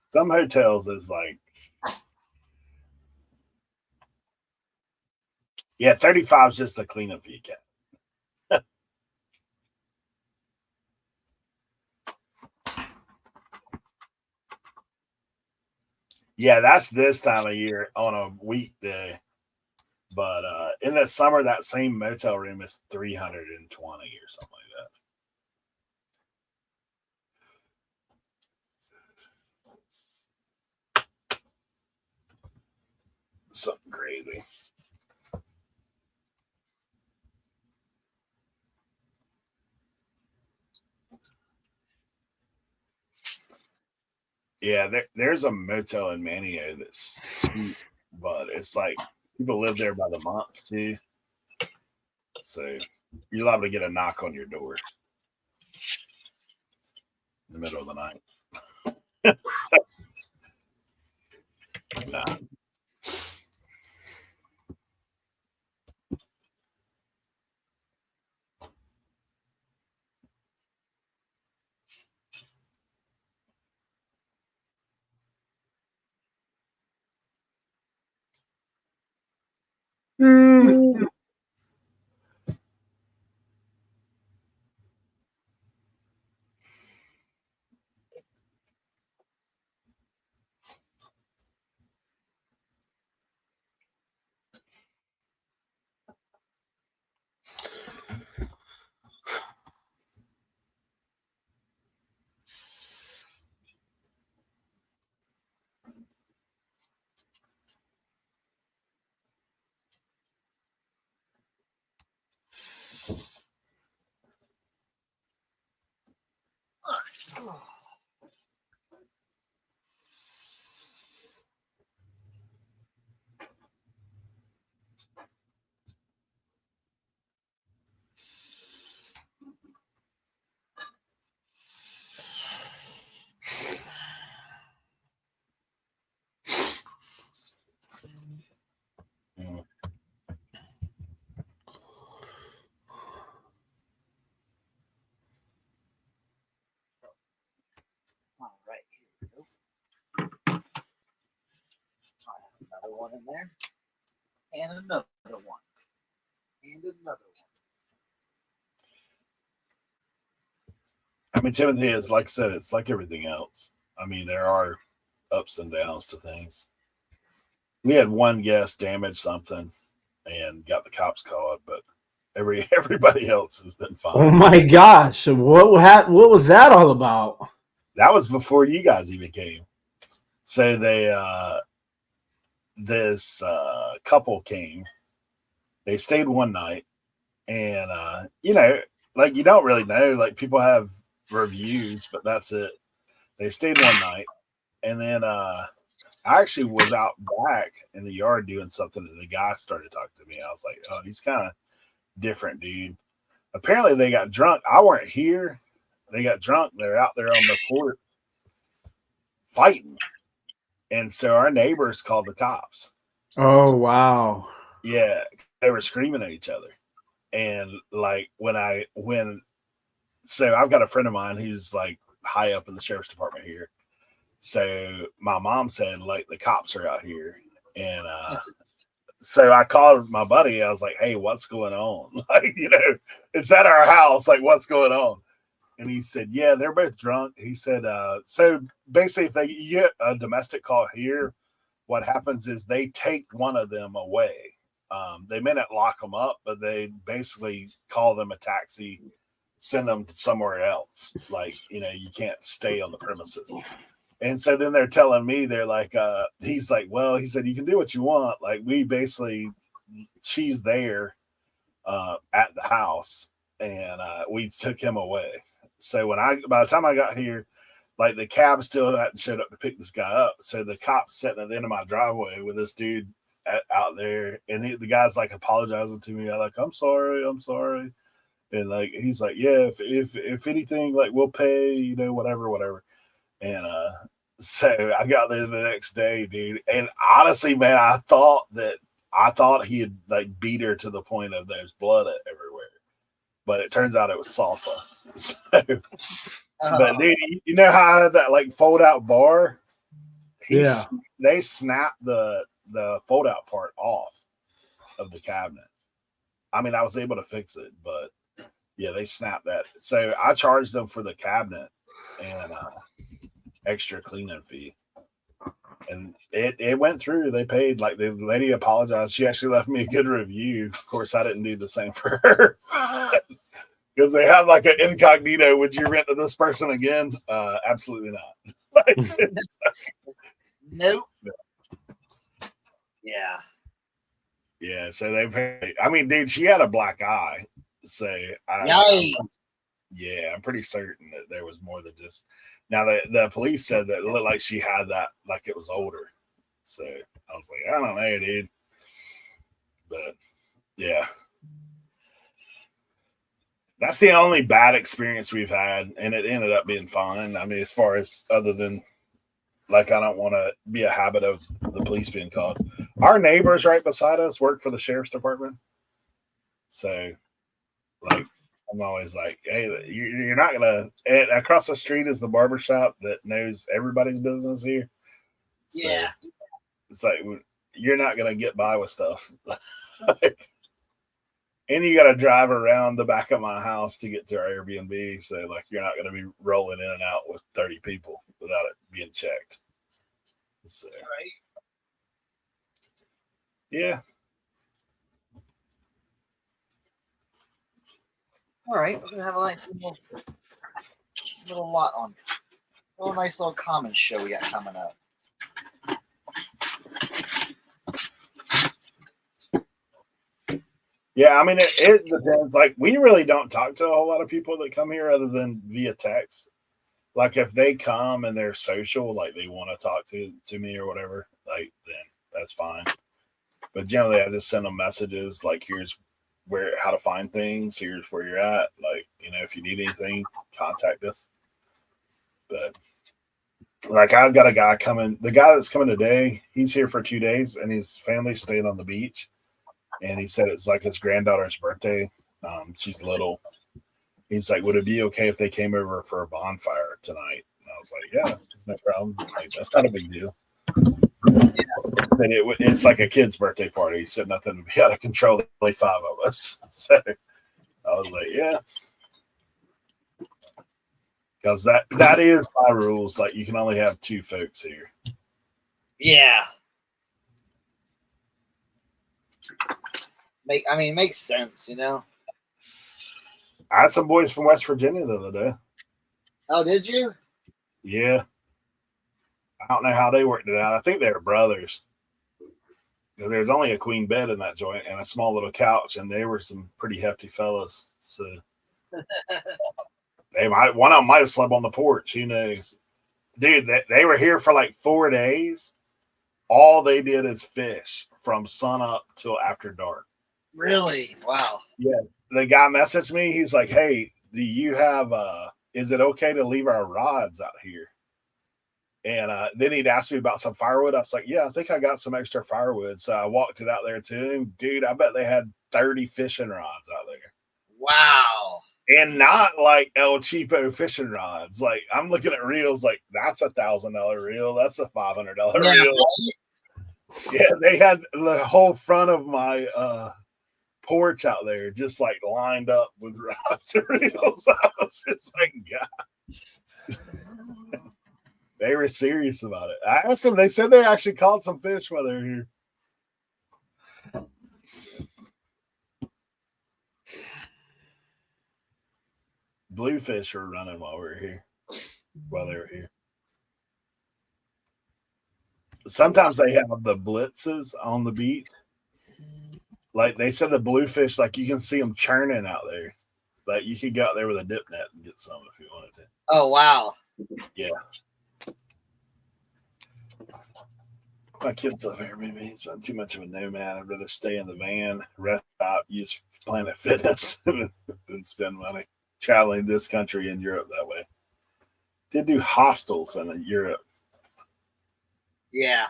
Some hotels is like, yeah, 35 is just the cleanup fee cap. Yeah, that's this time of year on a weekday. But in the summer, that same motel room is $320 or something like that. Something crazy. Yeah, there's a motel in Manio that's cheap, but it's like people live there by the month too. So you're liable to get a knock on your door in the middle of the night. Nah. All right, here we go. Another one in there, and another one, and another one. I mean, Timothy is, like I said, it's like everything else. I mean, there are ups and downs to things. We had one guest damage something and got the cops called, but everybody else has been fine. Oh my gosh! What was that all about? That was before you guys even came. So they this couple came. They stayed one night, and you know, like you don't really know. Like people have reviews, but that's it. They stayed one night, and then I actually was out back in the yard doing something, and the guy started talking to me. I was like, "Oh, he's kind of different, dude." Apparently, they got drunk. I weren't here. They got drunk. They're out there on the court fighting, and so our neighbors called the cops. Oh wow! Yeah, they were screaming at each other, and like so I've got a friend of mine who's like high up in the sheriff's department here. So my mom said like the cops are out here, and so I called my buddy. I was like, "Hey, what's going on? Like, you know, it's at our house. Like, what's going on?" And he said, "Yeah, they're both drunk." He said, "So basically, if you get a domestic call here, what happens is they take one of them away. They may not lock them up, but they basically call them a taxi, send them somewhere else. Like, you know, you can't stay on the premises." And so then they're telling me, they're like, he's like, "Well," he said, "you can do what you want. Like, we basically, she's there at the house, and we took him away." So by the time I got here, like the cab still hadn't showed up to pick this guy up. So the cop's sitting at the end of my driveway with this dude out there, and the guy's like apologizing to me. I'm like, I'm sorry," and like he's like, "Yeah, if anything, like we'll pay, you know, whatever." And so I got there the next day, dude. And honestly, man, I thought he had like beat her to the point of there's blood everywhere. But it turns out it was salsa. So, but dude, you know how I had that like fold out bar? They snapped the fold out part off of the cabinet. I mean, I was able to fix it, but yeah, they snapped that. So I charged them for the cabinet and extra cleaning fee. And it went through. They paid. Like the lady apologized. She actually left me a good review. Of course, I didn't do the same for her because they have like an incognito. Would you rent to this person again? Absolutely not. Nope. Yeah. Yeah. So they paid. I mean, dude, she had a black eye. So I'm pretty certain that there was more than just. Now the police said that it looked like she had that, like it was older. So I was like, I don't know, dude. But yeah, that's the only bad experience we've had, and it ended up being fine. I mean, as far as other than like, I don't want to be a habit of the police being called. Our neighbors right beside us work for the sheriff's department, so like. I'm always like, hey, you're not going to. Across the street is the barbershop that knows everybody's business here. So yeah. it's like, you're not gonna get by with stuff. And you got to drive around the back of my house to get to our Airbnb. So, like, you're not going to be rolling in and out with 30 people without it being checked. So, Right. yeah. All right, we're gonna have a nice little lot on. A little nice little common show we got coming up. Yeah, I mean, it depends. Like, we really don't talk to a whole lot of people that come here other than via text. Like, if they come and they're social, like they want to talk to me or whatever, like, then that's fine. But generally, I just send them messages like, here's how to find things, here's where you're at. Like, you know, if you need anything, contact us. But like, I've got a guy coming. The guy that's coming today, he's here for 2 days, and his family's staying on the beach. And he said it's like his granddaughter's birthday. She's little. He's like, would it be okay if they came over for a bonfire tonight? And I was like, yeah, it's no problem. Like, that's not a big deal. And it's like a kid's birthday party. He said nothing would be out of control. Only 5 of us. So I was like, yeah. Because that is my rules. Like, you can only have 2 folks here. Yeah. It makes sense, you know. I had some boys from West Virginia the other day. Oh, did you? Yeah. I don't know how they worked it out. I think they were brothers. There's only a queen bed in that joint and a small little couch, and they were some pretty hefty fellas. So one of them might have slept on the porch. Who knows? Dude, they were here for like 4 days. All they did is fish from sun up till after dark. Really? Wow. Yeah. The guy messaged me. He's like, hey, do you have, is it okay to leave our rods out here? And then he'd asked me about some firewood. I was like, yeah, I think I got some extra firewood. So I walked it out there to him. Dude, I bet they had 30 fishing rods out there. Wow. And not like El Cheapo fishing rods. Like, I'm looking at reels like, that's $1,000 reel. That's a $500 reel. Yeah, they had the whole front of my porch out there just like lined up with rods and reels. I was just like, God. They were serious about it. I asked them, they said they actually caught some fish while they were here. Bluefish were running while they were here. Sometimes they have the blitzes on the beach. Like they said, the bluefish, like you can see them churning out there. Like you could go out there with a dip net and get some if you wanted to. Oh, wow. Yeah. My kids love Airbnb. He's been too much of a nomad. I'd rather stay in the van, rest out, use Planet Fitness than spend money traveling this country and Europe that way. Did do hostels in Europe. Yeah.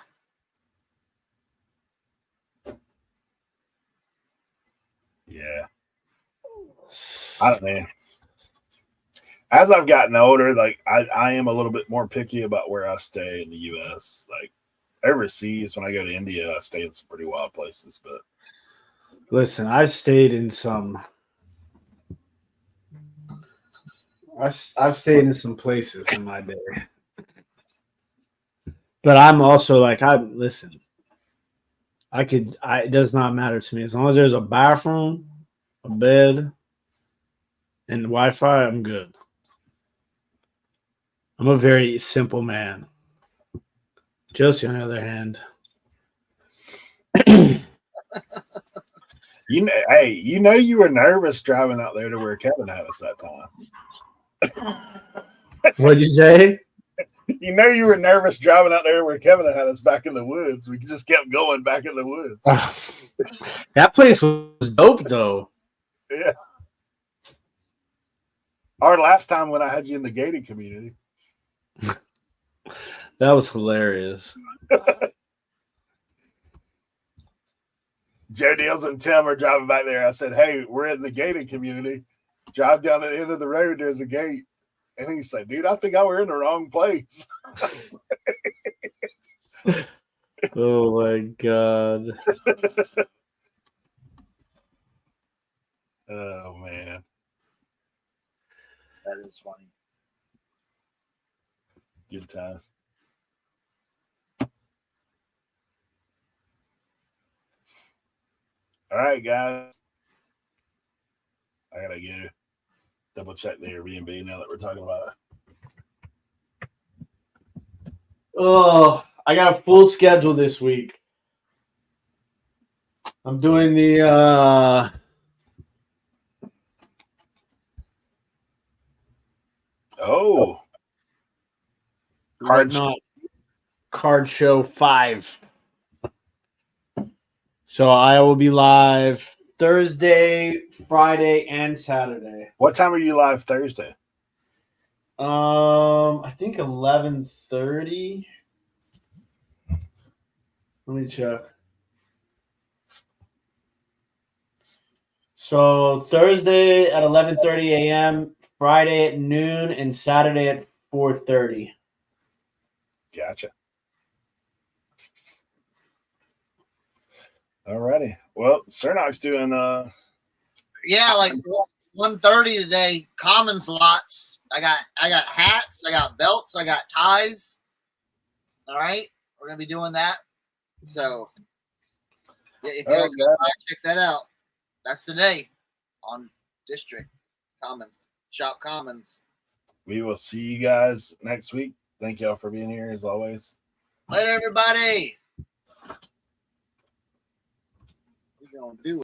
Yeah. I don't know. As I've gotten older, like I am a little bit more picky about where I stay in the US. Like overseas, when I go to India, I stay in some pretty wild places. But listen, I've stayed in some. I've stayed in some places in my day, but I'm also like listen. It does not matter to me as long as there's a bathroom, a bed, and Wi-Fi. I'm good. I'm a very simple man. Josie, on the other hand, you were nervous driving out there to where Kevin had us that time. What'd you say? You were nervous driving out there where Kevin had us back in the woods. We just kept going back in the woods. That place was dope, though. Yeah. Our last time when I had you in the gated community. That was hilarious. Joe Deals and Tim are driving back there. I said, hey, we're in the gated community. Drive down the end of the road. There's a gate. And he said, dude, I think I were in the wrong place. Oh my god. Oh man. That is funny. Good times. All right, guys. I gotta go double check the Airbnb now that we're talking about it. Oh, I got a full schedule this week. I'm doing the Oh, Card not Card Show 5. So I will be live Thursday, Friday, and Saturday. what time are you live Thursday? I think 11:30. Let me check. So Thursday at 11:30 a.m., Friday at noon, and Saturday at 4:30. Gotcha. Alrighty. Well, Cernoch's doing Yeah, like 1:30 today. Common slots. I got hats. I got belts. I got ties. All right, we're gonna be doing that. So yeah, if you Oh, want to check that out, that's today on District Commons Shop Commons. we will see you guys next week. Thank y'all for being here as always. Later, everybody. We're gonna do it.